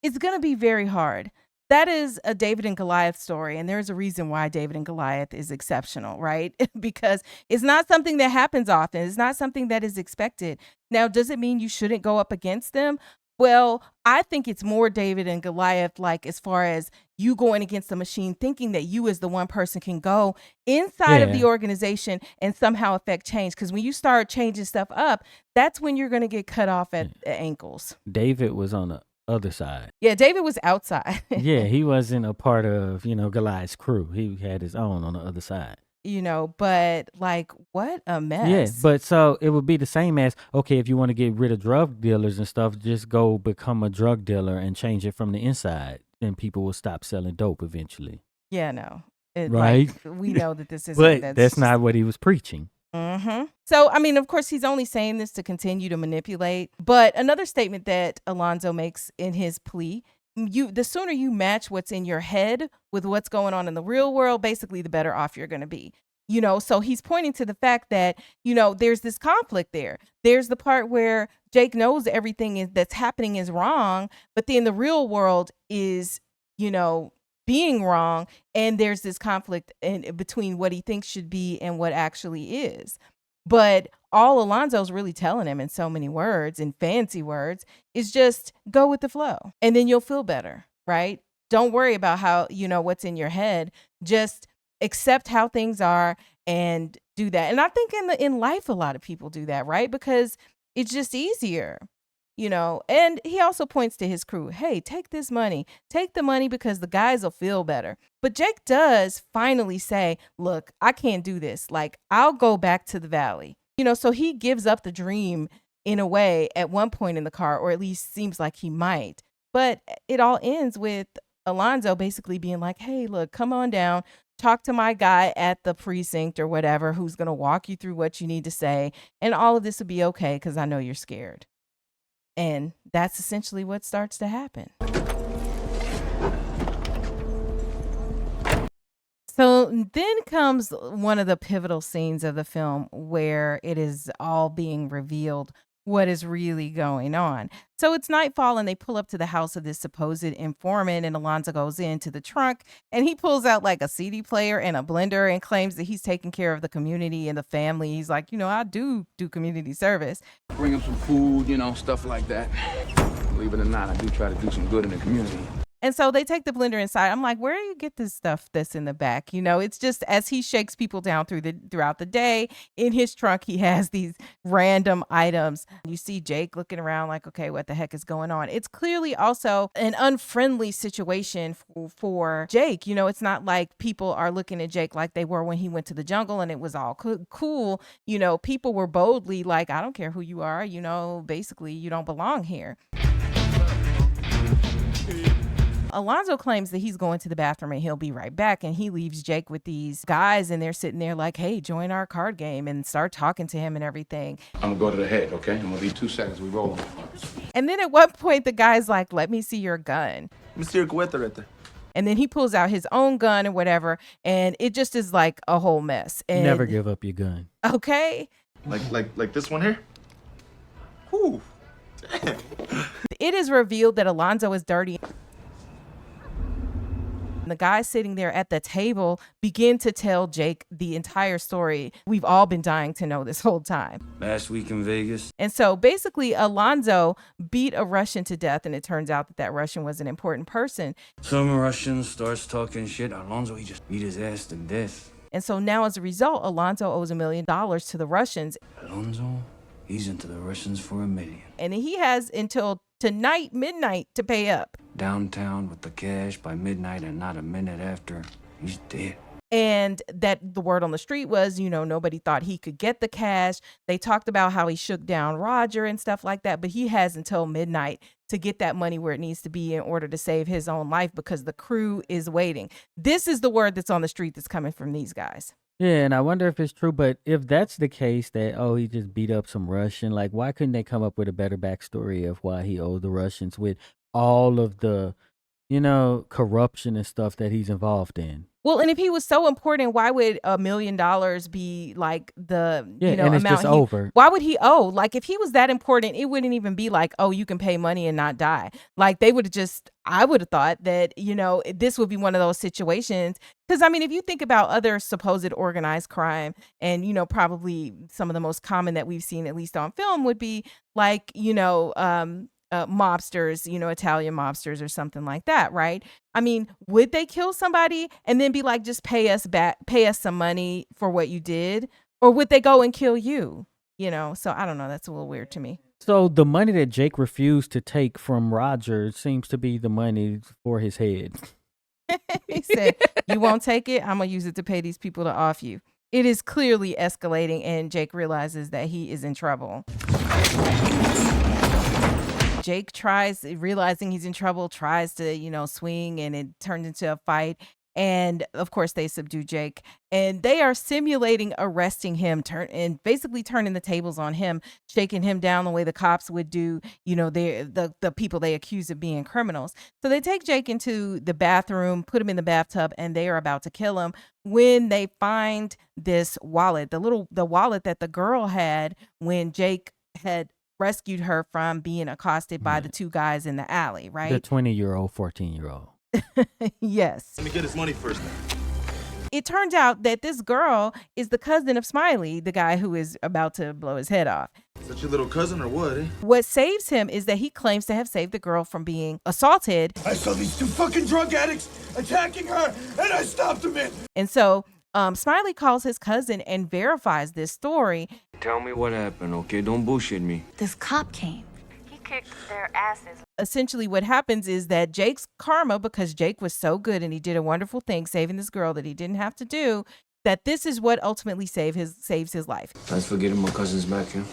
It's going to be very hard. That is a David and Goliath story, and there's a reason why David and Goliath is exceptional, right? Because it's not something that happens often. It's not something that is expected. Now, does it mean you shouldn't go up against them? Well, I think it's more David and Goliath, like as far as you going against the machine, thinking that you as the one person can go inside of the organization and somehow affect change. Because when you start changing stuff up, that's when you're going to get cut off at the ankles. David was on the other side. Yeah, David was outside. Yeah, he wasn't a part of, Goliath's crew. He had his own on the other side. But like, what a mess. Yeah, but so it would be the same as, okay, if you want to get rid of drug dealers and stuff, just go become a drug dealer and change it from the inside. Then people will stop selling dope eventually. Yeah, no. Right? We know that this isn't. But that's not what he was preaching. Mm-hmm. So, I mean, of course, he's only saying this to continue to manipulate. But another statement that Alonzo makes in his plea, the sooner you match what's in your head with what's going on in the real world, basically, the better off you're going to be. So he's pointing to the fact that, there's this conflict there. There's the part where Jake knows everything that's happening is wrong, but then the real world is, being wrong, and there's this conflict between what he thinks should be and what actually is. But all Alonzo's really telling him in so many words, in fancy words, is just go with the flow, and then you'll feel better, right? Don't worry about how, what's in your head. Just accept how things are and do that. And I think in life, a lot of people do that, right? Because it's just easier. and he also points to his crew. Hey, take this money. Take the money because the guys will feel better. But Jake does finally say, look, I can't do this. Like, I'll go back to the valley. So he gives up the dream in a way at one point in the car, or at least seems like he might. But it all ends with Alonzo basically being like, hey, look, come on down. Talk to my guy at the precinct or whatever, who's going to walk you through what you need to say. And all of this will be okay because I know you're scared. And that's essentially what starts to happen. So then comes one of the pivotal scenes of the film where it is all being revealed what is really going on. So it's nightfall and they pull up to the house of this supposed informant, and Alonzo goes into the trunk and he pulls out like a CD player and a blender and claims that he's taking care of the community and the family. He's like, I do community service. Bring him some food, stuff like that. Believe it or not, I do try to do some good in the community. And so they take the blender inside. I'm like, where do you get this stuff that's in the back? It's just as he shakes people down throughout the day, in his trunk, he has these random items. You see Jake looking around like, okay, what the heck is going on? It's clearly also an unfriendly situation for Jake. It's not like people are looking at Jake like they were when he went to the jungle and it was all cool. People were boldly like, I don't care who you are. Basically, you don't belong here. Alonzo claims that he's going to the bathroom and he'll be right back. And he leaves Jake with these guys and they're sitting there like, hey, join our card game, and start talking to him and everything. I'm going to go to the head, okay? I'm going to be 2 seconds. We roll. And then at one point, the guy's like, let me see your gun. Mr. Cueta right there. And then he pulls out his own gun or whatever. And it just is like a whole mess. And never give up your gun. Okay. Like this one here? Whew. Damn. It is revealed that Alonzo is dirty. The guys sitting there at the table begin to tell Jake the entire story. We've all been dying to know this whole time. Last week in Vegas. And so basically Alonzo beat a Russian to death, and it turns out that Russian was an important person. Some Russian starts talking shit. Alonzo, he just beat his ass to death. And so now as a result, Alonzo owes $1 million to the Russians. Alonzo, he's into the Russians for $1 million. And he has until tonight, midnight, to pay up. Downtown with the cash by midnight, and not a minute after, he's dead. And that the word on the street was, nobody thought he could get the cash. They talked about how he shook down Roger and stuff like that, but he has until midnight to get that money where it needs to be in order to save his own life because the crew is waiting. This is the word that's on the street that's coming from these guys. Yeah, and I wonder if it's true, but if that's the case that, he just beat up some Russian, like, why couldn't they come up with a better backstory of why he owed the Russians with all of the, corruption and stuff that he's involved in? Well, and if he was so important, why would $1 million be like the and it's amount just over? Why would he owe? Like, if he was that important, it wouldn't even be like, oh, you can pay money and not die. Like, they would have just, I would have thought that, this would be one of those situations. Because, if you think about other supposed organized crime and, probably some of the most common that we've seen, at least on film, would be like, mobsters, Italian mobsters or something like that, right? Would they kill somebody and then be like, just pay us some money for what you did? Or would they go and kill you? So I don't know. That's a little weird to me. So the money that Jake refused to take from Roger seems to be the money for his head. He said, you won't take it? I'm going to use it to pay these people to off you. It is clearly escalating, and Jake realizes that he is in trouble. Jake realizing he's in trouble, tries to, swing, and it turns into a fight. And of course, they subdue Jake, and they are simulating arresting him, and basically turning the tables on him, shaking him down the way the cops would do, the people they accuse of being criminals. So they take Jake into the bathroom, put him in the bathtub, and they are about to kill him when they find this wallet, the wallet that the girl had when Jake had rescued her from being accosted by the two guys in the alley, right? The 20-year-old, 14-year-old. Yes. Let me get his money first. It turns out that this girl is the cousin of Smiley, the guy who is about to blow his head off. Is that your little cousin or what, eh? What saves him is that he claims to have saved the girl from being assaulted. I saw these two fucking drug addicts attacking her, and I stopped them in. And so Smiley calls his cousin and verifies this story. Tell me what happened, okay? Don't bullshit me. This cop came. He kick their asses. Essentially what happens is that Jake's karma, because Jake was so good and he did a wonderful thing saving this girl that he didn't have to do, that this is what ultimately saves his life. Thanks for getting my cousin's back, yeah?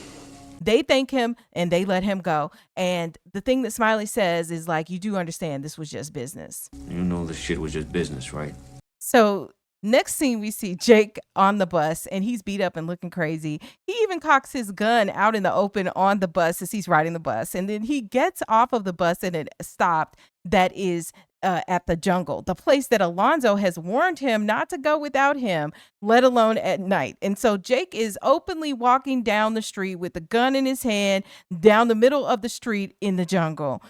They thank him and they let him go. And the thing that Smiley says is like, you do understand this was just business. You know this shit was just business, right? So next scene, we see Jake on the bus and he's beat up and looking crazy. He even cocks his gun out in the open on the bus as he's riding the bus. And then he gets off of the bus and it stopped that is at the jungle, the place that Alonzo has warned him not to go without him, let alone at night. And so Jake is openly walking down the street with a gun in his hand, down the middle of the street in the jungle.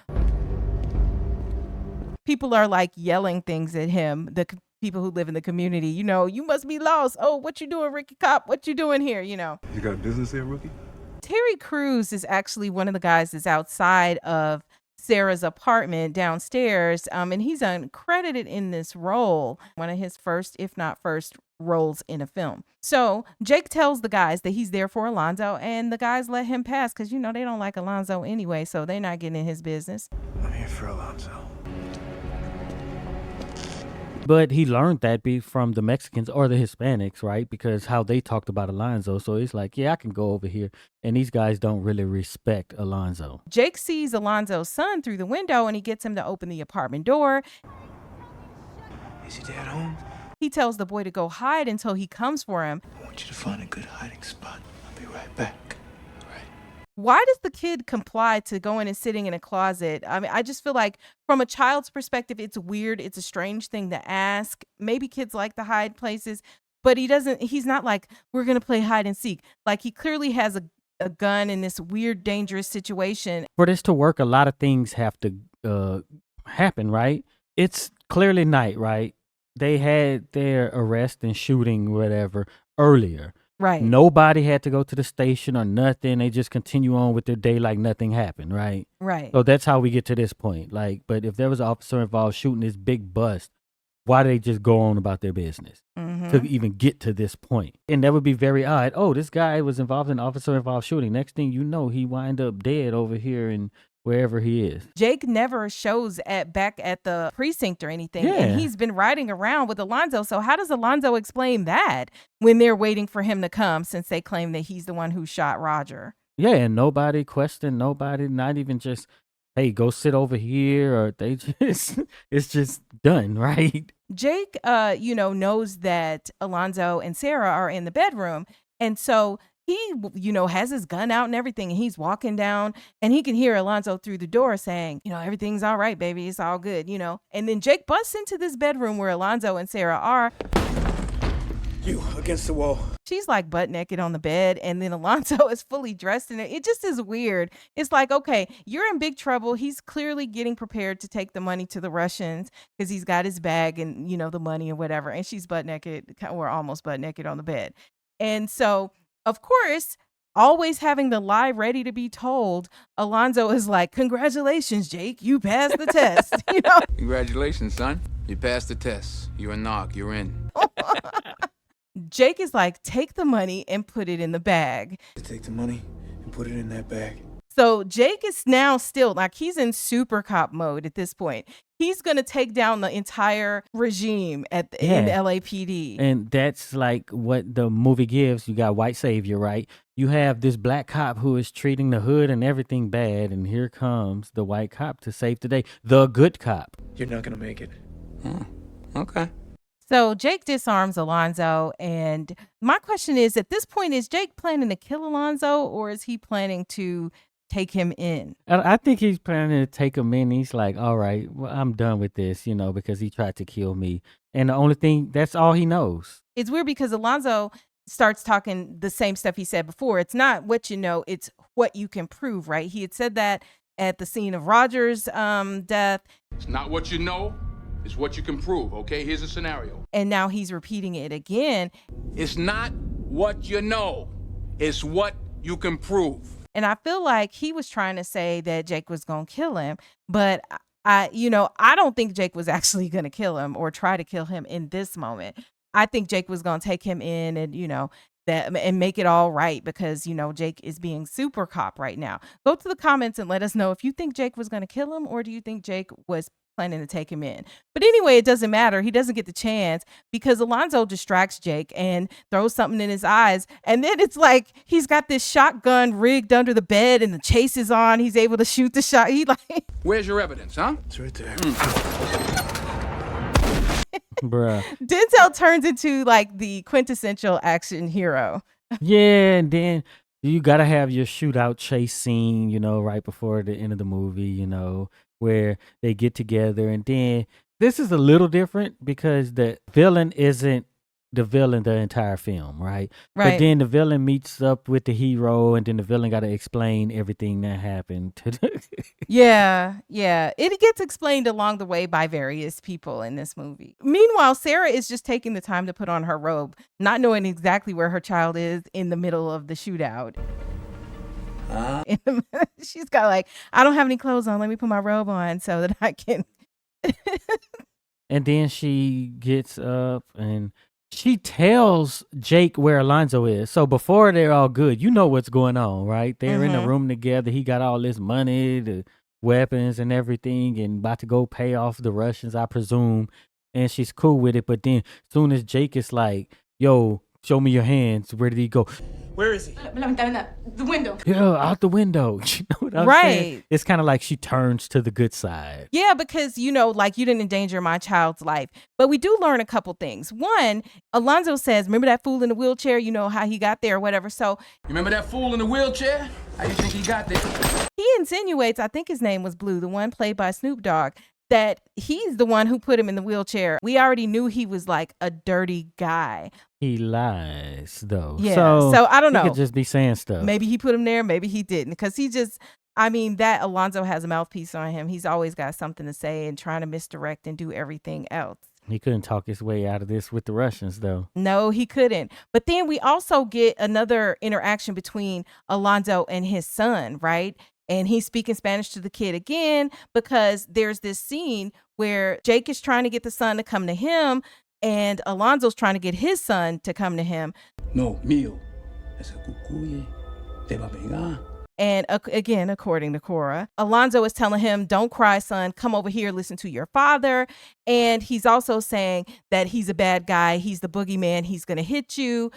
People are like yelling things at him, the people who live in the community. You know, you must be lost. Oh, what you doing, Ricky Cop? What you doing here? You know. You got business here, rookie? Terry Crews is actually one of the guys that's outside of Sarah's apartment downstairs, and he's uncredited in this role, one of his first, if not first, roles in a film. So Jake tells the guys that he's there for Alonzo, and the guys let him pass because, you know, they don't like Alonzo anyway, so they're not getting in his business. I'm here for Alonzo. But he learned that from the Mexicans or the Hispanics, right? Because how they talked about Alonzo. So it's like, yeah, I can go over here. And these guys don't really respect Alonzo. Jake sees Alonzo's son through the window and he gets him to open the apartment door. Is your dad home? He tells the boy to go hide until he comes for him. I want you to find a good hiding spot. I'll be right back. Why does the kid comply to going and sitting in a closet? I mean, I just feel like from a child's perspective, it's weird. It's a strange thing to ask. Maybe kids like to hide places, but he's not like, we're going to play hide and seek. Like he clearly has a gun in this weird, dangerous situation. For this to work, a lot of things have to happen, right? It's clearly night, right? They had their arrest and shooting, whatever, earlier. Right. Nobody had to go to the station or nothing. They just continue on with their day like nothing happened, right? Right. So that's how we get to this point. Like, but if there was an officer involved shooting this big bust, why do they just go on about their business to even get to this point? And that would be very odd. Oh, this guy was involved in officer involved shooting. Next thing you know, he wind up dead over here in wherever he is. Jake never shows back at the precinct or anything. Yeah. And he's been riding around with Alonzo. So how does Alonzo explain that when they're waiting for him to come, since they claim that he's the one who shot Roger? Yeah, and nobody questioned, nobody, not even just, hey, go sit over here, or they just, it's just done, right? Jake, knows that Alonzo and Sarah are in the bedroom. And so he, has his gun out and everything, and he's walking down and he can hear Alonzo through the door saying, everything's all right, baby. It's all good, And then Jake busts into this bedroom where Alonzo and Sarah are. You against the wall. She's like butt naked on the bed, and then Alonzo is fully dressed in it. It just is weird. It's like, okay, you're in big trouble. He's clearly getting prepared to take the money to the Russians because he's got his bag and, the money or whatever. And she's butt naked or almost butt naked on the bed. And so, of course, always having the lie ready to be told, Alonzo is like, congratulations, Jake, you passed the test. Congratulations, son. You passed the test. You're a knock. You're in. Jake is like, take the money and put it in the bag. Take the money and put it in that bag. So Jake is now still like, he's in super cop mode at this point. He's going to take down the entire regime in LAPD. And that's like what the movie gives. You got white savior, right? You have this black cop who is treating the hood and everything bad. And here comes the white cop to save the day. The good cop. You're not going to make it. Okay. So Jake disarms Alonzo. And my question is, at this point, is Jake planning to kill Alonzo, or is he planning to take him in? I think he's planning to take him in. He's like, all right, well, I'm done with this, because he tried to kill me. And the only thing, that's all he knows. It's weird because Alonzo starts talking the same stuff he said before. It's not what you know, it's what you can prove, right? He had said that at the scene of Roger's death. It's not what you know, it's what you can prove, okay? Here's a scenario. And now he's repeating it again. It's not what you know, it's what you can prove. And I feel like he was trying to say that Jake was going to kill him. But, I don't think Jake was actually going to kill him or try to kill him in this moment. I think Jake was going to take him in and, that and make it all right because, you know, Jake is being super cop right now. Go to the comments and let us know if you think Jake was going to kill him or do you think Jake was planning to take him in. But anyway, it doesn't matter. He doesn't get the chance because Alonzo distracts Jake and throws something in his eyes. And then it's like he's got this shotgun rigged under the bed and the chase is on. He's able to shoot the shot. He like, where's your evidence, huh? It's right there. Bruh. Denzel turns into like the quintessential action hero. Yeah, and then you gotta have your shootout chase scene, you know, right before the end of the movie, you know, where they get together. And then this is a little different because the villain isn't the villain the entire film, right? But then the villain meets up with the hero, and then the villain got to explain everything that happened to the Yeah. It gets explained along the way by various people in this movie. Meanwhile, Sarah is just taking the time to put on her robe, not knowing exactly where her child is in the middle of the shootout. She's got like, I don't have any clothes on. Let me put my robe on so that I can. And then she gets up and she tells Jake where Alonzo is. So before they're all good, you know what's going on, right? They're in a room together. He got all this money, the weapons and everything, and about to go pay off the Russians, I presume. And she's cool with it. But then soon as Jake is like, yo, show me your hands. Where did he go? Where is he? The window. Yeah, out the window. You know what I'm saying? It's kind of like she turns to the good side. Yeah, because, you know, like you didn't endanger my child's life. But we do learn a couple things. One, Alonzo says, remember that fool in the wheelchair? You know how he got there or whatever. So You remember that fool in the wheelchair? How you think he got there? he insinuates, I think his name was Blue, the one played by Snoop Dogg, that he's the one who put him in the wheelchair. We already knew he was like a dirty guy. He lies, though. Yeah. So I don't know. He could just be saying stuff. Maybe he put him there. Maybe he didn't. Because he just, I mean, that Alonzo has a mouthpiece on him. He's always got something to say and trying to misdirect and do everything else. He couldn't talk his way out of this with the Russians, though. No, he couldn't. But then we also get another interaction between Alonzo and his son, right? And he's speaking Spanish to the kid again because there's this scene where Jake is trying to get the son to come to him and Alonzo's trying to get his son to come to him. No, mío. Ese cucuye te va a pegar. And again, according to Cora, Alonzo is telling him, don't cry, son. Come over here, listen to your father. And he's also saying that he's a bad guy. He's the boogeyman. He's going to hit you.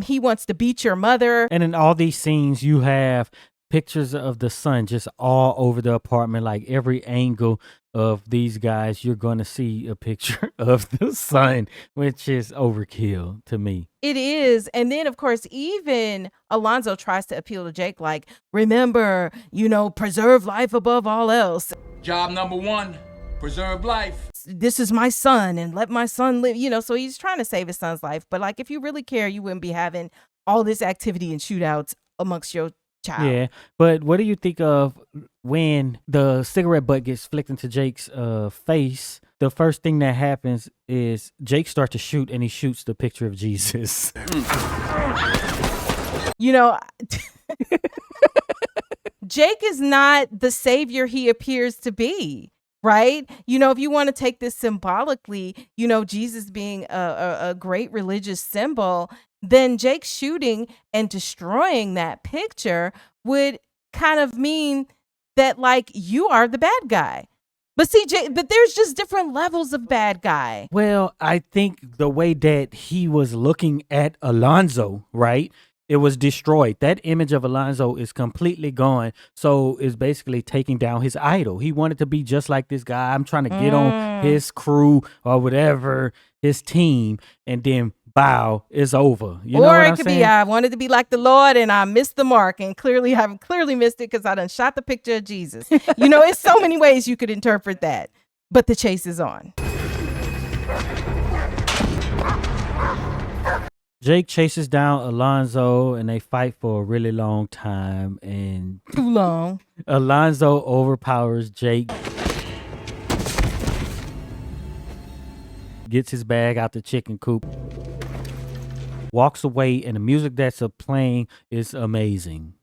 He wants to beat your mother. And in all these scenes, you have pictures of the son just all over the apartment. Like every angle of these guys, you're going to see a picture of the son, which is overkill to me. It is. And then, of course, even Alonzo tries to appeal to Jake, like, remember, you know, preserve life above all else. Job number one, preserve life. This is my son and let my son live, you know, so he's trying to save his son's life. But like, if you really care, you wouldn't be having all this activity and shootouts amongst your child. Yeah, but what do you think of when the cigarette butt gets flicked into Jake's face? The first thing that happens is Jake starts to shoot, and he shoots the picture of Jesus. You know, Jake is not the savior he appears to be, right? You know, if you want to take this symbolically, you know, Jesus being a great religious symbol, then Jake shooting and destroying that picture would kind of mean that, like, you are the bad guy. But see, but there's just different levels of bad guy. Well, I think the way that he was looking at Alonzo, right? It was destroyed. That image of Alonzo is completely gone. So it's basically taking down his idol. He wanted to be just like this guy. I'm trying to get on his crew or whatever, his team, and then bow, it's over. You know or what it I'm could saying? be, I wanted to be like the Lord and I missed the mark, and clearly I've clearly missed it because I done shot the picture of Jesus. You know, it's so many ways you could interpret that. But the chase is on. Jake chases down Alonzo and they fight for a really long time, and too long. Alonzo overpowers Jake, gets his bag out the chicken coop, walks away, and the music that's playing is amazing.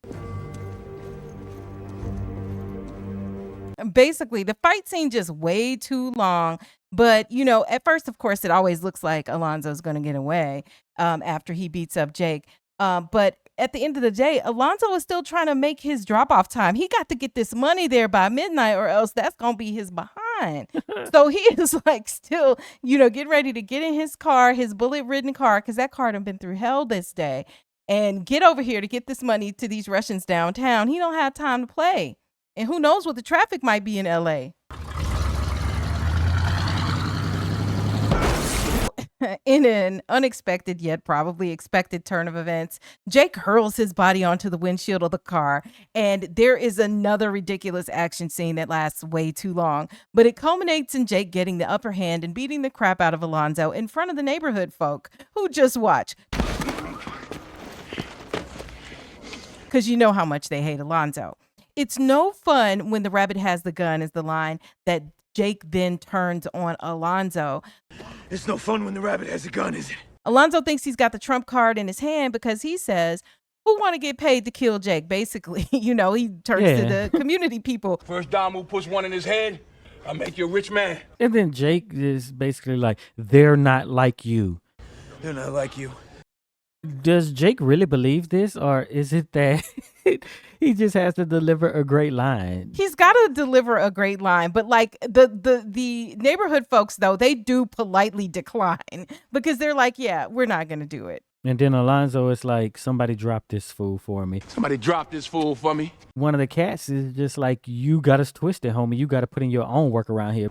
Basically, the fight scene just way too long. But, you know, at first, of course, it always looks like Alonzo's going to get away after he beats up Jake. But at the end of the day, Alonzo is still trying to make his drop-off time. He got to get this money there by midnight, or else that's going to be his behind. So he is like still, getting ready to get in his car, his bullet-ridden car, because that car done been through hell this day, and get over here to get this money to these Russians downtown. He don't have time to play. And who knows what the traffic might be in L.A. In an unexpected yet probably expected turn of events, Jake hurls his body onto the windshield of the car, and there is another ridiculous action scene that lasts way too long, but it culminates in Jake getting the upper hand and beating the crap out of Alonzo in front of the neighborhood folk who just watch. Because you know how much they hate Alonzo. It's no fun when the rabbit has the gun is the line that Jake then turns on Alonzo. It's no fun when the rabbit has a gun, is it? Alonzo thinks he's got the trump card in his hand because he says, who want to get paid to kill Jake? Basically, he turns to the community people. First dime who puts one in his head, I'll make you a rich man. And then Jake is basically like, they're not like you. They're not like you. Does Jake really believe this, or is it that he just has to deliver a great line? He's got to deliver a great line, but like the neighborhood folks, though, they do politely decline because they're like, yeah, we're not going to do it. And then Alonzo is like, somebody drop this fool for me. Somebody drop this fool for me. One of the cats is just like, you got us twisted, homie. You got to put in your own work around here.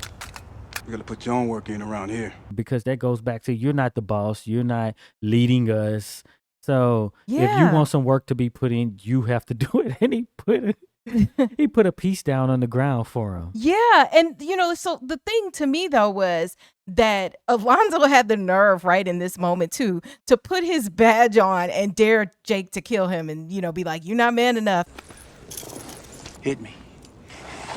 You gotta put your own work in around here. Because that goes back to, you're not the boss. You're not leading us. So if you want some work to be put in, you have to do it. And he put a piece down on the ground for him. Yeah. And, so the thing to me, though, was that Alonzo had the nerve right in this moment, too, to put his badge on and dare Jake to kill him and, be like, you're not man enough. Hit me.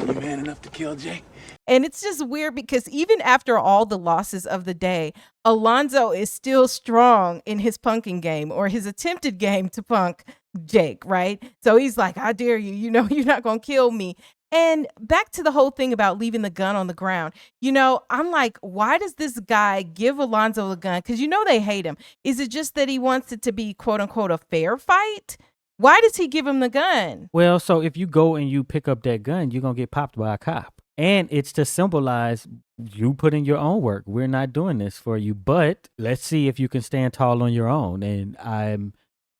You man enough to kill Jake? And it's just weird because even after all the losses of the day, Alonzo is still strong in his punking game, or his attempted game to punk Jake, right? So he's like, I dare you, you're not going to kill me. And back to the whole thing about leaving the gun on the ground. I'm like, why does this guy give Alonzo the gun? Because they hate him. Is it just that he wants it to be, quote unquote, a fair fight? Why does he give him the gun? Well, so if you go and you pick up that gun, you're going to get popped by a cop. And it's to symbolize you put in your own work. We're not doing this for you, but let's see if you can stand tall on your own. And I'm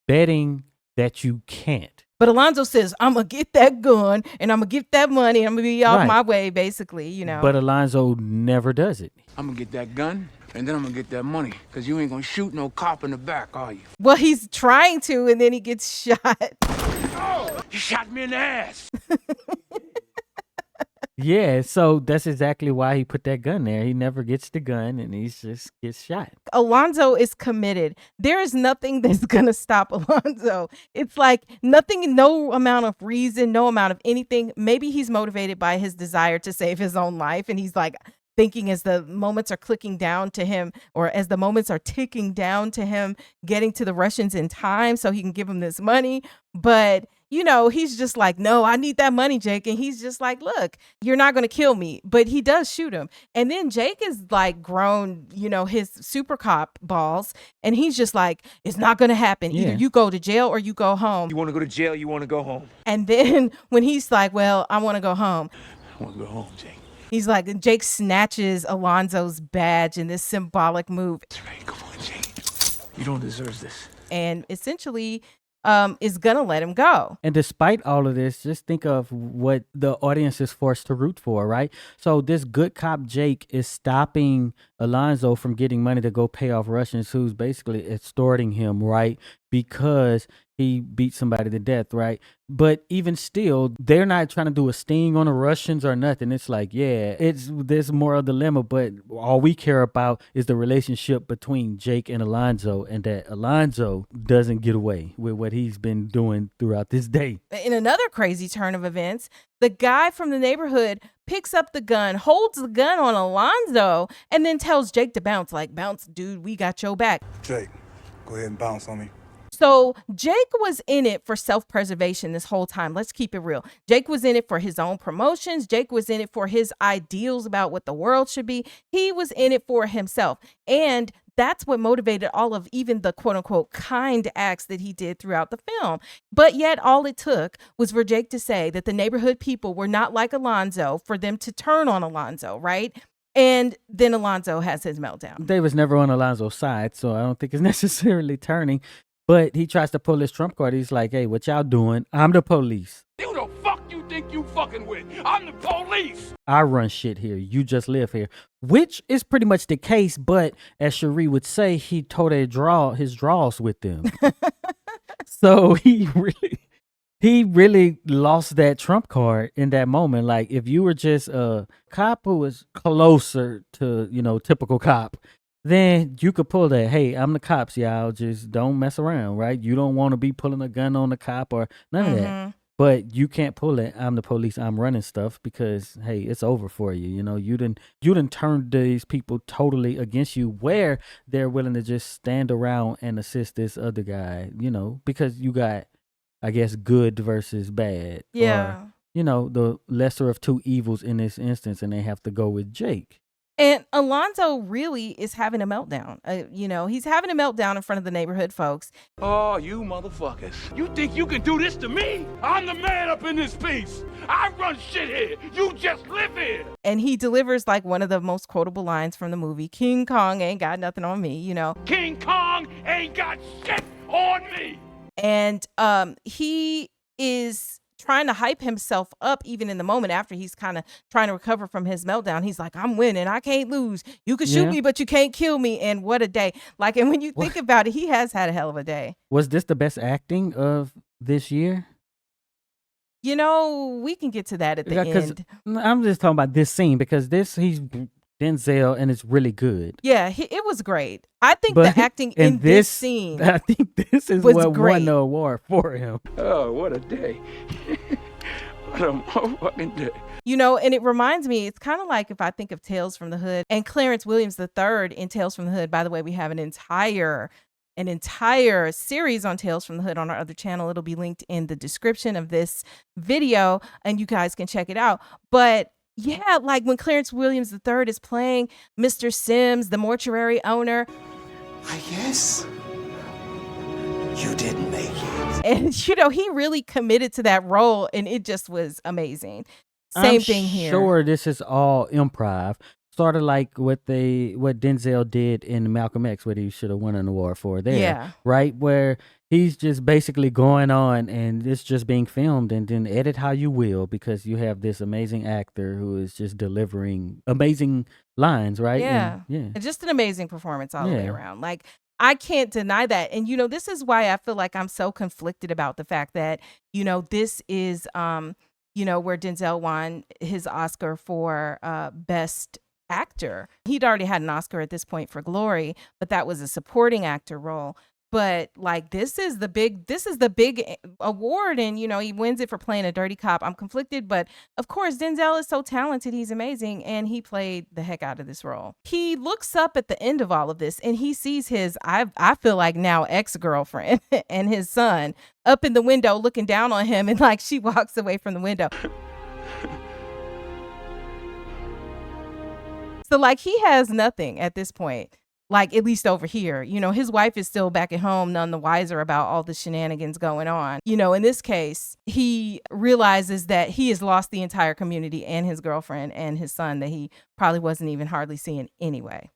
betting that you can't. But Alonzo says, I'm going to get that gun and I'm going to get that money. And I'm going to be off my way, basically, But Alonzo never does it. I'm going to get that gun and then I'm going to get that money because you ain't going to shoot no cop in the back, are you? Well, he's trying to, and then he gets shot. Oh, you shot me in the ass. Yeah, so that's exactly why he put that gun there. He never gets the gun and he just gets shot. Alonzo is committed. There is nothing that's going to stop Alonzo. It's like nothing, no amount of reason, no amount of anything. Maybe he's motivated by his desire to save his own life. And he's like thinking as the moments are clicking down to him, or as the moments are ticking down to him, getting to the Russians in time so he can give them this money. But he's just like, no, I need that money, Jake. And he's just like, look, you're not going to kill me. But he does shoot him. And then Jake is like grown, his super cop balls. And he's just like, it's not going to happen. Either you go to jail or you go home. You want to go to jail, you want to go home. And then when he's like, well, I want to go home. I want to go home, Jake. He's like, Jake snatches Alonzo's badge in this symbolic move. That's right. Come on, Jake. You don't deserve this. And essentially is gonna let him go. And despite all of this, just think of what the audience is forced to root for, right? So this good cop Jake is stopping Alonzo from getting money to go pay off Russians who's basically extorting him, right? Because he beat somebody to death, right? But even still, they're not trying to do a sting on the Russians or nothing. It's like, yeah, there's more of a dilemma, but all we care about is the relationship between Jake and Alonzo, and that Alonzo doesn't get away with what he's been doing throughout this day. In another crazy turn of events, the guy from the neighborhood picks up the gun, holds the gun on Alonzo, and then tells Jake to bounce. Like, bounce, dude, we got your back. Jake, go ahead and bounce on me. So Jake was in it for self-preservation this whole time. Let's keep it real. Jake was in it for his own promotions. Jake was in it for his ideals about what the world should be. He was in it for himself. And that's what motivated all of even the quote unquote kind acts that he did throughout the film. But yet all it took was for Jake to say that the neighborhood people were not like Alonzo for them to turn on Alonzo, right? And then Alonzo has his meltdown. They was never on Alonzo's side, so I don't think it's necessarily turning. But he tries to pull his trump card. He's like, hey, what y'all doing? I'm the police. Who the fuck you think you fucking with? I'm the police. I run shit here. You just live here. Which is pretty much the case, but as Cheri would say, he told his draws with them. So he really lost that trump card in that moment. Like, if you were just a cop who was closer to, typical cop, then you could pull that, hey, I'm the cops, y'all, just don't mess around, right? You don't want to be pulling a gun on the cop or none of that. But you can't pull it, I'm the police, I'm running stuff, because, hey, it's over for you. You didn't turn these people totally against you, where they're willing to just stand around and assist this other guy, because you got, I guess, good versus bad. Yeah. Or, the lesser of two evils in this instance, and they have to go with Jake. And Alonzo really is having a meltdown. He's having a meltdown in front of the neighborhood folks. Oh, you motherfuckers. You think you can do this to me? I'm the man up in this piece. I run shit here. You just live here. And he delivers like one of the most quotable lines from the movie, King Kong ain't got nothing on me, King Kong ain't got shit on me. And he is trying to hype himself up even in the moment after he's kind of trying to recover from his meltdown. He's like, I'm winning. I can't lose. You can shoot me, but you can't kill me. And what a day. Like, and when you think about it, he has had a hell of a day. Was this the best acting of this year? We can get to that at the end. I'm just talking about this scene, because he's Denzel and it's really good. Yeah, it was great. I think the acting in this scene, I think this is what won the award for him. Oh, what a day. What a motherfucking day. And it reminds me, it's kind of like if I think of Tales from the Hood and Clarence Williams III in Tales from the Hood. By the way, we have an entire series on Tales from the Hood on our other channel. It'll be linked in the description of this video, and you guys can check it out. But yeah, like when Clarence Williams III is playing Mr. Sims, the mortuary owner. I guess you didn't make it. And, he really committed to that role, and it just was amazing. Same thing here. I'm sure this is all improv. Sort of like what Denzel did in Malcolm X, what he should have won an award for there. Yeah. Right? Where he's just basically going on and it's just being filmed, and then edit how you will, because you have this amazing actor who is just delivering amazing lines, right? Yeah. And just an amazing performance all the way around. Like, I can't deny that. And, this is why I feel like I'm so conflicted about the fact that, this is, where Denzel won his Oscar for Best Actor. He'd already had an Oscar at this point for Glory, but that was a supporting actor role. But like, this is the big award, and he wins it for playing a dirty cop. I'm conflicted, but of course Denzel is so talented, he's amazing, and he played the heck out of this role. He looks up at the end of all of this and he sees his I feel like now ex-girlfriend and his son up in the window looking down on him, and like she walks away from the window. So like, he has nothing at this point, like at least over here. His wife is still back at home, none the wiser about all the shenanigans going on. In this case, he realizes that he has lost the entire community and his girlfriend and his son that he probably wasn't even hardly seeing anyway.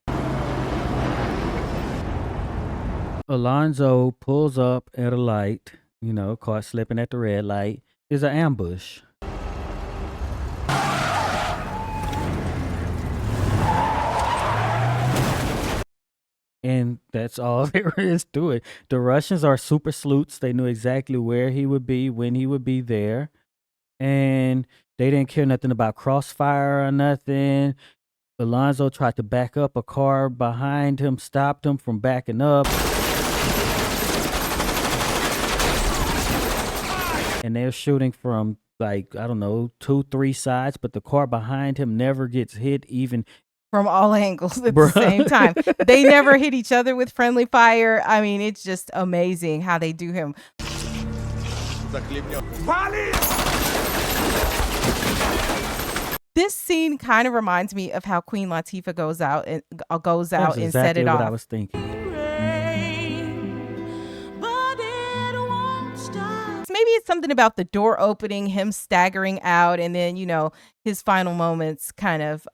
Alonzo pulls up at a light, caught slipping at the red light. There's an ambush. And that's all there is to it. The Russians are super sleuths. They knew exactly where he would be, when he would be there. And they didn't care nothing about crossfire or nothing. Alonzo tried to back up. A car behind him stopped him from backing up. And they're shooting from, like, I don't know, 2-3 sides. But the car behind him never gets hit, even from all angles at the same time. They never hit each other with friendly fire. I mean, it's just amazing how they do him. This scene kind of reminds me of how Queen Latifah goes out and That's set exactly it what off. I was thinking. Maybe it's something about the door opening, him staggering out, and then, his final moments kind of,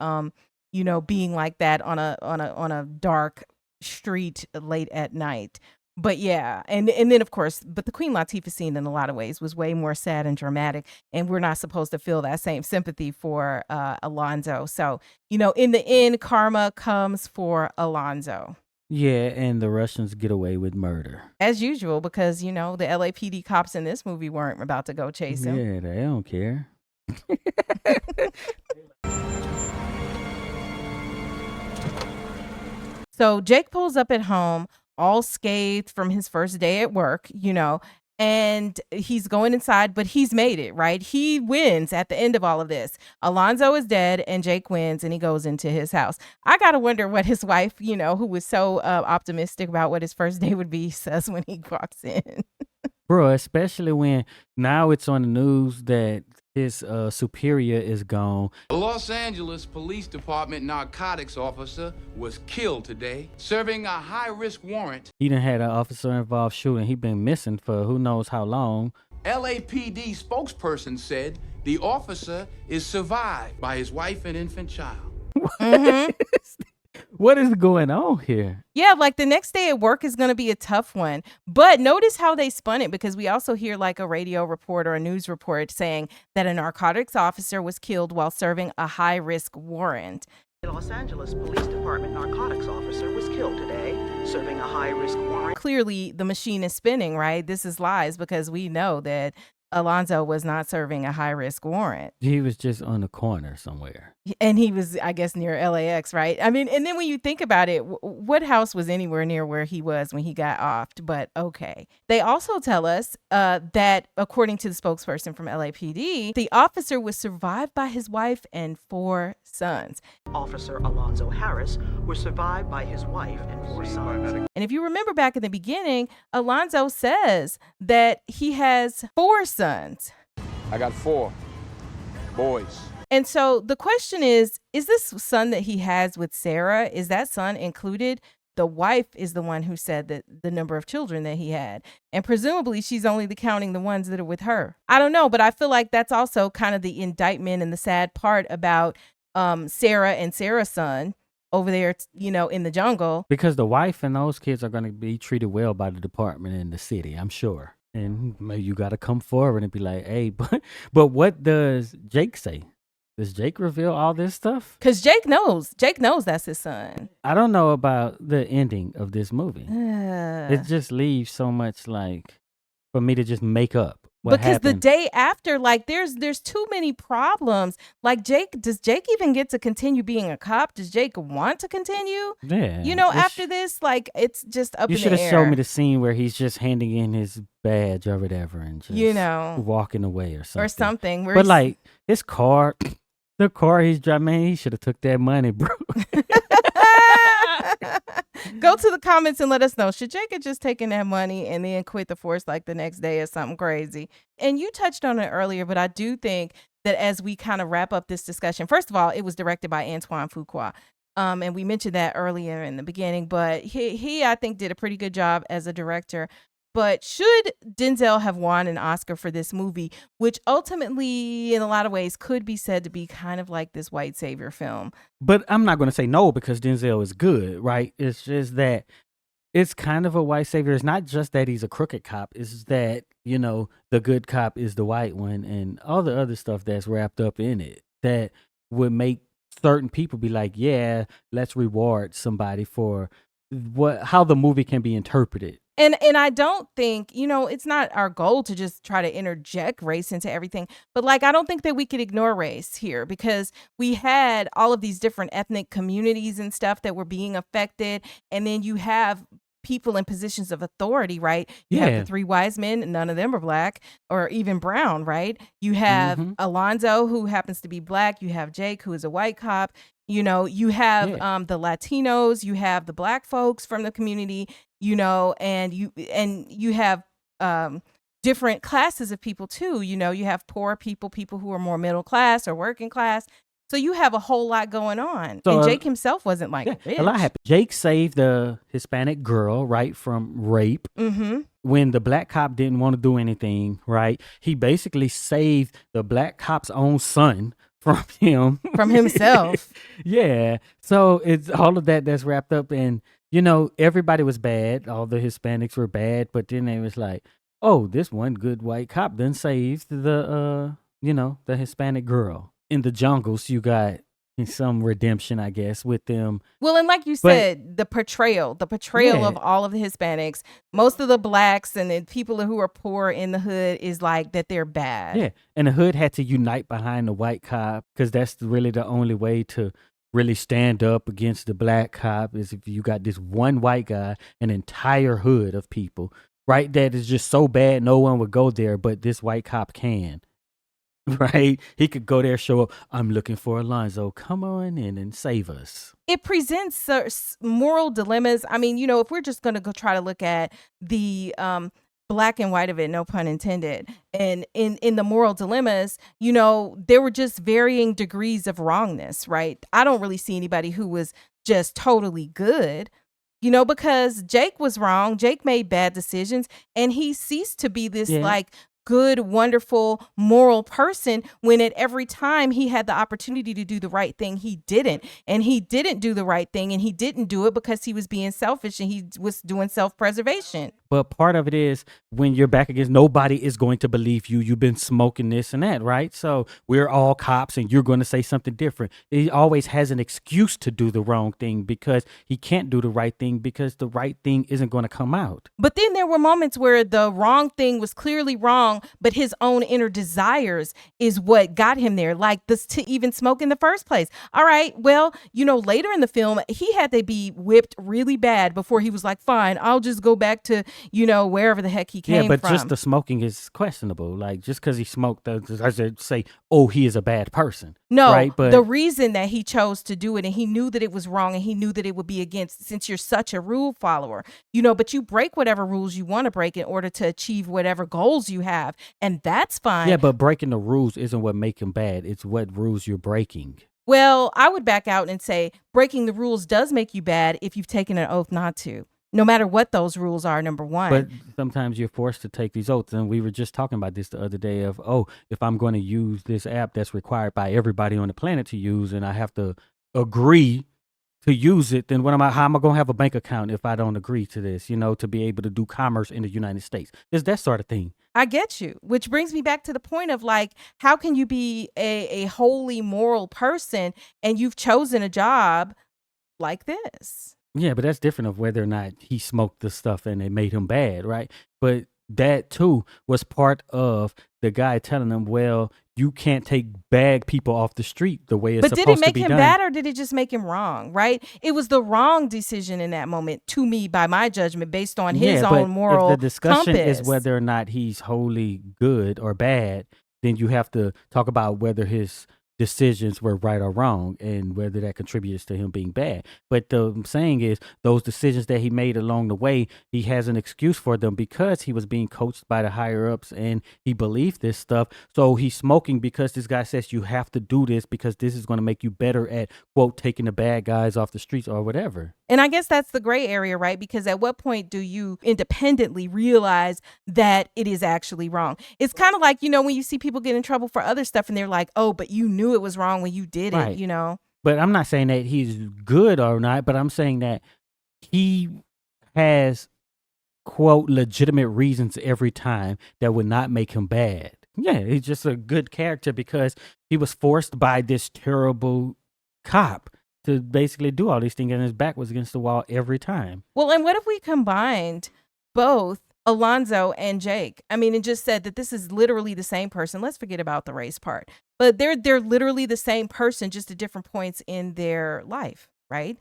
being like that on a dark street late at night. But yeah, and then of course, but the Queen Latifah scene in a lot of ways was way more sad and dramatic, and we're not supposed to feel that same sympathy for Alonzo. So, in the end, karma comes for Alonzo. Yeah, and the Russians get away with murder. As usual, because, the LAPD cops in this movie weren't about to go chase him. Yeah, they don't care. So Jake pulls up at home, all scathed from his first day at work, and he's going inside, but he's made it, right? He wins at the end of all of this. Alonzo is dead and Jake wins, and he goes into his house. I got to wonder what his wife, who was so optimistic about what his first day would be, says when he walks in. Bro, especially when now it's on the news that his superior is gone. A Los Angeles Police Department narcotics officer was killed today, serving a high-risk warrant. He done had an officer involved shooting. He been missing for who knows how long. LAPD spokesperson said the officer is survived by his wife and infant child. Mm-hmm. What is going on here? Yeah, like the next day at work is going to be a tough one. But notice how they spun it, because we also hear like a radio report or a news report saying that a narcotics officer was killed while serving a high-risk warrant. The Los Angeles Police Department narcotics officer was killed today, serving a high-risk warrant. Clearly, the machine is spinning, right? This is lies, because we know that Alonzo was not serving a high-risk warrant. He was just on the corner somewhere. And he was, I guess, near LAX, right? I mean, and then when you think about it, what house was anywhere near where he was when he got offed? But okay. They also tell us that, according to the spokesperson from LAPD, the officer was survived by his wife and 4 sons. Officer Alonzo Harris was survived by his wife and 4 sons. And if you remember back in the beginning, Alonzo says that he has 4 sons. I got 4 boys. And so the question is this son that he has with Sarah, is that son included? The wife is the one who said that the number of children that he had. And presumably she's only counting the ones that are with her. I don't know, but I feel like that's also kind of the indictment and the sad part about Sarah and Sarah's son over there, in the jungle. Because the wife and those kids are going to be treated well by the department in the city, I'm sure. And maybe you got to come forward and be like, hey, but what does Jake say? Does Jake reveal all this stuff? Because Jake knows that's his son. I don't know about the ending of this movie. It just leaves so much like for me to just make up what because happened. The day after, like there's too many problems. Like does Jake even get to continue being a cop? Does Jake want to continue? Yeah. After this, like it's just up in the air. You should have showed me the scene where he's just handing in his badge or whatever and just walking away or something. Or something. But like his car. The car he's driving, man, he should have took that money, bro. Go to the comments and let us know. Should Jake have just taken that money and then quit the force like the next day or something crazy? And you touched on it earlier, but I do think that as we kind of wrap up this discussion, first of all, it was directed by Antoine Fuqua. And we mentioned that earlier in the beginning, but he I think, did a pretty good job as a director. But should Denzel have won an Oscar for this movie, which ultimately, in a lot of ways, could be said to be kind of like this white savior film? But I'm not going to say no because Denzel is good, right? It's just that it's kind of a white savior. It's not just that he's a crooked cop. It's that, the good cop is the white one and all the other stuff that's wrapped up in it that would make certain people be like, yeah, let's reward somebody for how the movie can be interpreted. And I don't think, it's not our goal to just try to interject race into everything. But I don't think that we could ignore race here because we had all of these different ethnic communities and stuff that were being affected. And then you have people in positions of authority, right? You have the 3 wise men. None of them are black or even brown, right? You have Alonzo, who happens to be black. You have Jake, who is a white cop. You have the Latinos, you have the black folks from the community, and you have different classes of people too. You have poor people, people who are more middle class or working class. So you have a whole lot going on. So, and Jake himself wasn't like a lot happened. Jake saved the Hispanic girl, right, from rape. Mm-hmm. When the black cop didn't want to do anything, right, he basically saved the black cop's own son from him. From himself. Yeah. So it's all of that's wrapped up in, everybody was bad. All the Hispanics were bad. But then it was like, oh, this one good white cop done saved the Hispanic girl. In the jungles, you got some redemption, I guess, with them. Well, and like you said, the portrayal of all of the Hispanics, most of the blacks and the people who are poor in the hood is like that they're bad. Yeah. And the hood had to unite behind the white cop because that's really the only way to really stand up against the black cop is if you got this one white guy, an entire hood of people, right? That is just so bad no one would go there, but this white cop can. Right? He could go there, show up. I'm looking for Alonzo. Come on in and save us. It presents moral dilemmas. I mean, if we're just going to go try to look at the black and white of it, no pun intended, and in the moral dilemmas, there were just varying degrees of wrongness, right? I don't really see anybody who was just totally good. Because Jake was wrong. Jake made bad decisions and he ceased to be this good, wonderful, moral person when at every time he had the opportunity to do the right thing, he didn't. And he didn't do the right thing and he didn't do it because he was being selfish and he was doing self-preservation. But part of it is when you're back against, nobody is going to believe you. You've been smoking this and that, right? So we're all cops and you're going to say something different. He always has an excuse to do the wrong thing because he can't do the right thing because the right thing isn't going to come out. But then there were moments where the wrong thing was clearly wrong, but his own inner desires is what got him there, like this to even smoke in the first place. All right, well, later in the film, he had to be whipped really bad before he was like, fine, I'll just go back to wherever the heck he came from. Yeah, but just the smoking is questionable. Like, just because he smoked, I should say, oh, he is a bad person. No, right? But the reason that he chose to do it, and he knew that it was wrong, and he knew that it would be against, since you're such a rule follower, but you break whatever rules you want to break in order to achieve whatever goals you have, and that's fine. Yeah, but breaking the rules isn't what make him bad. It's what rules you're breaking. Well, I would back out and say breaking the rules does make you bad if you've taken an oath not to. No matter what those rules are, number one. But sometimes you're forced to take these oaths. And we were just talking about this the other day of, if I'm going to use this app that's required by everybody on the planet to use and I have to agree to use it, then how am I going to have a bank account if I don't agree to this, to be able to do commerce in the United States? It's that sort of thing. I get you, which brings me back to the point of like, how can you be a wholly moral person and you've chosen a job like this? Yeah, but that's different of whether or not he smoked the stuff and it made him bad, right? But that too was part of the guy telling him, well, you can't take bad people off the street the way it's supposed to be done. But did it make him bad or did it just make him wrong, right? It was the wrong decision in that moment to me, by my judgment, based on his own moral if the discussion compass. is whether or not he's wholly good or bad, then you have to talk about whether his decisions were right or wrong and whether that contributes to him being bad. But the saying is those decisions that he made along the way, he has an excuse for them because he was being coached by the higher ups and he believed this stuff. So he's smoking because this guy says you have to do this because this is going to make you better at, quote, taking the bad guys off the streets or whatever. And I guess that's the gray area, right? Because at what point do you independently realize that it is actually wrong? It's kind of like, when you see people get in trouble for other stuff and they're like, oh, but you knew it was wrong when you did it, But I'm not saying that he's good or not, but I'm saying that he has, quote, legitimate reasons every time that would not make him bad. Yeah, he's just a good character because he was forced by this terrible cop to basically do all these things and his back was against the wall every time. Well, and what if we combined both Alonzo and Jake? I mean, and just said that this is literally the same person. Let's forget about the race part. But they're literally the same person, just at different points in their life, right?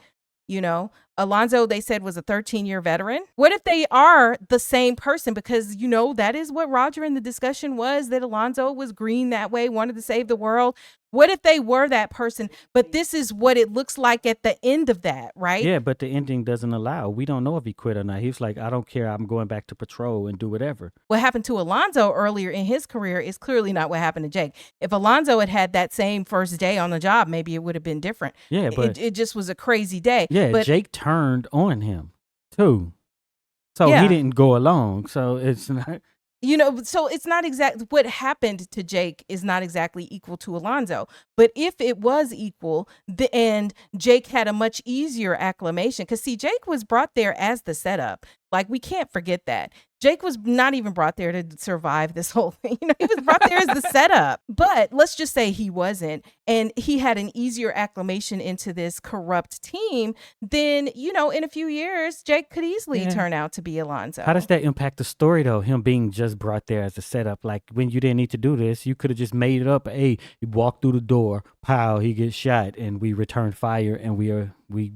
Alonzo, they said, was a 13-year veteran. What if they are the same person? Because, that is what Roger in the discussion was, that Alonzo was green that way, wanted to save the world. What if they were that person, but this is what it looks like at the end of that, right? Yeah, but the ending doesn't allow. We don't know if he quit or not. He was like, I don't care. I'm going back to patrol and do whatever. What happened to Alonzo earlier in his career is clearly not what happened to Jake. If Alonzo had had that same first day on the job, maybe it would have been different. Yeah, but it just was a crazy day. Yeah, but Jake turned on him too. So he didn't go along. So it's not. So it's not exact. What happened to Jake is not exactly equal to Alonzo. But if it was equal, and Jake had a much easier acclimation, because see, Jake was brought there as the setup. Like, we can't forget that. Jake was not even brought there to survive this whole thing. He was brought there as the setup. But let's just say he wasn't, and he had an easier acclimation into this corrupt team, then, in a few years, Jake could easily turn out to be Alonzo. How does that impact the story, though? Him being just brought there as a setup. Like, when you didn't need to do this, you could have just made it up. Hey, he walked through the door, pow, he gets shot, and we return fire, and we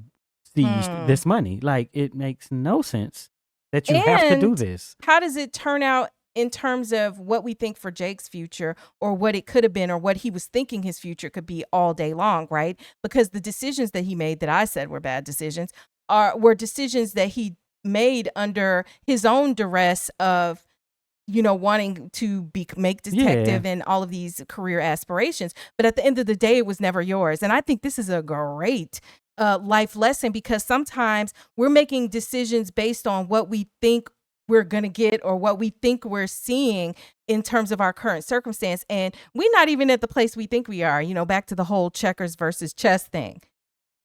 seized this money. Like, it makes no sense that you have to do this. How does it turn out in terms of what we think for Jake's future, or what it could have been, or what he was thinking his future could be all day long, right? Because the decisions that he made that I said were bad decisions were decisions that he made under his own duress of, wanting to make detective and all of these career aspirations. But at the end of the day, it was never yours. And I think this is a great life lesson, because sometimes we're making decisions based on what we think we're going to get, or what we think we're seeing in terms of our current circumstance. And we're not even at the place we think we are, back to the whole checkers versus chess thing.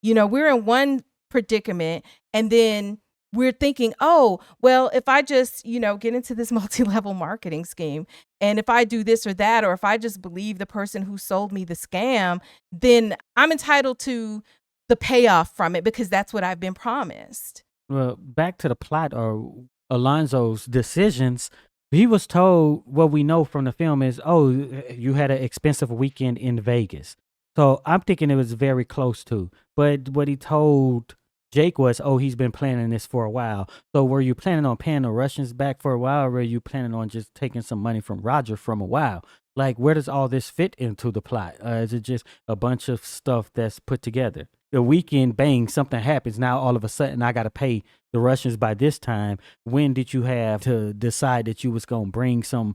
We're in one predicament, and then we're thinking, oh, well, if I just, get into this multi-level marketing scheme, and if I do this or that, or if I just believe the person who sold me the scam, then I'm entitled to the payoff from it, because that's what I've been promised. Well, back to the plot or Alonzo's decisions. He was told, what we know from the film is, oh, you had an expensive weekend in Vegas. So I'm thinking it was very close to. But what he told Jake was, oh, he's been planning this for a while. So were you planning on paying the Russians back for a while, or were you planning on just taking some money from Roger from a while? Like, where does all this fit into the plot? Is it just a bunch of stuff that's put together? The weekend, bang, something happens. Now, all of a sudden, I got to pay the Russians by this time. When did you have to decide that you was going to bring some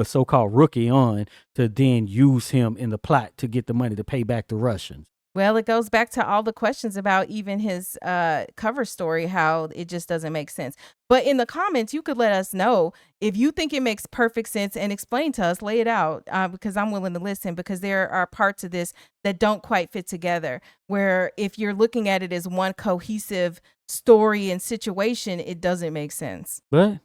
so-called rookie on to then use him in the plot to get the money to pay back the Russians? Well, it goes back to all the questions about even his cover story, how it just doesn't make sense. But in the comments, you could let us know if you think it makes perfect sense, and explain to us, lay it out, because I'm willing to listen, because there are parts of this that don't quite fit together, where if you're looking at it as one cohesive story and situation, it doesn't make sense. But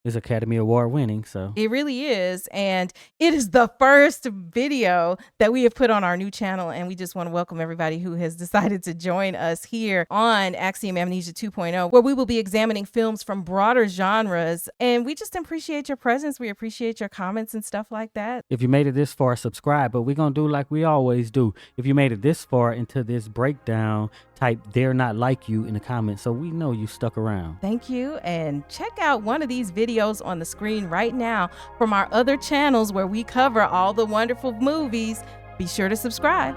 it's Academy Award winning, so. It really is. And it is the first video that we have put on our new channel. And we just want to welcome everybody who has decided to join us here on Axiom Amnesia 2.0, where we will be examining films from broader genres. And we just appreciate your presence. We appreciate your comments and stuff like that. If you made it this far, subscribe. But we're going to do like we always do. If you made it this far into this breakdown, type "they're not like you" in the comments, so we know you stuck around. Thank you. And check out one of these videos on the screen right now from our other channels where we cover all the wonderful movies. Be sure to subscribe.